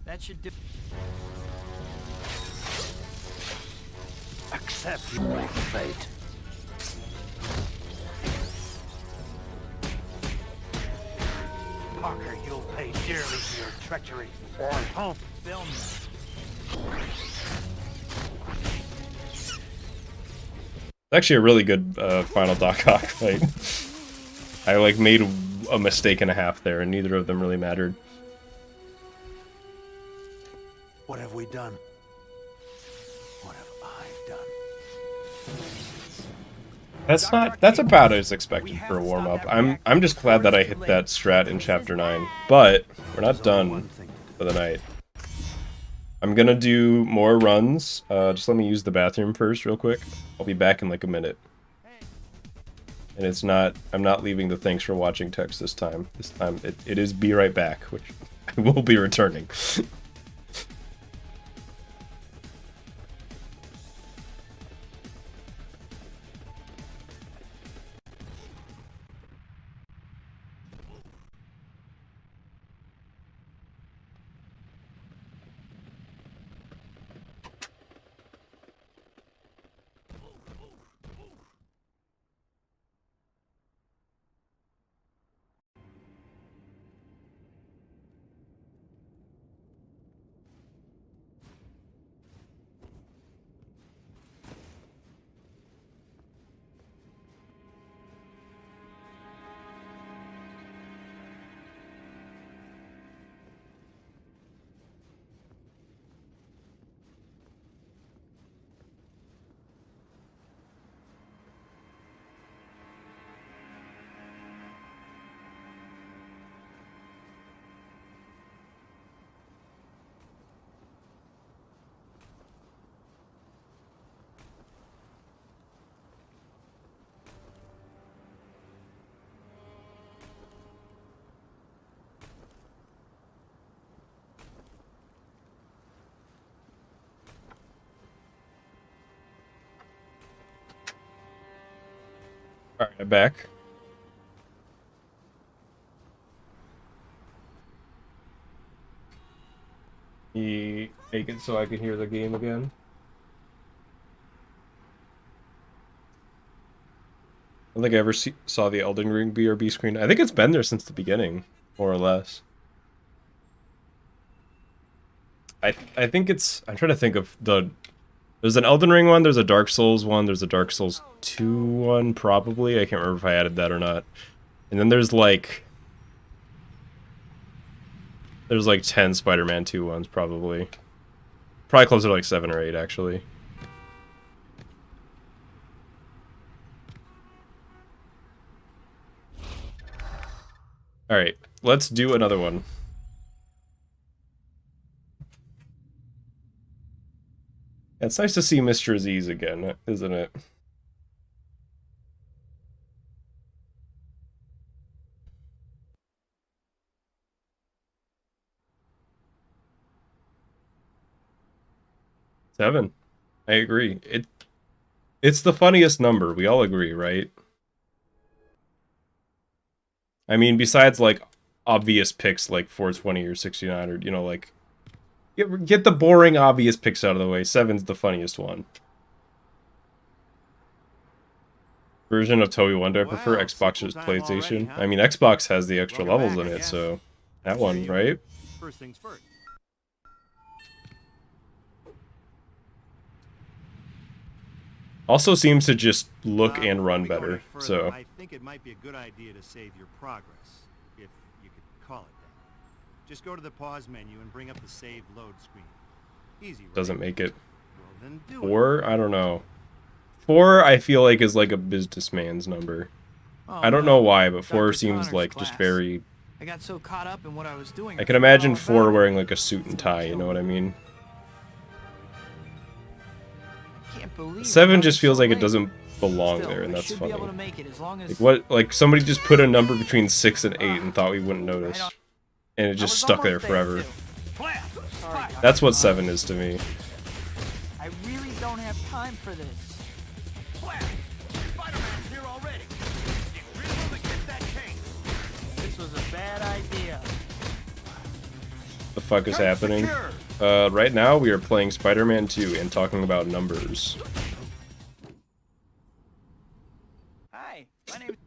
B: That should do.
I: Accept your fate. Parker, you'll pay dearly for your treachery. Or hope.
B: Film.
A: It's actually a really good final Doc Ock fight. I like made a mistake and a half there, and neither of them really mattered.
I: What have we done? What have I done?
A: That's about as expected for a warm-up. I'm just glad that I hit that strat in chapter 9. But we're not done for the night. I'm gonna do more runs. Just let me use the bathroom first real quick. I'll be back in like a minute. And it's not, I'm not leaving the thanks for watching text this time. This time it is be right back, which I will be returning. Alright, I'm back. Make it so I can hear the game again. I don't think I ever saw the Elden Ring BRB screen. I think it's been there since the beginning, more or less. I think it's... I'm trying to think of the... There's an Elden Ring one, there's a Dark Souls one, there's a Dark Souls 2 one, probably. I can't remember if I added that or not. And then there's like... There's like 10 Spider-Man 2 ones, probably. Probably closer to like 7 or 8, actually. Alright, let's do another one. It's nice to see Mr. Aziz again, isn't it? Seven. I agree. It's the funniest number. We all agree, right? I mean, besides like obvious picks like 420 or 69 or, you know, like get the boring obvious picks out of the way. 7's the funniest one. Version of Toby 1, do I prefer Xbox or PlayStation? I mean, Xbox has the extra levels in it, so that one, right?
D: First things first.
A: Also seems to just look and run better, so...
D: I think it might be a good idea to save your progress, if you could call it that. Just go to the pause menu and bring up the save load screen. Easy, right?
A: Doesn't make it.
D: Well, then do
A: 4? I don't know. 4, I feel like, is like a businessman's number.
B: Oh,
A: I don't
B: no.
A: know why, but 4
B: Dr.
A: seems
B: Connor's
A: like
B: class.
A: just very...
B: I got so caught up in what I was doing.
A: I can imagine 4 wearing like a suit and tie, you know what I mean?
B: Can't believe
A: 7
B: I'm
A: just
B: so
A: feels like it
B: late.
A: doesn't belong
B: Still,
A: there, and
B: I
A: that's
B: should
A: funny.
B: Be able to make it as long as...
A: Like what? Like somebody just put a number between 6 and 8 and thought we wouldn't notice, and it
B: I
A: just
B: was
A: stuck there
B: almost
A: forever.
B: too. Sorry, Dr.
A: That's what
B: Connor.
A: 7 is to me.
B: I really don't have time for this.
C: Spider-Man's here already. Get rid of him and get that case.
B: This was a bad idea.
A: The fuck is happening? Right now we are playing Spider-Man 2 and talking about numbers.
B: Hi, my name.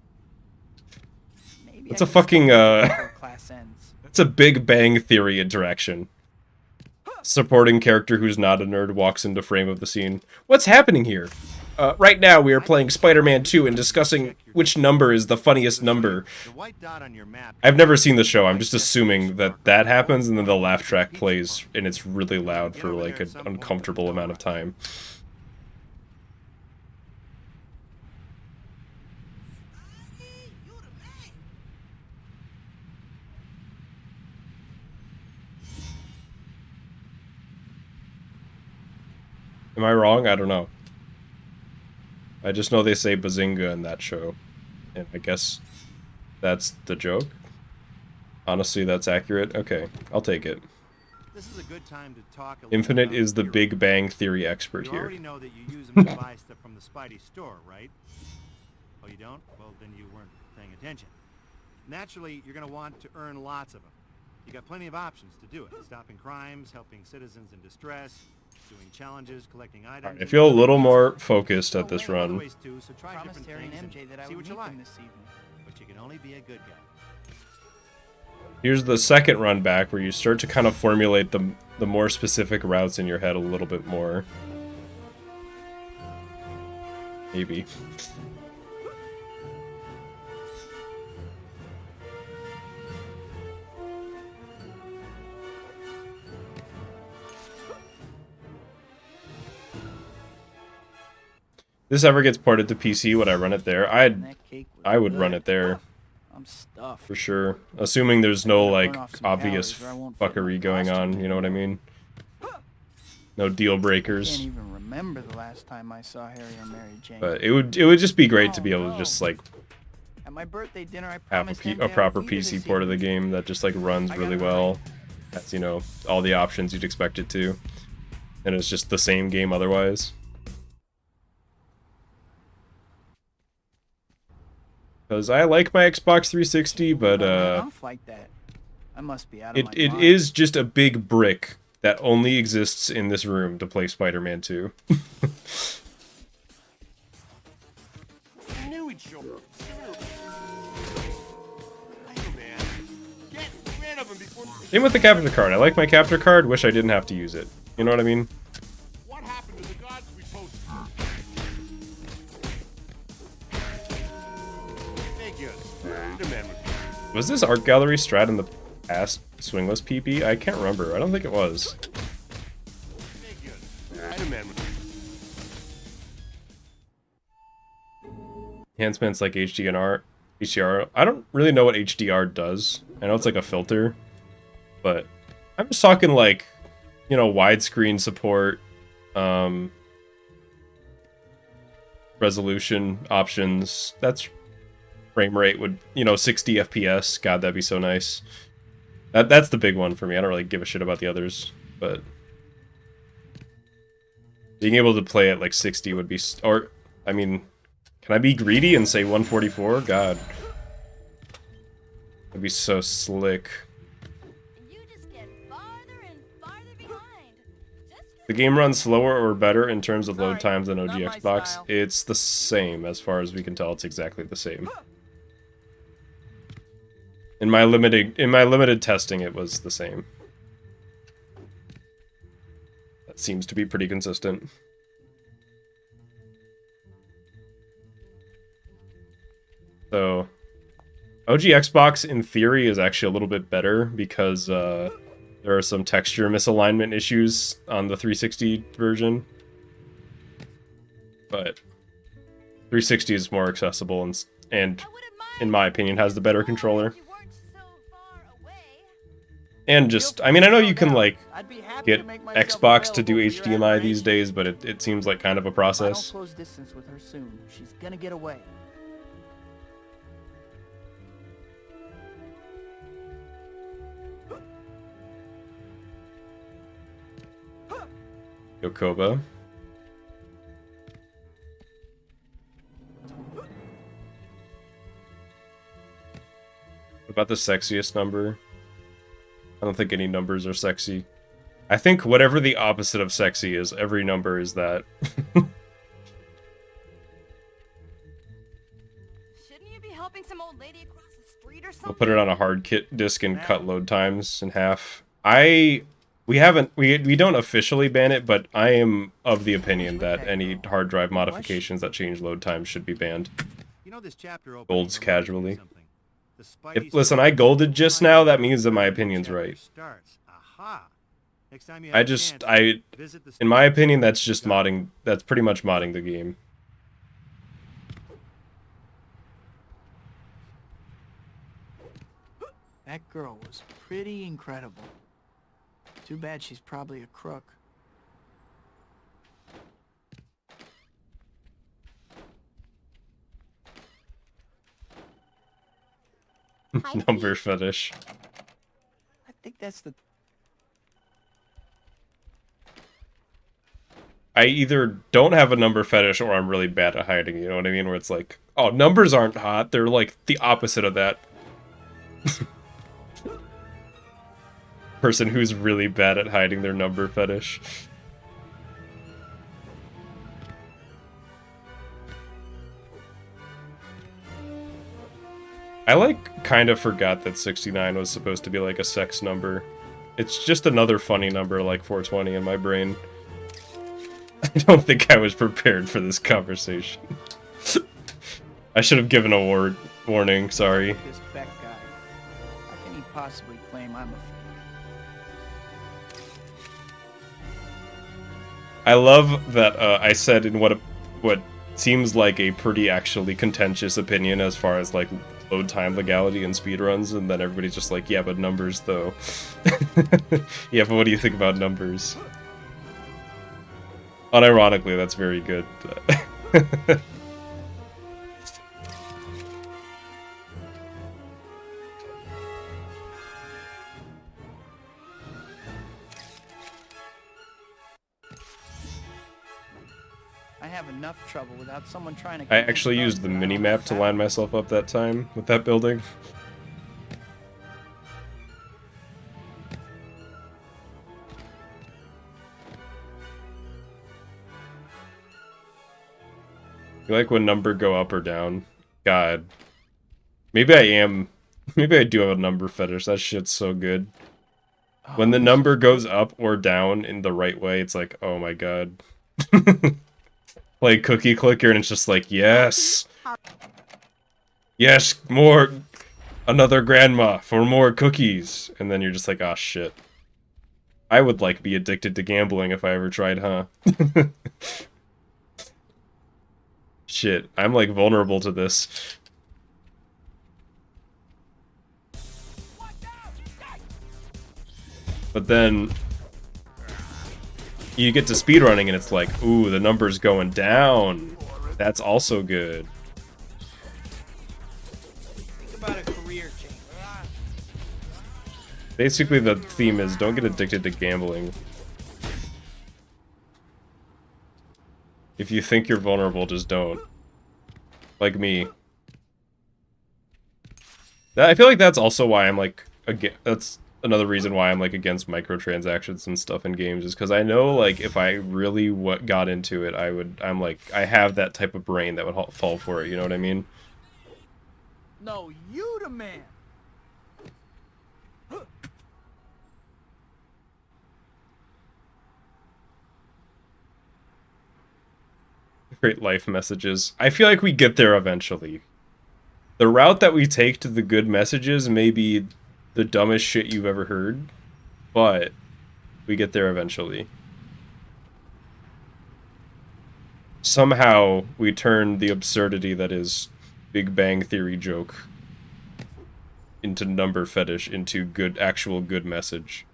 B: Maybe
A: That's
B: I
A: a
B: can
A: fucking,
B: stay before class ends.
A: It's a Big Bang Theory interaction. Supporting character who's not a nerd walks into frame of the scene. What's happening here? Right now we are playing Spider-Man 2 and discussing which number is the funniest number.
D: The white dot on your map.
A: I've never seen the show, I'm just assuming that that happens and then the laugh track plays and it's really loud for like an uncomfortable amount of time. Am I wrong? I don't know. I just know they say Bazinga in that show. And I guess that's the joke? Honestly, that's accurate? Okay, I'll take it.
D: This is a good time to talk a little
A: Infinite
D: about
A: is the
D: heroes.
A: Big Bang Theory expert
D: You
A: here.
D: already know that you use them to buy stuff from the Spidey store, right? Oh, you don't? Well, then you weren't paying attention. Naturally, you're going to want to earn lots of them. You got plenty of options to do it. Stopping crimes, helping citizens in distress, doing challenges, collecting items.
A: I feel a little more focused at this
D: Other
A: run.
D: ways too, so try
B: Promised
D: different
B: Harry and
D: things
B: MJ that I
D: see
B: would
D: what you
B: meet
D: like.
B: them this evening.
D: But you can only be a good guy.
A: Here's the second run back where you start to kind of formulate the more specific routes in your head a little bit more. Maybe. This ever gets ported to PC, would I run it there?
B: And that cake was
A: I would
B: good.
A: run it there.
B: I'm stuffed.
A: For sure. Assuming there's no, like,
B: Burn off some
A: obvious
B: calories or I won't fit in my
A: fuckery going
B: costume.
A: on, you know what I mean? No deal
B: I
A: breakers.
B: can't even remember the last time I saw Harry or Mary Jane.
A: But it would just be great to be able to just, like,
B: At my birthday dinner, I
A: have
B: promised
A: a
B: MJ
A: proper
B: I'd feed her
A: PC
B: this
A: port of the
B: evening.
A: game that just, like, runs really well. Has, you know, all the options you'd expect it to. And it's just the same game otherwise. Because I like my Xbox 360, but,
B: Off like that. I must be out of my
A: it
B: mind.
A: is just a big brick that only exists in this room to play Spider-Man 2.
G: I knew he'd show up sooner. Spider-Man, get rid of him before...
A: Same with the capture card. I like my capture card, wish I didn't have to use it. You know what I mean?
G: What happened to the gods we posted? Figures. Spider-Man would...
A: Was this art gallery strat in the past Swingless PP? I can't remember. I don't think it was.
G: Figures. Spider-Man would...
A: Enhancements like HDR. I don't really know what HDR does. I know it's like a filter. But I'm just talking like, you know, widescreen support, resolution options. That's frame rate would, you know, 60 FPS. God, that'd be so nice. That's the big one for me. I don't really give a shit about the others, but being able to play at like 60 would be, or I mean, can I be greedy and say 144? God, that'd be so slick.
F: You just get farther and farther behind. Just
A: The game runs slower or better in terms of load
B: Sorry,
A: times than OG
B: not my
A: Xbox.
B: style.
A: It's the same as far as we can tell. It's exactly the same. In my limited testing, it was the same. That seems to be pretty consistent. So, OG Xbox in theory is actually a little bit better because there are some texture misalignment issues on the 360 version. But 360 is more accessible and in my opinion, has the better controller.
F: You weren't so far away.
A: And just, I mean, I know you can, like,
B: I'd be happy
A: get
B: to make myself
A: Xbox to do
B: available for your
A: HDMI these
B: admiration.
A: days, but it seems like kind of a
B: If I don't
A: process.
B: close distance with her soon, she's gonna get away.
A: Yokoba. What about the sexiest number? I don't think any numbers are sexy. I think whatever the opposite of sexy is, every number is that.
F: Shouldn't you be helping some old lady across the street or something?
A: We'll put it on a hard kit disk and cut load times in half. We don't officially ban it, but I am of the opinion that any hard drive modifications that change load times should be banned.
D: You know this chapter opening
A: Golds
D: reminds me of
A: casually.
D: something. The Spidey
A: Listen, I golded just now, that means that my opinion's right.
D: starts. Aha. Next time you
A: I
D: have a
A: just,
D: chance, visit the
A: in my opinion, that's just modding, that's pretty much modding the game.
B: That girl was pretty incredible. Too bad she's probably a crook.
A: Number fetish.
B: I think that's the...
A: I either don't have a number fetish or I'm really bad at hiding, you know what I mean? Where it's like, oh, numbers aren't hot, they're like the opposite of that. Person who's really bad at hiding their number fetish. I like kind of forgot that 69 was supposed to be like a sex number. It's just another funny number like 420 in my brain. I don't think I was prepared for this conversation. I should have given a warning, sorry.
B: This Beck guy. How can he possibly claim I'm a...
A: I love that I said in what seems like a pretty actually contentious opinion as far as like load time legality and speedruns, and then everybody's just like, yeah, but numbers though. Yeah, but what do you think about numbers? Unironically, that's very good.
B: I have enough trouble without someone trying to...
A: I actually used the mini-map to line myself up that time with that building. You like when number go up or down? God. Maybe I do have a number fetish. That shit's so good. When the number goes up or down in the right way, it's like, oh my god. Like cookie clicker, and it's just like, yes! Yes, more! Another grandma for more cookies! And then you're just like, ah, shit. I would, like, be addicted to gambling if I ever tried, huh? Shit, I'm, like, vulnerable to this. But then you get to speedrunning and it's like, ooh, the number's going down. That's also good.
B: Think about a career change.
A: Basically, the theme is don't get addicted to gambling. If you think you're vulnerable, just don't. Like me. I feel like that's also why I'm like, that's another reason why I'm like against microtransactions and stuff in games, is because I know like if I really got into it, I have that type of brain that would fall for it, you know what I mean?
B: No, you the man.
A: Great life messages. I feel like we get there eventually. The route that we take to the good messages may be the dumbest shit you've ever heard, but we get there eventually. Somehow we turn the absurdity that is Big Bang Theory joke into number fetish into good, actual good message.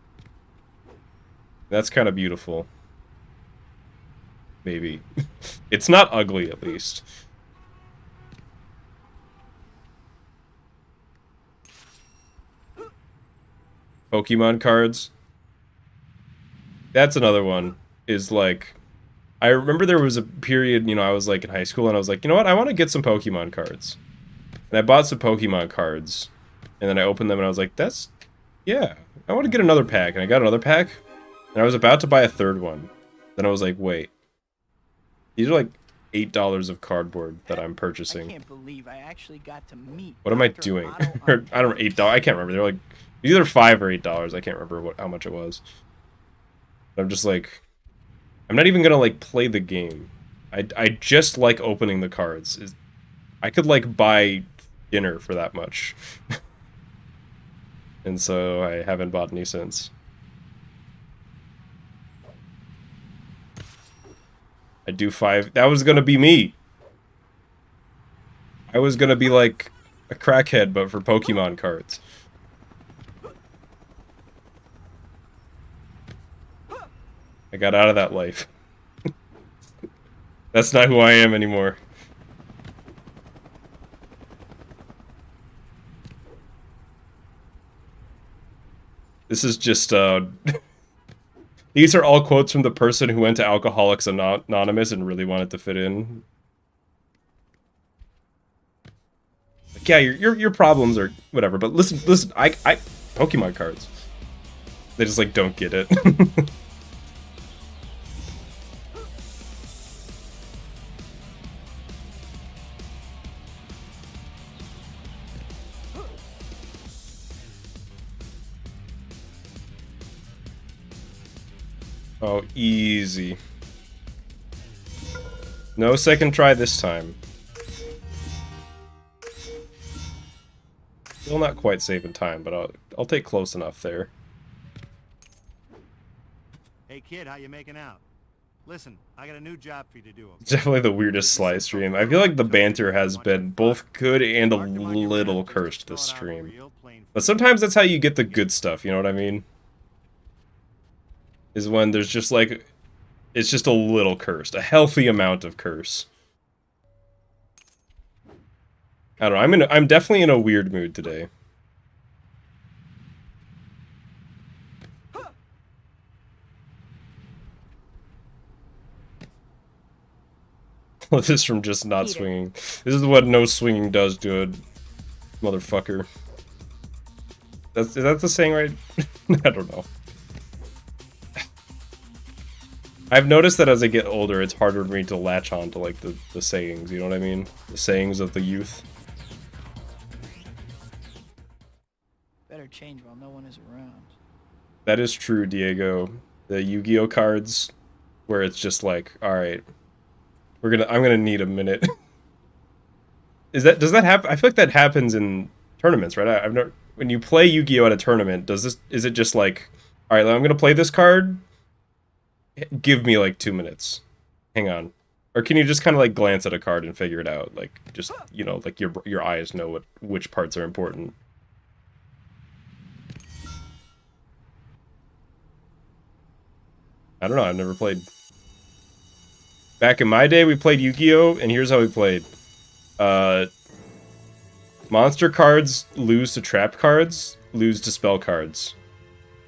A: That's kind of beautiful. Maybe. It's not ugly, at least. Pokemon cards. That's another one. Is like, I remember there was a period, you know, I was like in high school and I was like, you know what, I want to get some Pokemon cards. And I bought some Pokemon cards. And then I opened them and I was like, that's, yeah, I want to get another pack. And I got another pack. And I was about to buy a third one. Then I was like, wait. These are like $8 of cardboard that I'm purchasing.
B: I can't believe I actually got to meet.
A: What am I doing? I don't know, $8. I can't remember. They're like either $5 or $8. I can't remember how much it was. I'm just like, I'm not even gonna like play the game. I just like opening the cards. I could like buy dinner for that much. And so I haven't bought any since. I do 5. That was gonna be me. I was gonna be like a crackhead, but for Pokemon cards. I got out of that life. That's not who I am anymore. This is just, these are all quotes from the person who went to Alcoholics Anonymous and really wanted to fit in. Like, yeah, your problems are whatever, but listen, I Pokemon cards. They just like don't get it. Oh, easy. No second try this time. Still not quite saving time, but I'll take close enough there.
D: Hey kid, how you making out? Listen, I got a new job for you to do. Okay?
A: It's definitely the weirdest Sly stream. I feel like the banter has been both good and a little cursed this stream. But sometimes that's how you get the good stuff, you know what I mean? Is when there's just like, it's just a little cursed, a healthy amount of curse. I don't know, I'm definitely in a weird mood today. This is from just not swinging. This is what no swinging does to a motherfucker. Is that the saying right? I don't know. I've noticed that as I get older, it's harder for me to latch on to, like, the sayings, you know what I mean? The sayings of the youth.
B: Better change while no one is around.
A: That is true, Diego. The Yu-Gi-Oh cards, where it's just like, alright, I'm gonna need a minute. Does that happen? I feel like that happens in tournaments, right? I've never, when you play Yu-Gi-Oh at a tournament, is it just like, alright, I'm gonna play this card? Give me like 2 minutes. Hang on. Or can you just kind of like glance at a card and figure it out? Like just, you know, like your eyes know which parts are important. I don't know, I've never played. Back in my day we played Yu-Gi-Oh! And here's how we played. Monster cards lose to trap cards, lose to spell cards.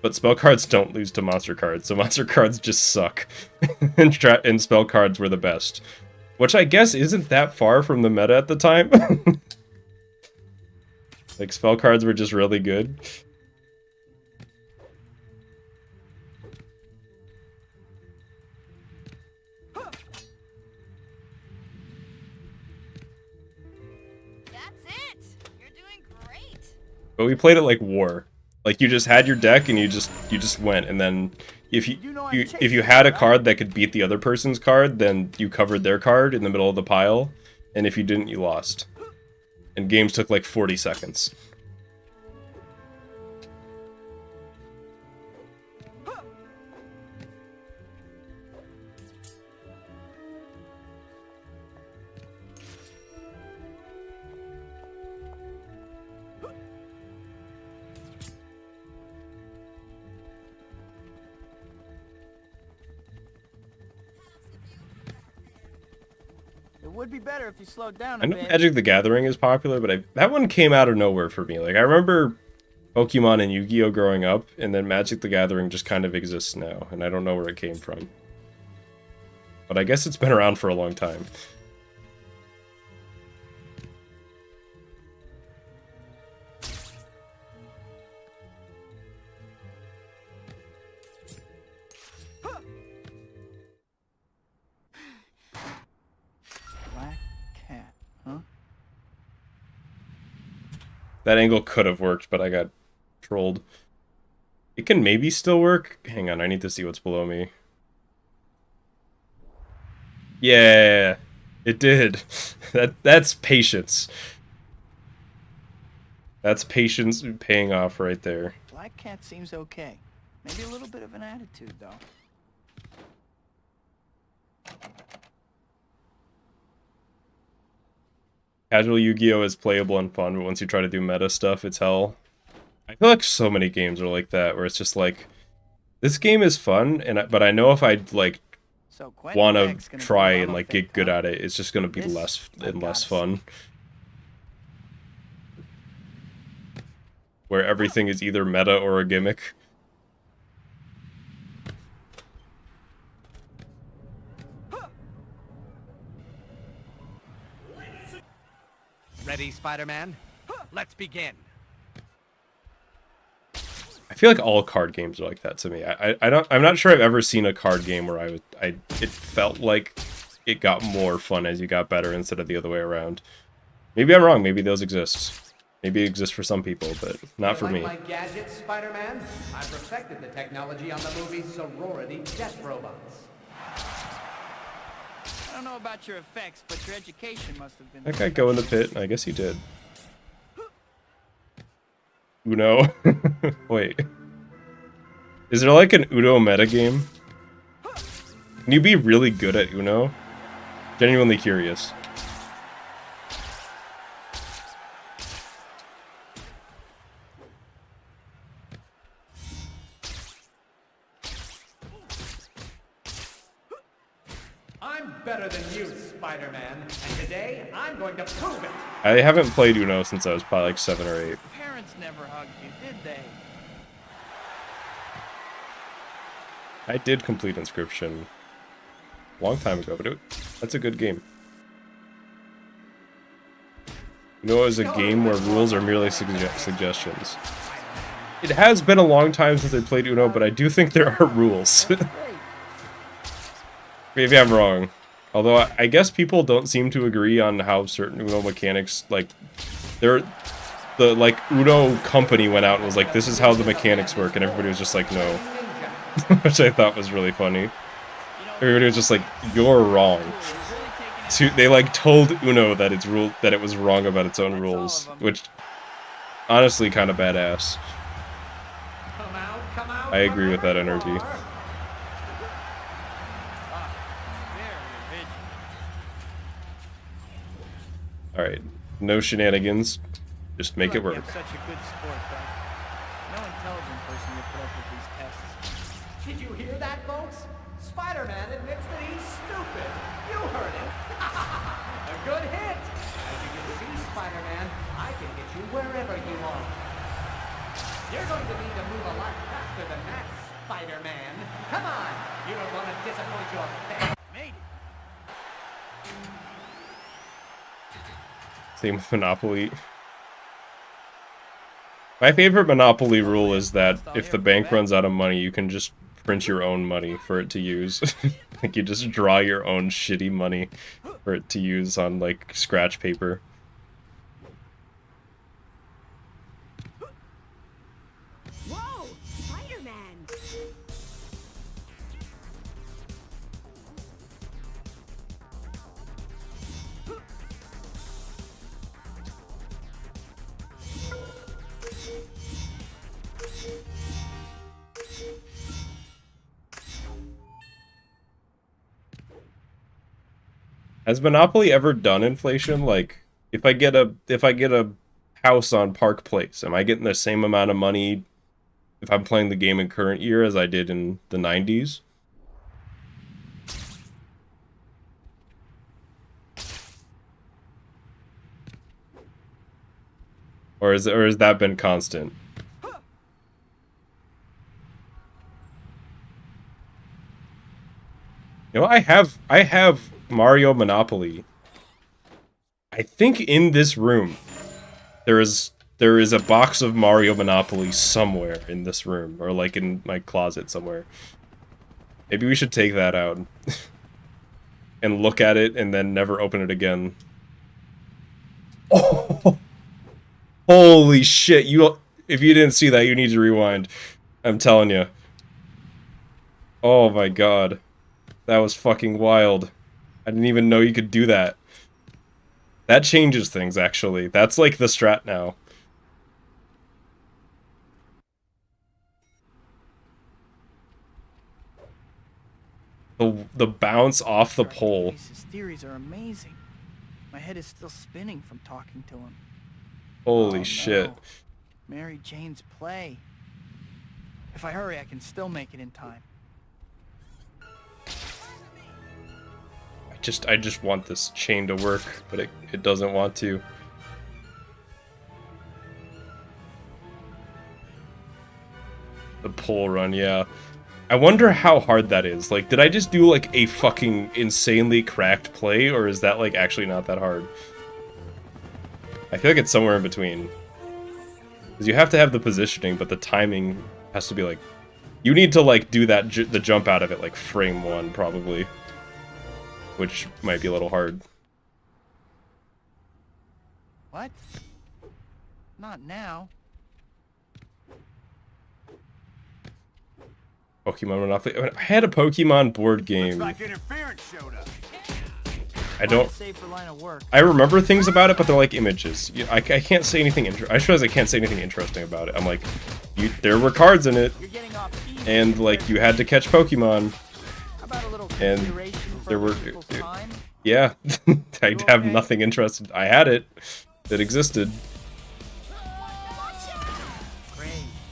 A: But spell cards don't lose to monster cards, so monster cards just suck. and spell cards were the best. Which I guess isn't that far from the meta at the time. Like, spell cards were just really good.
F: That's it! You're doing great!
A: But we played it like war. Like, you just had your deck and you just went, and then if you had a card that could beat the other person's card, then you covered their card in the middle of the pile, and if you didn't, you lost. And games took like 40 seconds.
B: It would be better if you slowed down
A: I
B: a
A: know
B: bit.
A: Magic the Gathering is popular, but that one came out of nowhere for me. Like, I remember Pokemon and Yu-Gi-Oh growing up, and then Magic the Gathering just kind of exists now, and I don't know where it came from. But I guess it's been around for a long time.
B: Black cat, huh?
A: That angle could have worked, but I got trolled. It can maybe still work. Hang on, I need to see what's below me. Yeah, it did. That's patience. That's patience paying off right there.
B: Black cat seems okay. Maybe a little bit of an attitude, though.
A: Casual Yu-Gi-Oh is playable and fun, but once you try to do meta stuff, it's hell. I feel like so many games are like that, where it's just like, this game is fun, but I know if I'd like
B: So
A: want to try and like get good at it, it's just gonna be less and less fun. Where everything is either meta or a gimmick.
C: Ready, Spider-Man? Let's begin.
A: I feel like all card games are like that to me. I'm not sure I've ever seen a card game where it felt like it got more fun as you got better instead of the other way around. Maybe I'm wrong. Maybe those exist. Maybe it exists for some people, but not for me.
C: My gadgets, Spider-Man? I perfected the technology on the movie Sorority Death Robots.
B: I don't know about your effects, but your education must have been...
A: That guy go in the pit. I guess he did. Uno. Wait. Is there like an Uno metagame? Can you be really good at Uno? Genuinely curious.
C: I'm better than you, Spider-Man, and today I'm going to prove it.
A: I haven't played Uno since I was probably like 7 or 8.
B: Parents never hugged you, did they?
A: I did complete Inscription a long time ago, but that's a good game. Uno is a game where rules are merely suggestions. It has been a long time since I played Uno, but I do think there are rules. Maybe I'm wrong. Although I guess people don't seem to agree on how certain Uno mechanics, like, the Uno company went out and was like, this is how the mechanics work, and everybody was just like, no. Which I thought was really funny. Everybody was just like, you're wrong. So they like told Uno that it was wrong about its own rules, which honestly kind of badass. I agree with that energy. Alright, no shenanigans, just make it work.
B: You're such a good sport, though. No intelligent person would put up with these tests.
C: Did you hear that, folks? Spider-Man admits that he's stupid. You heard him. A good hit. As you can see, Spider-Man, I can get you wherever you want. You're going to need to move a lot faster than that, Spider-Man. Come on. You don't want to disappoint your fans.
B: Made it.
A: Same with Monopoly. My favorite Monopoly rule is that if the bank runs out of money, you can just print your own money for it to use. Like, you just draw your own shitty money for it to use on, like, scratch paper.
F: Whoa! Spider-Man!
A: Has Monopoly ever done inflation? Like, if I get a house on Park Place, am I getting the same amount of money if I'm playing the game in current year as I did in the 90s? Or has that been constant? You know, I have Mario Monopoly. I think in this room there is a box of Mario Monopoly somewhere in this room, or like in my closet somewhere. Maybe we should take that out and look at it and then never open it again. Oh, holy shit! If you didn't see that, you need to rewind. I'm telling you. Oh my god. That was fucking wild. I didn't even know you could do that. That changes things, actually. That's like the strat now. The bounce off the pole.
B: His theories are amazing. My head is still spinning from talking to him.
A: Holy shit.
B: No. Mary Jane's play. If I hurry, I can still make it in time.
A: I just want this chain to work, but it doesn't want to. The pole run, yeah. I wonder how hard that is. Like, did I just do like a fucking insanely cracked play, or is that like actually not that hard? I feel like it's somewhere in between. Because you have to have the positioning, but the timing has to be like... You need to like do that the jump out of it like frame 1, probably. Which might be a little hard.
B: What? Not now.
A: Pokemon Monopoly. I had a Pokemon board game.
D: Looks like interference showed up.
A: I don't...
B: Safe for line of work.
A: I remember things about it, but they're like images. I can't say anything I just realized I can't say anything interesting about it. I'm like, there were cards in it, and like you had to catch Pokemon, and there were, yeah, I have nothing interested. I had it, that existed.
B: Great.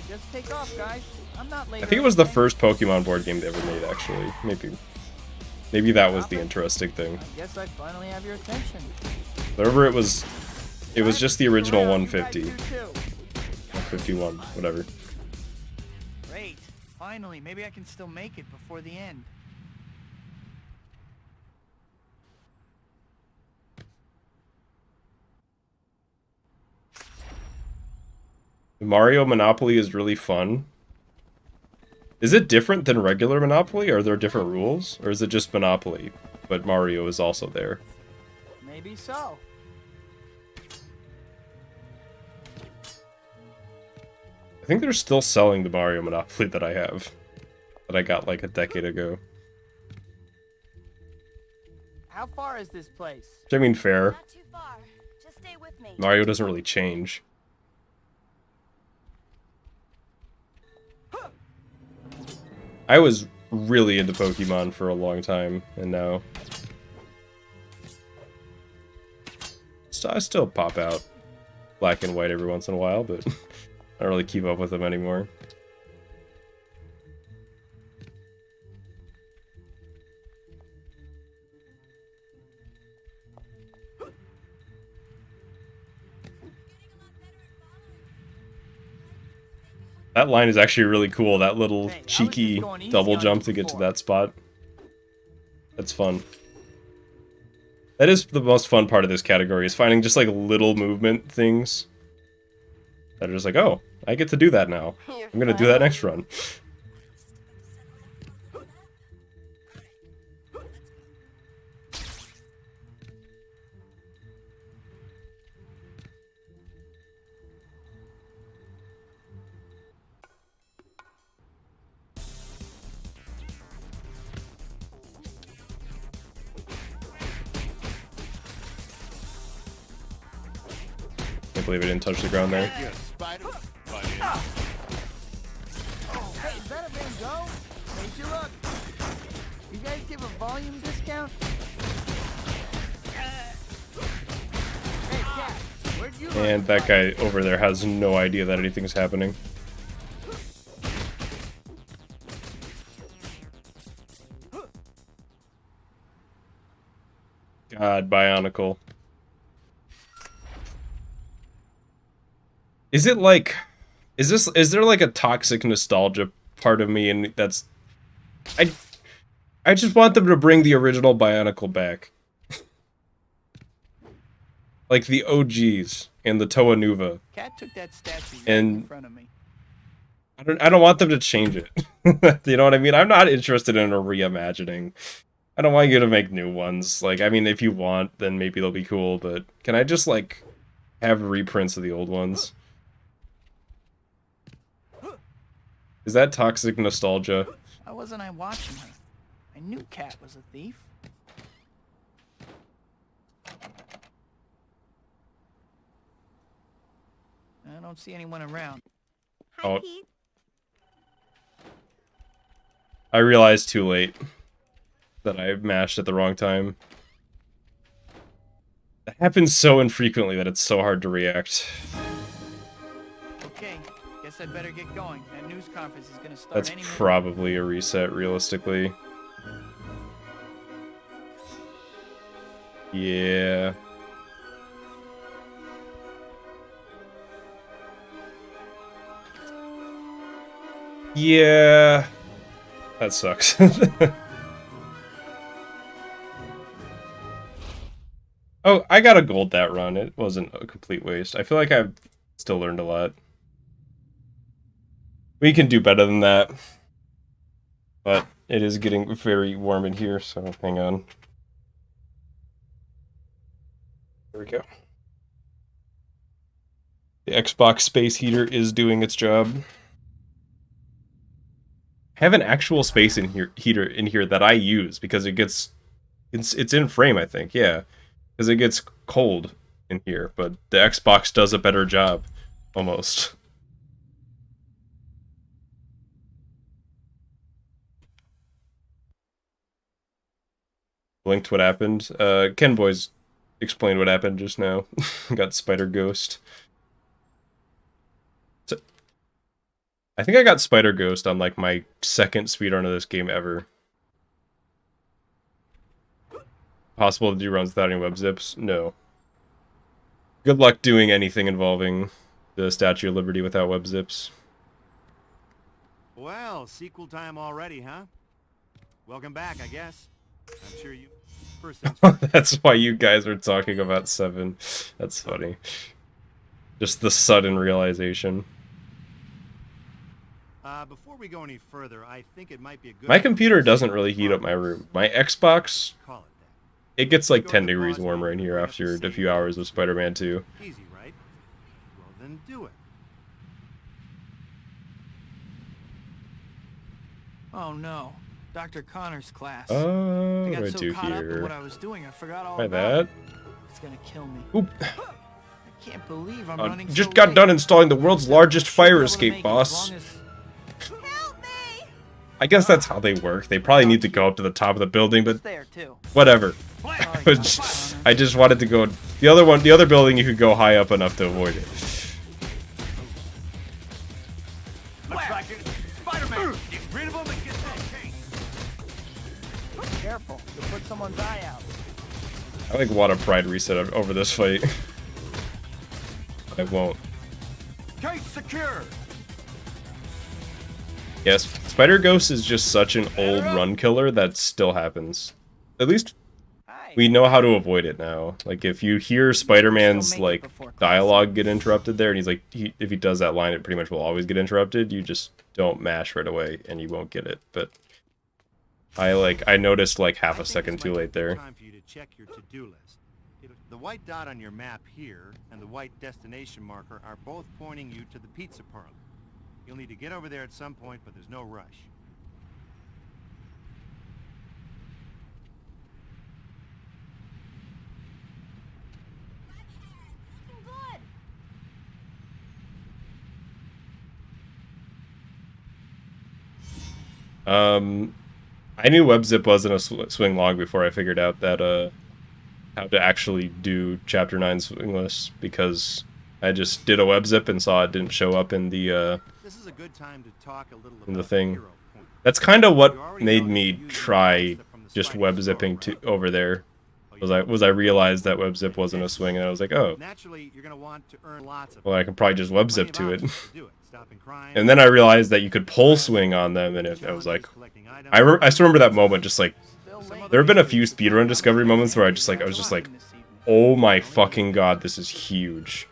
B: Just take off, guys. I'm not late.
A: I think it was the first Pokemon board game they ever made, actually. Maybe that was the interesting thing.
B: I guess I finally have your attention.
A: Whatever it was just the original 150. 151, whatever.
B: Great. Finally, maybe I can still make it before the end.
A: Mario Monopoly is really fun. Is it different than regular Monopoly? Are there different rules? Or is it just Monopoly, but Mario is also there?
B: Maybe so.
A: I think they're still selling the Mario Monopoly that I have. That I got like a decade ago.
B: How far is this place?
A: Which I mean, fair.
F: Not too far. Just stay with me.
A: Mario doesn't really change. I was really into Pokemon for a long time, and now... I still pop out Black and White every once in a while, but I don't really keep up with them anymore. That line is actually really cool, that little cheeky double jump to get to that spot. That's fun. That is the most fun part of this category, is finding just like little movement things that are just like, oh, I get to do that now. I'm gonna do that next run. Can't believe I didn't touch the ground there.
B: Hey, is that a Van Gogh? Made you look. You guys give a volume discount? Hey, Cat, where'd you learn
A: And that guy over there has no idea that anything's happening. God, Bionicle. Is it like, is there like a toxic nostalgia part of me, and that's, I just want them to bring the original Bionicle back. Like the OGs and the Toa Nuva.
B: Cat took that statue right
A: And
B: in front of me.
A: I don't want them to change it. You know what I mean? I'm not interested in a reimagining. I don't want you to make new ones. Like, I mean, if you want, then maybe they'll be cool, but can I just, like, have reprints of the old ones? Is that toxic nostalgia?
B: Why wasn't I watching her? I knew Cat was a thief. I don't see anyone around.
F: Hi,
A: Oh.
F: Pete.
A: I realized too late that I mashed at the wrong time. That happens so infrequently that it's so hard to react.
B: Okay, guess I'd better get going. That news conference is gonna start
A: That's
B: any minute.
A: probably a reset, realistically. Yeah. Yeah. That sucks. Oh, I got a gold that run. It wasn't a complete waste. I feel like I've still learned a lot. We can do better than that. But it is getting very warm in here, so hang on. There we go. The Xbox space heater is doing its job. I have an actual space in here heater in here that I use because it's in frame, I think, yeah. Because it gets cold in here, but the Xbox does a better job, almost. Blinked what happened. Ken Boys explained what happened just now. Got Spider Ghost. So, I think I got Spider Ghost on like my second speedrun of this game ever. Possible to do runs without any web zips? No. Good luck doing anything involving the Statue of Liberty without web zips.
D: Well, sequel time already, huh? Welcome back, I guess. I'm sure you... First things first.
A: That's why you guys are talking about 7. That's funny. Just the sudden realization.
D: Before we go any further, I think it might be a good...
A: My computer doesn't really heat up my room. My Xbox,
D: Call it
A: it gets like 10 degrees warmer in here after a few hours of Spider-Man 2.
D: that. Easy, right? Well, then do it.
B: Oh no, Dr. Connor's class.
A: Oh,
B: I
A: what
B: got
A: do I
B: so
A: do
B: caught up in what
A: here?
B: I was doing, I forgot all
A: My
B: about
A: bad.
B: it. It's gonna kill me.
A: Oop.
B: I can't believe I'm running
A: Just
B: so
A: got
B: late.
A: done installing the world's largest
B: Should be
A: fire
B: able to
A: escape,
B: make it
A: boss.
B: as long as-
F: Help me!
A: I guess that's how they work. They probably need to go up to the top of the building, but
B: It's there too.
A: whatever.
B: Sorry,
A: I
B: Dr.
A: just-
B: Connor.
A: I just wanted to go... The other building you could go high up enough to avoid it.
D: Looks like it. Spider-Man! Get rid of him and get that cake!
B: Careful, you'll put someone's eye out.
A: I like want a pride reset over this fight. I won't.
D: Case secure!
A: Yes, Spider Ghost is just such an old run killer that still happens. At least
B: Hi.
A: we know how to avoid it now. Like if you hear Spider-Man's like dialogue get interrupted there, and he's like, if he does that line, it pretty much will always get interrupted. You just don't mash right away, and you won't get it. But I noticed like half a second too late there.
D: Time for you to check your to-do list. The white dot on your map here and the white destination marker are both pointing you to the pizza parlor. You'll need to get over there at some point, but there's no rush.
F: Good.
A: I knew WebZip wasn't a swing long before I figured out that how to actually do Chapter 9 Swingless, because I just did a WebZip and saw it didn't show up in the
D: This is a good time to talk a little
A: in the
D: about
A: thing.
D: hero point.
A: That's kind of
D: You
A: what
D: already
A: made
D: know
A: me
D: that you use
A: try
D: the from the
A: just
D: Spidey
A: web
D: store,
A: zipping
D: right?
A: to over there. Was I realized that web zip wasn't a swing, and I was like, oh,
D: Naturally, you're gonna want to earn lots of.
A: well, I can probably just web zip to it.
D: Do it. Stopping crime.
A: And then I realized that you could pull swing on them, and I was like, I still remember that moment. Just like, there have been a few speedrun discovery moments where I was just like, oh my fucking god, this is huge.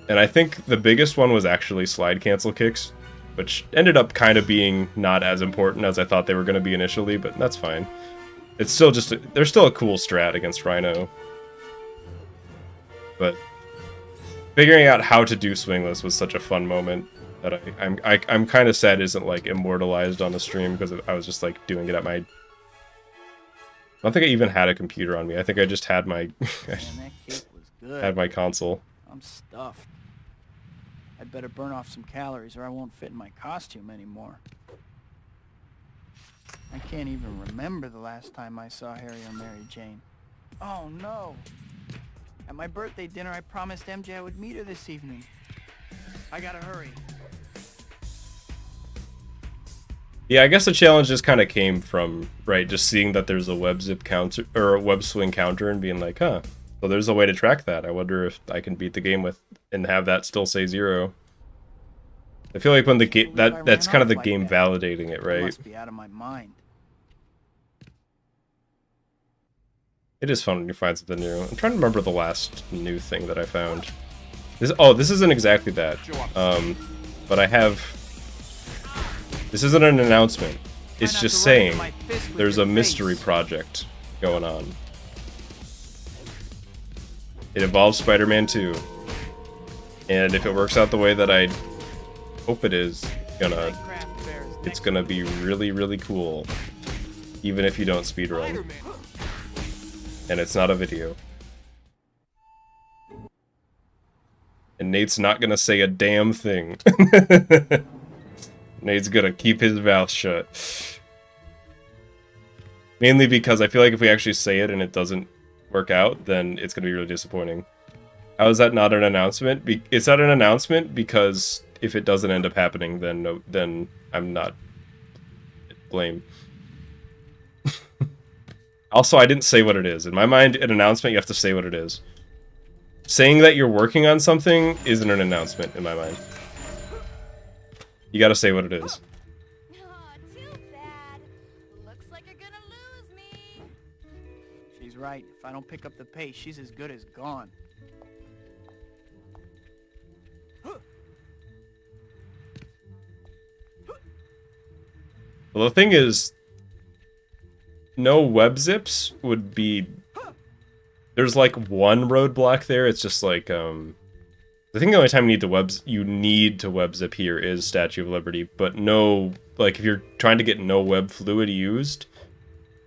A: And I think the biggest one was actually slide cancel kicks, which ended up kind of being not as important as I thought they were going to be initially, but that's fine. It's still just, they're still a cool strat against Rhino. But figuring out how to do Swingless was such a fun moment that I'm kind of sad isn't like immortalized on the stream, because I was just like doing it at my... I don't think I even had a computer on me. I think I just had my...
B: Man, that cake was good.
A: had my console.
B: I'm stuffed. I'd better burn off some calories or I won't fit in my costume anymore. I can't even remember the last time I saw Harry or Mary Jane. Oh no! At my birthday dinner I promised MJ I would meet her this evening. I gotta hurry.
A: Yeah, I guess the challenge just kind of came from, right, just seeing that there's a web zip counter, or a web swing counter, and being like, huh, so there's a way to track that. I wonder if I can beat the game with, and have that still say 0. I feel like when the game, that's kind of the game validating it, right?
B: Must be out of my mind.
A: It is fun when you find something new. I'm trying to remember the last new thing that I found. This isn't exactly that. But I have... This isn't an announcement. It's just saying there's a mystery project going on. It involves Spider-Man 2. And if it works out the way that I hope it is, it's gonna be really, really cool. Even if you don't speedrun. And it's not a video. And Nate's not gonna say a damn thing. Nate's gonna keep his mouth shut. Mainly because I feel like if we actually say it and it doesn't work out, then it's gonna be really disappointing. How is that not an announcement? It's not an announcement because if it doesn't end up happening, then I'm not blame. Also, I didn't say what it is. In my mind, an announcement, you have to say what it is. Saying that you're working on something isn't an announcement in my mind. You gotta say what it is.
F: Aw, too bad. Looks like you're gonna lose me.
B: She's right. If I don't pick up the pace, she's as good as gone.
A: Well, the thing is, no web zips would be... There's like one roadblock there. It's just like, I think the only time you need to web zip here is Statue of Liberty, but no, like if you're trying to get no web fluid used,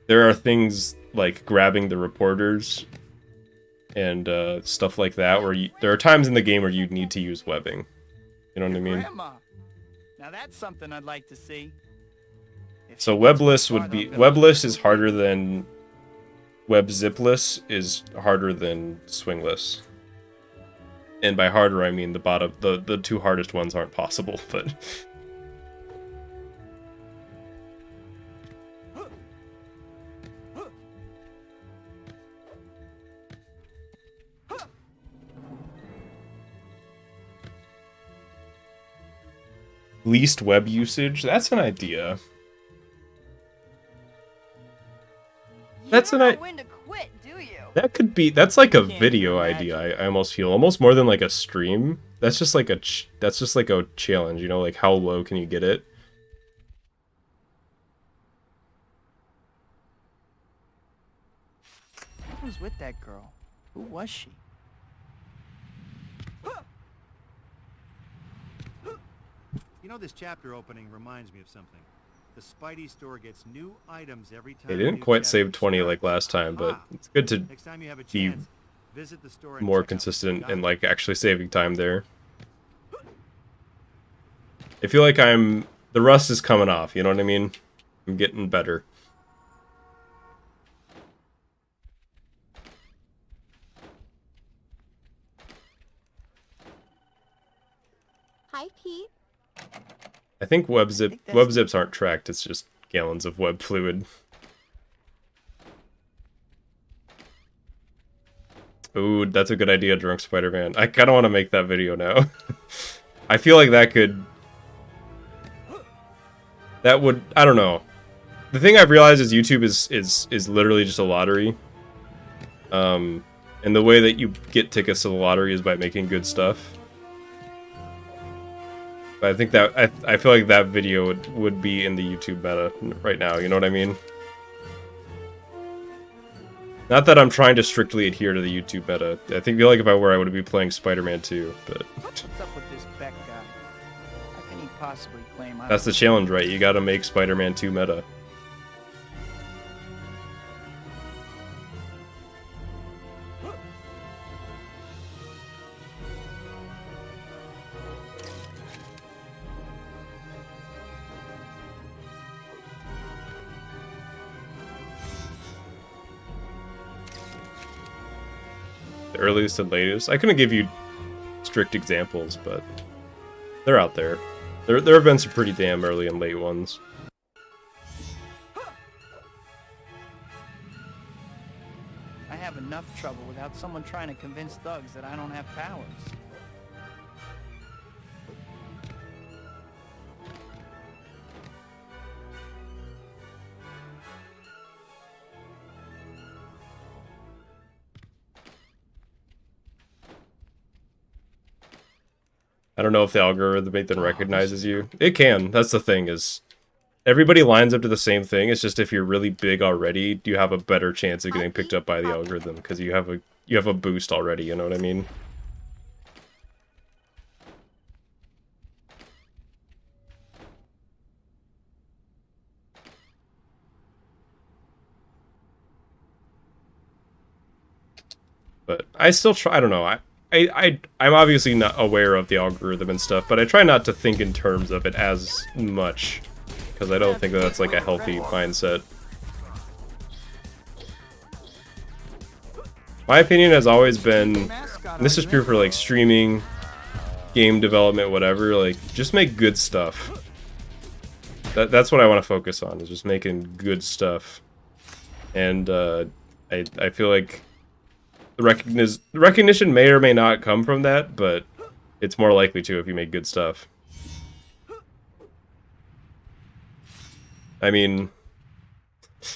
A: there are things like grabbing the reporters and stuff like that where there are times in the game where you need to use webbing. You know what I mean?
B: Grandma. Now that's something I'd like to see.
A: So webless would be... Webless is harder than... Web zipless is harder than swingless. And by harder, I mean the two hardest ones aren't possible, but... Least web usage? That's an idea. That's an idea.
F: When to quit, do you?
A: That could be... That's like a video idea, I almost feel. Almost more than like a stream. That's just like a challenge, you know? Like, how low can you get it?
B: Who was with that girl? Who was she?
D: You know, this chapter opening reminds me of something. The Spidey store gets new items every time.
A: They didn't quite save 20 like last time, but it's good to
D: Next time you have a
A: be
D: chance, visit the store and
A: more
D: check out
A: consistent
D: what's
A: and
D: got.
A: like actually saving time there. I feel like the rust is coming off, you know what I mean? I'm getting better.
F: Hi, Pete.
A: I think web zips aren't tracked, it's just gallons of web fluid. Ooh, that's a good idea, Drunk Spider-Man. I kind of want to make that video now. I feel like that could... That would... I don't know. The thing I've realized is YouTube is literally just a lottery. And the way that you get tickets to the lottery is by making good stuff. But I think that... I feel like that video would be in the YouTube meta right now, you know what I mean? Not that I'm trying to strictly adhere to the YouTube meta. I feel like if I were, I would be playing Spider-Man 2, but...
B: What's up with this Beck guy? How can he possibly claim I
A: That's the challenge, right? You gotta make Spider-Man 2 meta. The earliest and latest. I couldn't give you strict examples, but they're out there. There have been some pretty damn early and late ones.
B: I have enough trouble without someone trying to convince thugs that I don't have powers.
A: I don't know if the algorithm then recognizes you. It can. That's the thing, is everybody lines up to the same thing. It's just if you're really big already, you have a better chance of getting picked up by the algorithm because you have a boost already, you know what I mean? But I still try, I don't know. I'm obviously not aware of the algorithm and stuff, but I try not to think in terms of it as much, because I don't think that that's like a healthy mindset. My opinion has always been, and this is true for like streaming, game development, whatever, like just make good stuff. That's what I want to focus on, is just making good stuff. And I feel like the recognition may or may not come from that, but it's more likely to if you make good stuff. I mean,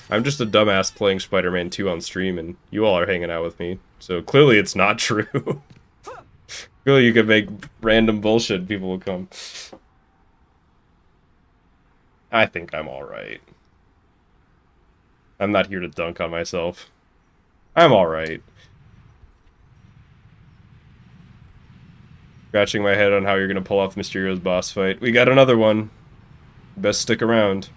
A: I'm just a dumbass playing Spider-Man 2 on stream, and you all are hanging out with me, so clearly it's not true. Clearly you can make random bullshit and people will come. I think I'm alright. I'm not here to dunk on myself. I'm alright. Scratching my head on how you're gonna pull off Mysterio's boss fight. We got another one. Best stick around.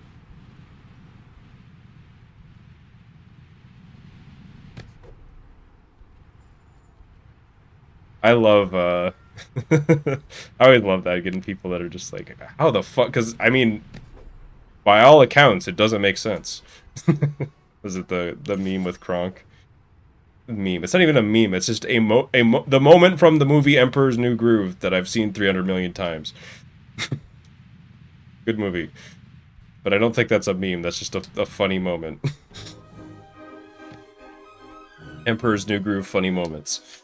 A: I love, I always love that, getting people that are just like, how the fuck? Because, I mean, by all accounts, it doesn't make sense. Was it the meme with Kronk? Meme. It's not even a meme. It's just the moment from the movie Emperor's New Groove that I've seen 300 million times. Good movie. But I don't think that's a meme. That's just a funny moment. Emperor's New Groove funny moments.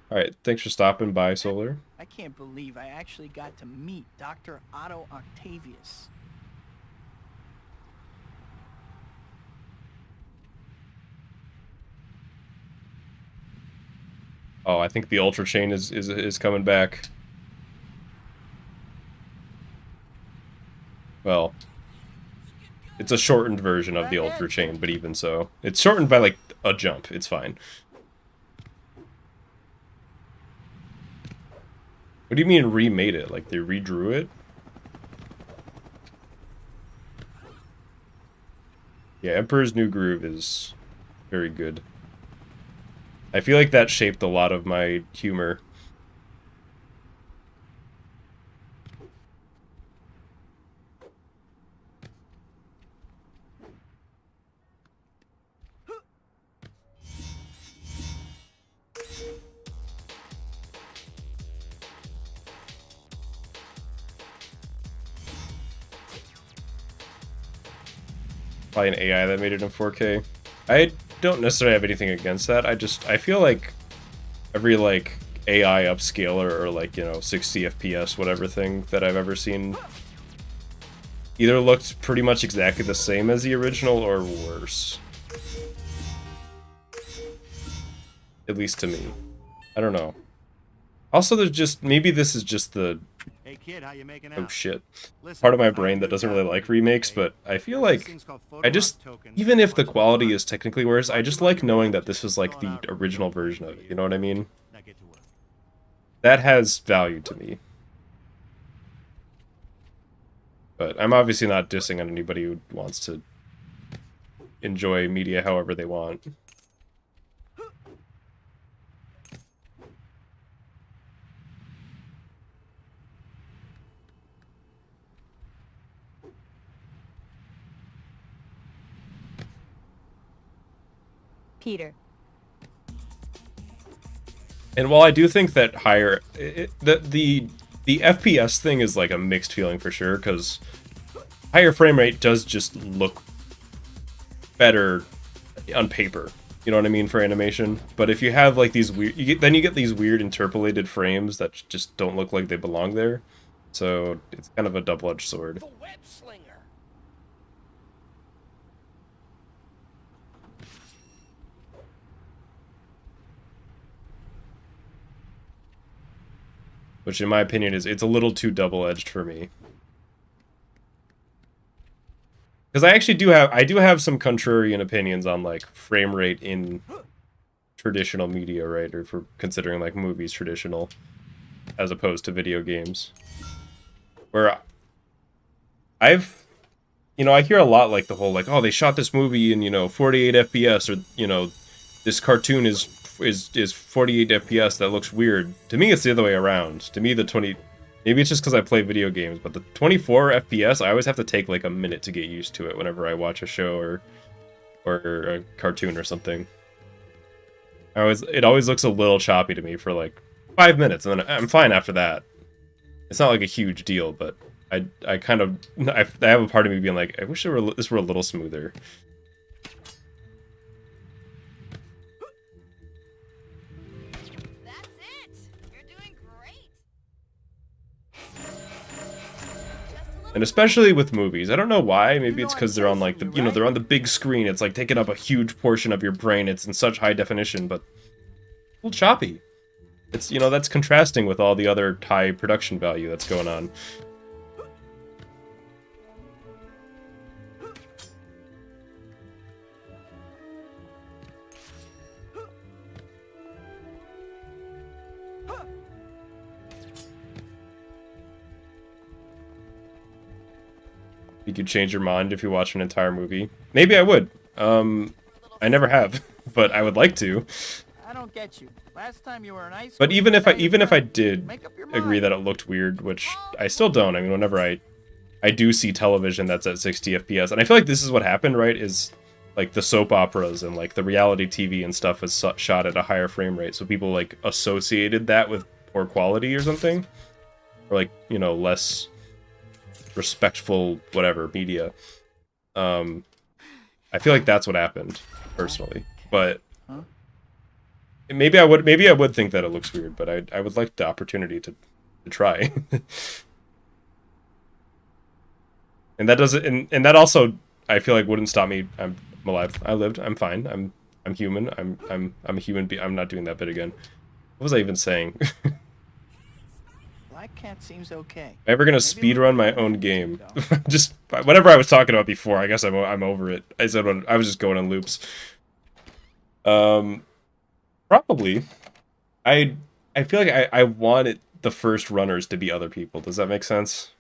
A: Alright, thanks for stopping by, Solar.
B: I can't believe I actually got to meet Dr. Otto Octavius.
A: Oh, I think the Ultra Chain is coming back. Well, it's a shortened version of the Ultra Chain, but even so. It's shortened by, like, a jump. It's fine. What do you mean remade it? Like, they redrew it? Yeah, Emperor's New Groove is very good. I feel like that shaped a lot of my humor. Probably an AI that made it in 4K. I don't necessarily have anything against that. I feel like every like AI upscaler or like, you know, 60 FPS whatever thing that I've ever seen either looked pretty much exactly the same as the original or worse. At least to me. I don't know. Also, there's just, maybe this is just the,
D: Hey kid, how you making
A: oh
D: out?
A: shit,
D: Listen,
A: part of my
D: I
A: brain that
D: do
A: doesn't
D: got
A: really
D: one
A: like
D: for you,
A: remakes,
D: okay?
A: but I feel
D: This
A: like,
D: thing's called
A: I just,
D: photo op tokens,
A: even if the
D: bunch of
A: quality
D: fun.
A: is technically worse, I just like knowing that this was like the original version of it, you know what I mean?
D: Now get to work.
A: That has value to me. But I'm obviously not dissing on anybody who wants to enjoy media however they want.
F: Peter.
A: And while I do think that higher, the FPS thing is like a mixed feeling for sure, because higher frame rate does just look better on paper. You know what I mean, for animation. But if you have like these weird, then you get these weird interpolated frames that just don't look like they belong there. So it's kind of a double-edged sword.
H: The web slinger.
A: Which in my opinion is, it's a little too double-edged for me. Because I do have some contrarian opinions on like frame rate in traditional media, right? Or for considering like movies traditional as opposed to video games. Where I've, you know, I hear a lot like the whole like, oh, they shot this movie in, you know, 48 FPS, or, you know, this cartoon is 48 FPS, that looks weird. To me, it's the other way around. To me, the 20, maybe it's just because I play video games, but the 24 FPS, I always have to take like a minute to get used to it whenever I watch a show or a cartoon or something. It always looks a little choppy to me for like 5 minutes, and then I'm fine after that. It's not like a huge deal, but I kind of, I have a part of me being like, I wish this were a little smoother.
F: That's it. You're doing great.
A: And especially with movies, I don't know why. Maybe it's because they're on like the, you know, they're on the big screen. It's like taking up a huge portion of your brain. It's in such high definition, but a little choppy. It's, you know, that's contrasting with all the other high production value that's going on. You could change your mind if you watch an entire movie. Maybe I would. I never have, but I would like to.
B: I don't get you. Last time you were in ice.
A: But even if I did agree that it looked weird, which I still don't. I mean, whenever I do see television that's at 60 FPS, and I feel like this is what happened, right? Is like the soap operas and like the reality TV and stuff is shot at a higher frame rate, so people like associated that with poor quality or something, or like, you know, less respectful whatever media. I feel like that's what happened personally, but maybe I would think that it looks weird, but I would like the opportunity to try. And that doesn't, and that also I feel like wouldn't stop me. I'm alive. I lived. I'm fine. I'm human. I'm a human being. I'm not doing that bit again. What was I even saying?
B: Black Cat seems okay.
A: Am I ever gonna speedrun my own game? Just whatever I was talking about before. I guess I'm over it. I said I was just going on loops. Probably. I feel like I wanted the first runners to be other people. Does that make sense?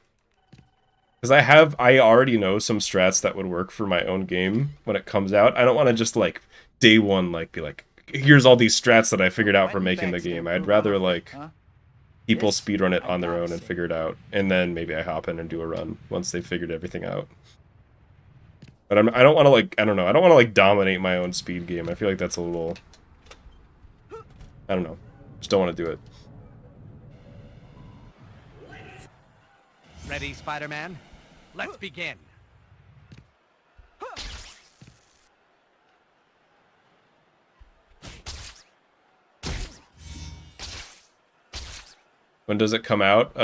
A: Because I already know some strats that would work for my own game when it comes out. I don't want to just like day one like be like, here's all these strats that I figured out for making the game. I'd rather like people speedrun it on their own and figure it out, and then maybe I hop in and do a run once they've figured everything out. But I don't want to like, I don't know, I don't want to like dominate my own speed game. I feel like that's a little, I don't know, just don't want to do it.
C: Ready, Spider-Man? Let's begin.
A: When does it come out?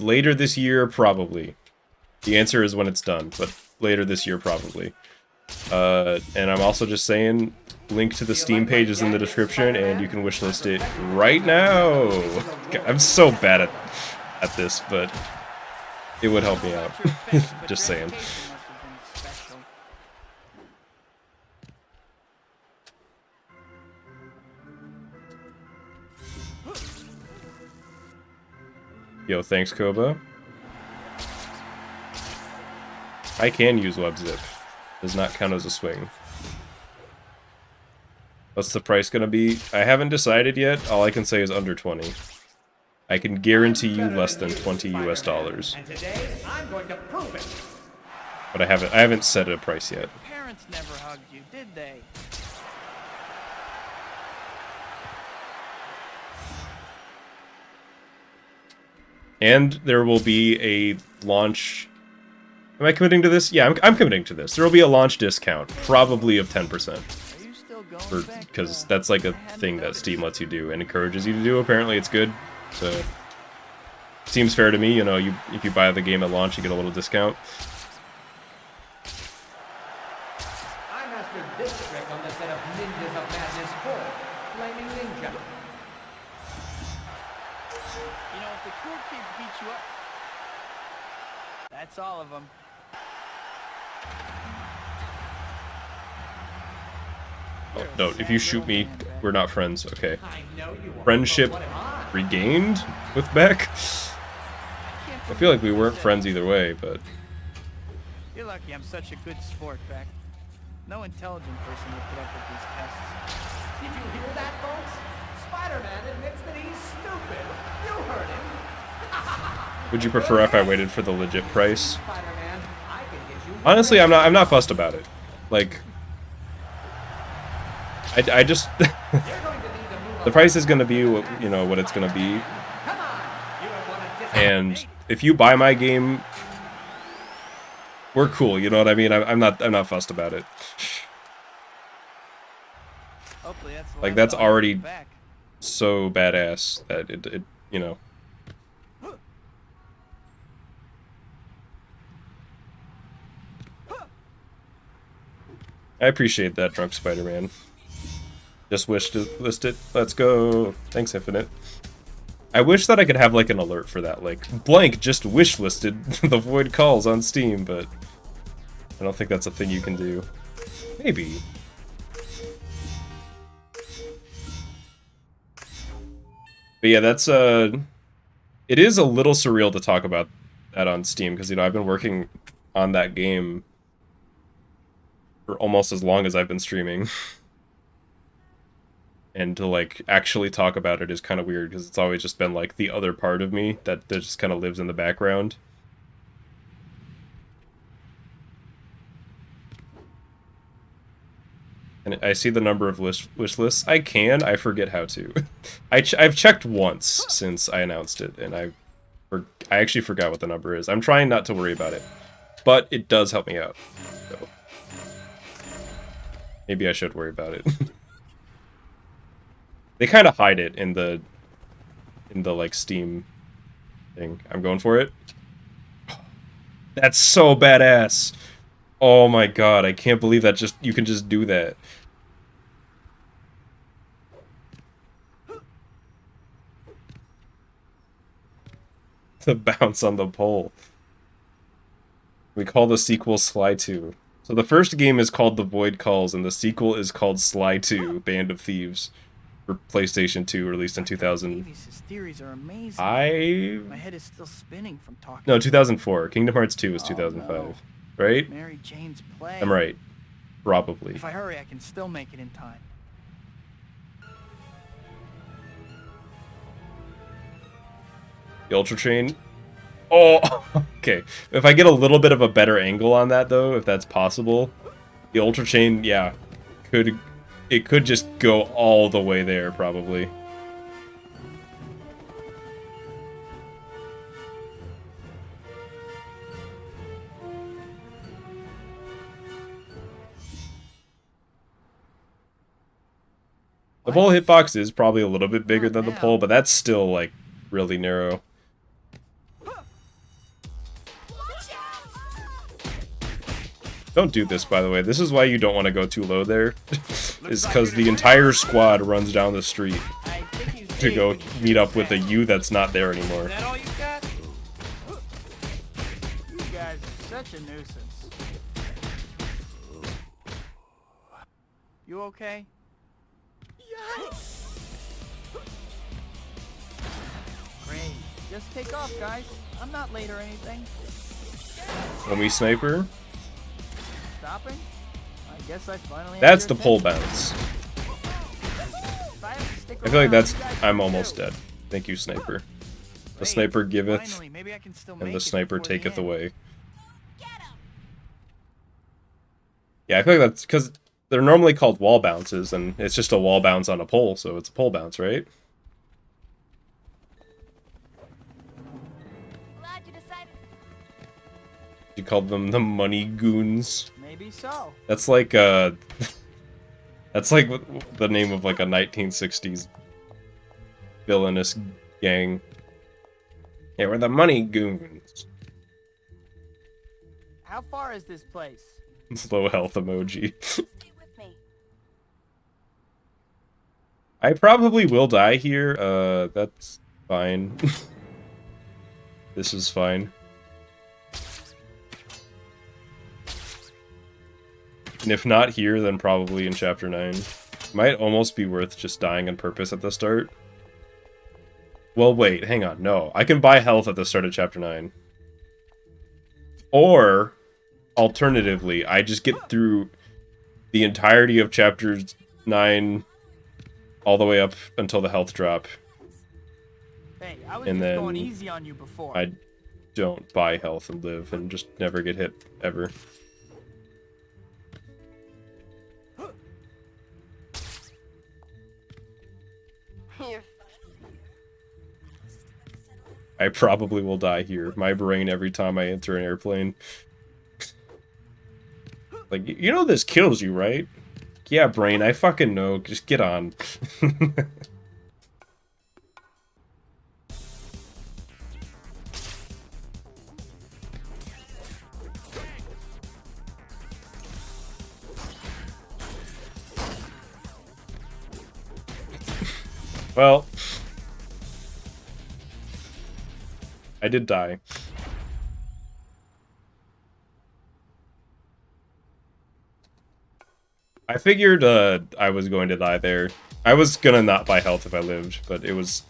A: Later this year, probably. The answer is when it's done, but later this year, probably. And I'm also just saying, link to the Steam page is in the description, and you can wishlist it right now. God, I'm so bad at this, but it would help me out. Just saying. Yo, thanks, Koba. I can use web zip. Does not count as a swing. What's the price gonna be? I haven't decided yet. All I can say is under 20. I can guarantee you less than 20 US dollars.
C: And today, I'm going to prove it.
A: But I haven't set a price yet.
B: Parents never hugged you, did they?
A: And there will be a launch... Am I committing to this? Yeah, I'm committing to this. There will be a launch discount, probably of 10%.
B: Are you still going back
A: Because
B: to-
A: that's like a thing that Steam lets you do and encourages you to do. Apparently it's good. So, seems fair to me. You know, if you buy the game at launch, you get a little discount.
C: I mastered this trick on the set of Ninjas of Madness 4, Flaming Ninja.
B: You know, if the cool kids beat you up, that's all of them.
A: Oh, no, if you shoot me, we're not friends. Okay.
C: I know you won't.
A: Friendship
C: But what am I?
A: regained with Beck? I feel like we weren't friends either way, but...
B: You're lucky I'm such a good sport, Beck. No intelligent person would put up with these tests.
C: Did you hear that, folks? Spider-Man admits that he's stupid. You heard him.
A: Would you prefer if I waited for the legit price?
C: Spider-Man, I can get you.
A: Honestly, I'm not fussed about it. Like... I just...
C: You're going to need to move
A: the price is gonna be what, you know, what it's gonna be.
C: Come on. You don't want to disappoint
A: And
C: me.
A: if you buy my game, we're cool. You know what I mean? I'm not fussed about it.
B: Hopefully that's the
A: Like,
B: last
A: that's
B: time I
A: already
B: get back.
A: so badass that it you know. I appreciate that, Drunk Spider-Man. Just wish to list it. Let's go. Thanks, Infinite. I wish that I could have like an alert for that, like blank just wish listed the void calls on Steam, but I don't think that's a thing you can do. Maybe. But yeah, that's it is a little surreal to talk about that on Steam because, you know, I've been working on that game for almost as long as I've been streaming. And to, like, actually talk about it is kind of weird, because it's always just been, like, the other part of me that just kind of lives in the background. And I see the number of wish lists. I forget how to. I've checked once since I announced it, and I actually forgot what the number is. I'm trying not to worry about it, but it does help me out. So maybe I should worry about it. They kind of hide it in the like Steam thing. I'm going for it. That's so badass. Oh my god, I can't believe that you can just do that. The bounce on the pole. We call the sequel Sly 2. So the first game is called The Void Calls, and the sequel is called Sly 2, Band of Thieves. For PlayStation 2, released in 2000.
B: Davies' theories are amazing. My head is still spinning from talking.
A: No, 2004. Kingdom Hearts 2 was 2005.
B: No.
A: Right?
B: Mary Jane's play.
A: I'm right. Probably.
B: If I hurry, I can still make it in time.
A: The Ultra Chain. Oh, okay. If I get a little bit of a better angle on that, though, if that's possible, the Ultra Chain, yeah, it could just go all the way there, probably. The pole hitbox is probably a little bit bigger than the pole, but that's still, like, really narrow. Don't do this, by the way. This is why you don't want to go too low there. Is because the entire squad runs down the street to go meet up with a you that's not there anymore.
B: Is that all you got? You guys are such a nuisance. You okay? Great. Just take off, guys. I'm not late or anything.
A: Homie sniper.
B: Stopping? I guess I finally.
A: That's the pole bounce. I feel like that's. I'm almost dead. Thank you, sniper. The sniper giveth, and the sniper taketh away. Yeah, I feel like that's because they're normally called wall bounces, and it's just a wall bounce on a pole, so it's a pole bounce, right? You called them the money goons.
B: Maybe so.
A: That's like that's like the name of like a 1960s villainous gang. Yeah, we're the money goons.
B: How far is this place?
A: Low health emoji. I probably will die here. That's fine. This is fine. And if not here, then probably in Chapter 9. Might almost be worth just dying on purpose at the start. Well, wait, hang on. No, I can buy health at the start of Chapter 9. Or, alternatively, I just get through the entirety of Chapters 9 all the way up until the health drop.
B: Hey, I was
A: and
B: just
A: then
B: going easy on you before.
A: I don't buy health and live and just never get hit, ever. I probably will die here. My brain every time I enter an airplane. Like, you know this kills you, right? Yeah, brain, I fucking know. Just get on. Well, I did die. I figured I was going to die there. I was gonna not buy health if I lived, but it was...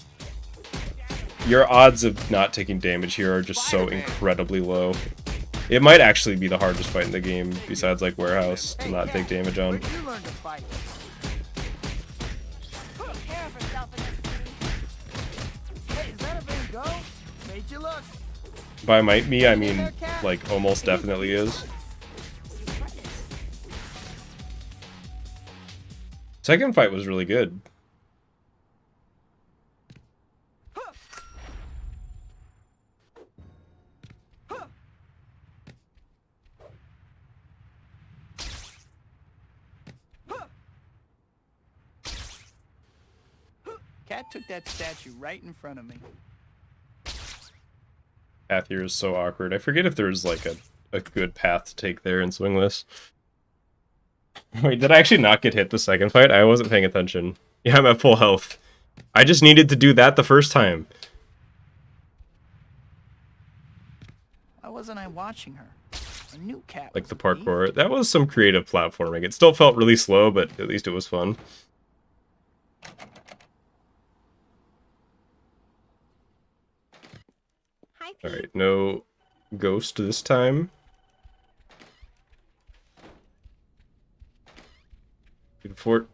A: Your odds of not taking damage here are just so incredibly low. It might actually be the hardest fight in the game, besides like Warehouse, to not take damage on. By might me, I mean, like, almost definitely is. Second fight was really good.
B: Cat took that statue right in front of me.
A: Path here is so awkward. I forget if there's like a good path to take there in Swingless. Wait, did I actually not get hit the second fight? I wasn't paying attention. Yeah, I'm at full health. I just needed to do that the first time.
B: Why wasn't I watching her? I knew Cat.
A: Like the parkour. That was some creative platforming. It still felt really slow, but at least it was fun. Alright, no ghost this time. If you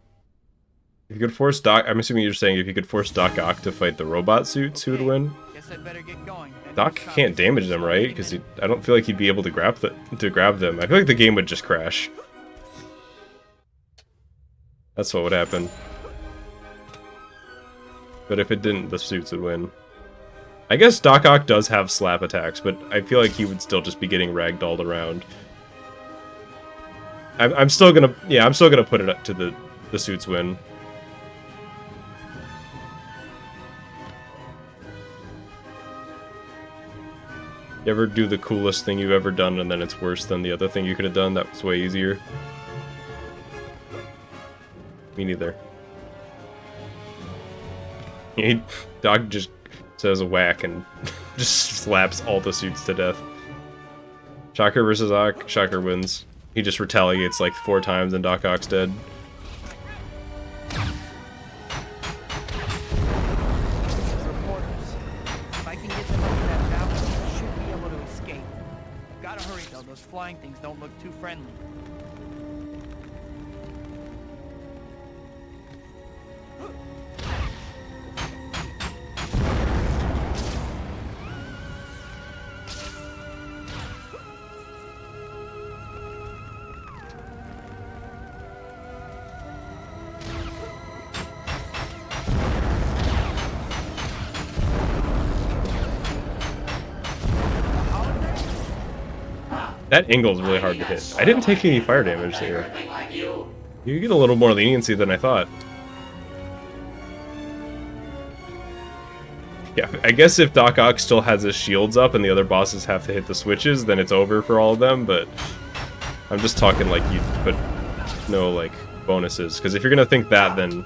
A: could force Doc... I'm assuming you're saying if you could force Doc Ock to fight the robot suits, who would win?
B: Guess I'd better get going.
A: Doc can't damage them, right? Because I don't feel like he'd be able to grab them. I feel like the game would just crash. That's what would happen. But if it didn't, the suits would win. I guess Doc Ock does have slap attacks, but I feel like he would still just be getting ragdolled around. I'm still gonna put it up to the suits win. You ever do the coolest thing you've ever done and then it's worse than the other thing you could have done that was way easier? Me neither. Dog just says a whack and just slaps all the suits to death. Shocker versus Ock. Shocker wins. He just retaliates like 4 times and Doc Ock's dead.
B: Reporters. If I can get them over that mountain, I should be able to escape. Gotta hurry though, those flying things don't look too friendly.
A: That angle is really hard to hit. I didn't take any fire damage there. You get a little more leniency than I thought. Yeah, I guess if Doc Ock still has his shields up and the other bosses have to hit the switches, then it's over for all of them, but I'm just talking like you put no like bonuses, because if you're gonna think that, then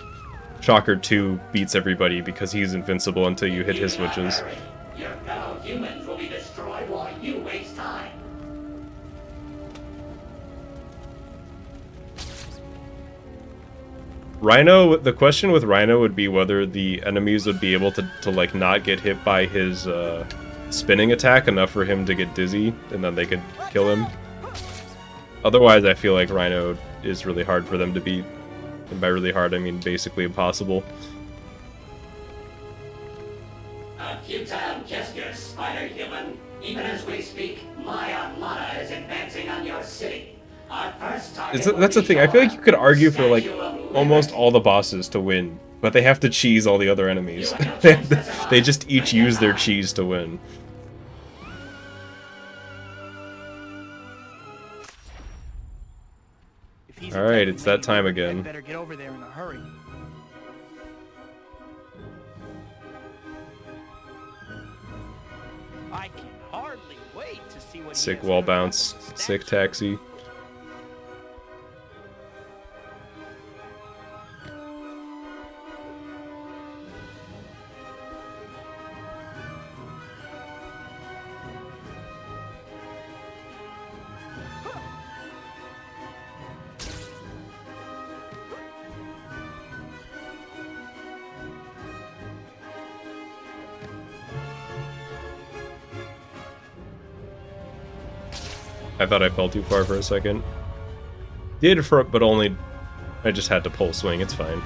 A: Shocker 2 beats everybody because he's invincible until you hit his switches.
H: Your fellow humans will be destroyed while you waste time.
A: Rhino, the question with Rhino would be whether the enemies would be able to like not get hit by his spinning attack enough for him to get dizzy, and then they could kill him. Otherwise, I feel like Rhino is really hard for them to beat. And by really hard, I mean basically impossible.
H: A futile gesture, spider-human. Even as we speak, my armada is advancing on your city.
A: That's the thing, I feel like you could argue for like almost all the bosses to win, but they have to cheese all the other enemies. They just each use their cheese to win. Alright, it's that time again.
B: Better get over there in a hurry. I can hardly wait to see what
A: Sick wall bounce, sick taxi. I thought I fell too far for a second. Did for, but only. I just had to pull swing. It's fine.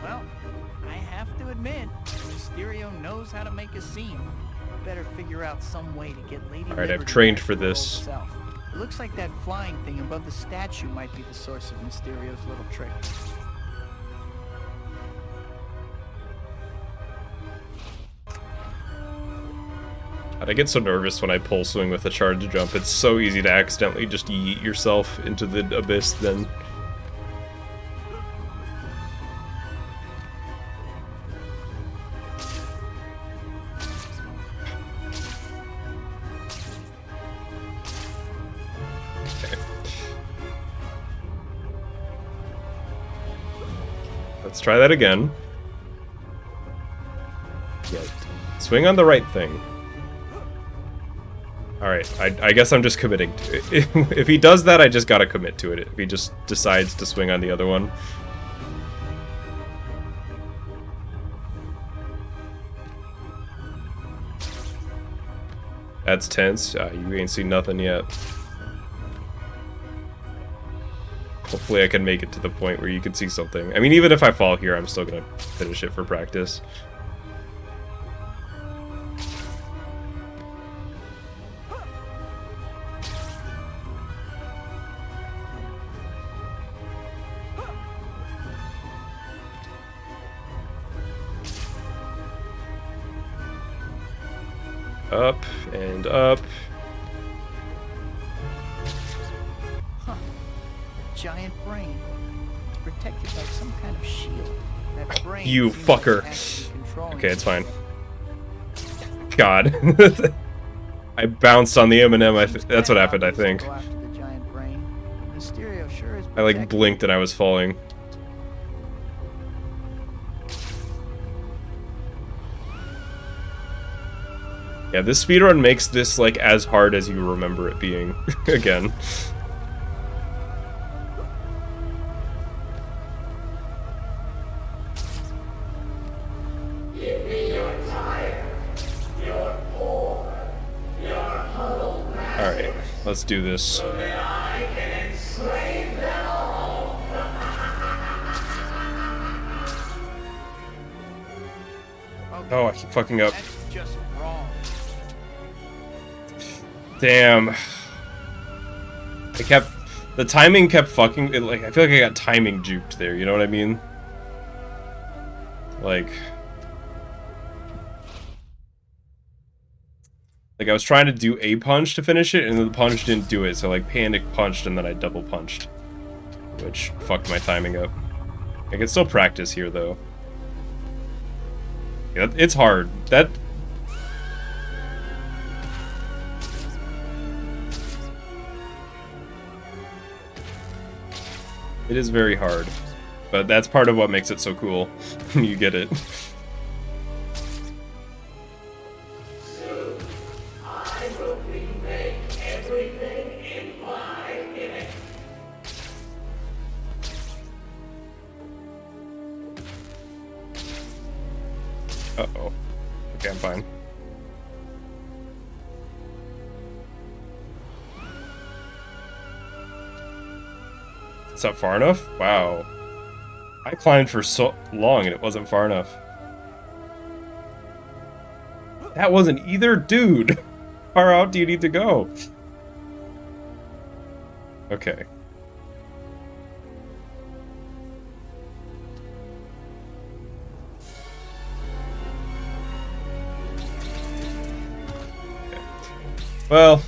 B: Well, I have to admit, Mysterio knows how to make a scene. Better figure out some way to get Lady
A: All right, I've
B: Liberty
A: trained
B: back
A: for
B: to the
A: this.
B: world itself. It looks like that flying thing above the statue might be the source of Mysterio's little trick.
A: God, I get so nervous when I pull swing with a charge jump. It's so easy to accidentally just yeet yourself into the abyss then. Okay. Let's try that again. Yeah. Swing on the right thing. Alright, I guess I'm just committing to it. If he does that, I just gotta commit to it. If he just decides to swing on the other one. That's tense. You ain't seen nothing yet. Hopefully I can make it to the point where you can see something. I mean, even if I fall here, I'm still gonna finish it for practice. Up and up.
B: giant brain. It's protected by some kind of shield. That brain
A: You
B: seems like
A: fucker.
B: it's actually controlling
A: Okay, it's fine.
B: it.
A: God. I bounced on the M&M.
B: Seems
A: That's what
B: kinda
A: happened, I
B: obvious to
A: think.
B: go after the giant brain, but Mysterio sure is
A: I like
B: protected.
A: blinked and I was falling. Yeah, this speedrun makes this like as hard as you remember it being. Again.
H: Give me your tire, your poor, your huddled man,
A: Alright, let's do this.
H: so that I can enslave them all.
A: Oh, I keep fucking up.
B: That's just wrong.
A: Damn. The timing kept fucking, like, I feel like I got timing juked there, you know what I mean? Like I was trying to do a punch to finish it, and the punch didn't do it, so like panic punched and then I double punched. Which fucked my timing up. I can still practice here, though. Yeah, it's hard. It is very hard, but that's part of what makes it so cool. You get it.
H: Soon, I will remake everything in my image.
A: Uh-oh. Okay, I'm fine. Is that far enough? Wow. I climbed for so long and it wasn't far enough. That wasn't either, dude. How far out do you need to go? Okay. Well,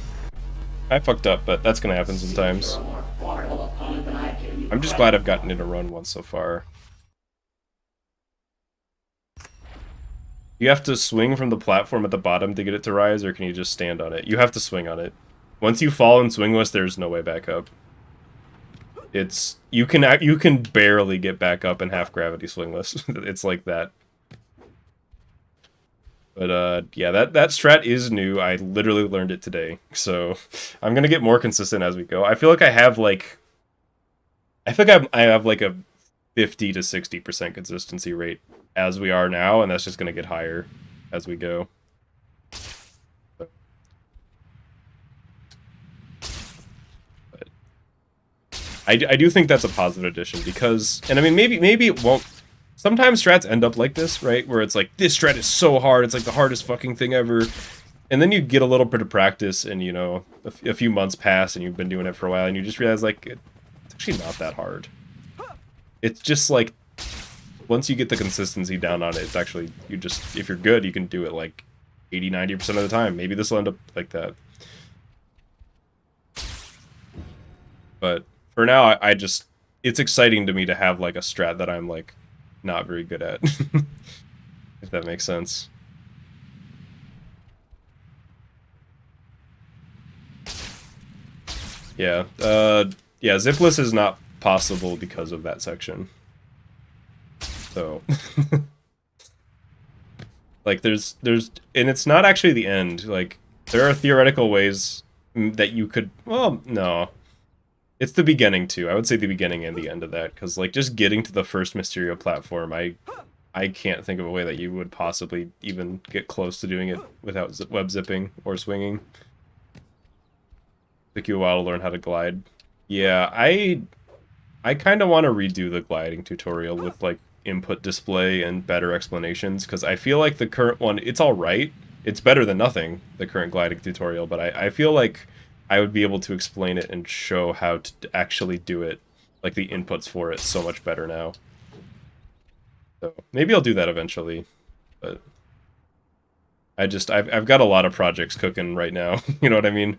A: I fucked up, but that's gonna happen sometimes.
H: You're a more formidable opponent than I've given you
A: I'm just
H: credit.
A: glad I've gotten it a run once so far. You have to swing from the platform at the bottom to get it to rise, or can you just stand on it? You have to swing on it. Once you fall in Swingless, there's no way back up. You can barely get back up in half gravity Swingless. It's like that. But yeah, that strat is new. I literally learned it today, so I'm gonna get more consistent as we go. I feel like I have like a 50 to 60% consistency rate as we are now, and that's just gonna get higher as we go. But I do think that's a positive addition because, and I mean maybe it won't. Sometimes strats end up like this, right? Where it's like, this strat is so hard, it's like the hardest fucking thing ever. And then you get a little bit of practice and, you know, a few months pass and you've been doing it for a while and you just realize, like, it's actually not that hard. It's just, like, once you get the consistency down on it, it's actually, if you're good, you can do it, like, 80-90% of the time. Maybe this will end up like that. But for now, it's exciting to me to have, like, a strat that I'm, like, not very good at. If that makes sense. Yeah, yeah, zipless is not possible because of that section. So like there's and it's not actually the end. Like there are theoretical ways that you could, well, no. It's the beginning too. I would say the beginning and the end of that, because like just getting to the first Mysterio platform, I can't think of a way that you would possibly even get close to doing it without web zipping or swinging. Took you a while to learn how to glide. Yeah, I kind of want to redo the gliding tutorial with like input display and better explanations, because I feel like the current one, it's all right. It's better than nothing, the current gliding tutorial, but I feel like I would be able to explain it and show how to actually do it, like the inputs for it, so much better now. So maybe I'll do that eventually, but I've got a lot of projects cooking right now. You know what I mean?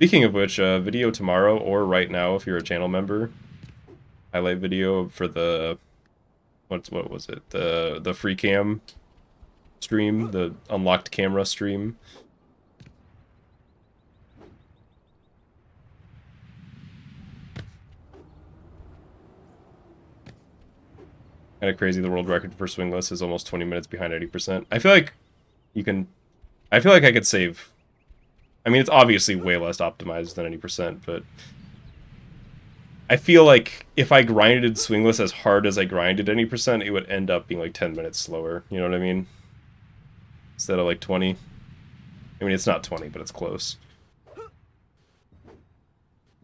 A: Speaking of which, video tomorrow or right now if you're a channel member. Highlight video for the what was it? The free cam stream, the unlocked camera stream. Kind of crazy. The world record for Swingless is almost 20 minutes behind 80%. I feel like you can. I feel like I could save. I mean, it's obviously way less optimized than 80%, but I feel like if I grinded Swingless as hard as I grinded 80%, it would end up being like 10 minutes slower. You know what I mean? Instead of like 20. I mean, it's not 20, but it's close.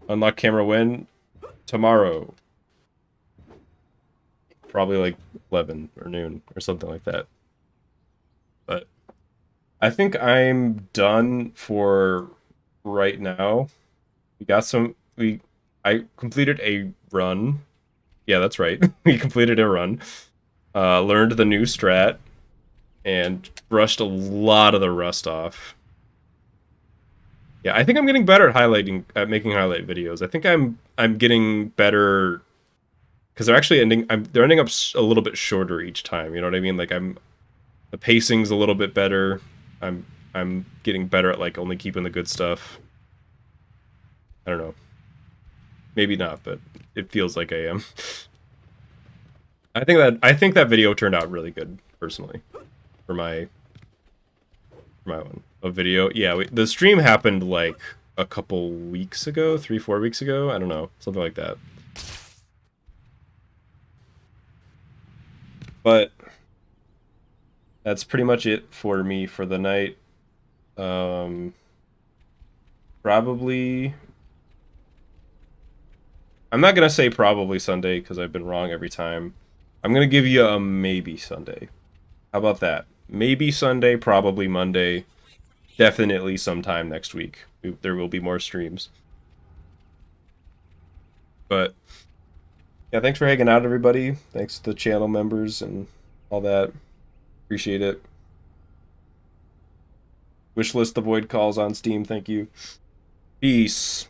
A: Unlock camera when? Tomorrow. Probably like 11 or noon or something like that. But I think I'm done for right now. We got some... I completed a run. Yeah, that's right. We completed a run. Learned the new strat. And brushed a lot of the rust off. Yeah, I think I'm getting better at making highlight videos. I think I'm getting better... Because they're actually ending up a little bit shorter each time, you know what I mean? Like the pacing's a little bit better. I'm getting better at like only keeping the good stuff. I don't know. Maybe not, but it feels like I am. I think that video turned out really good, personally, for my one. A video, yeah. The stream happened like a couple weeks ago, 3-4 weeks ago. I don't know, something like that. But that's pretty much it for me for the night. Probably... I'm not going to say probably Sunday because I've been wrong every time. I'm going to give you a maybe Sunday. How about that? Maybe Sunday, probably Monday. Definitely sometime next week. There will be more streams. But... yeah, thanks for hanging out, everybody. Thanks to the channel members and all that. Appreciate it. Wishlist the Void Calls on Steam, thank you. Peace.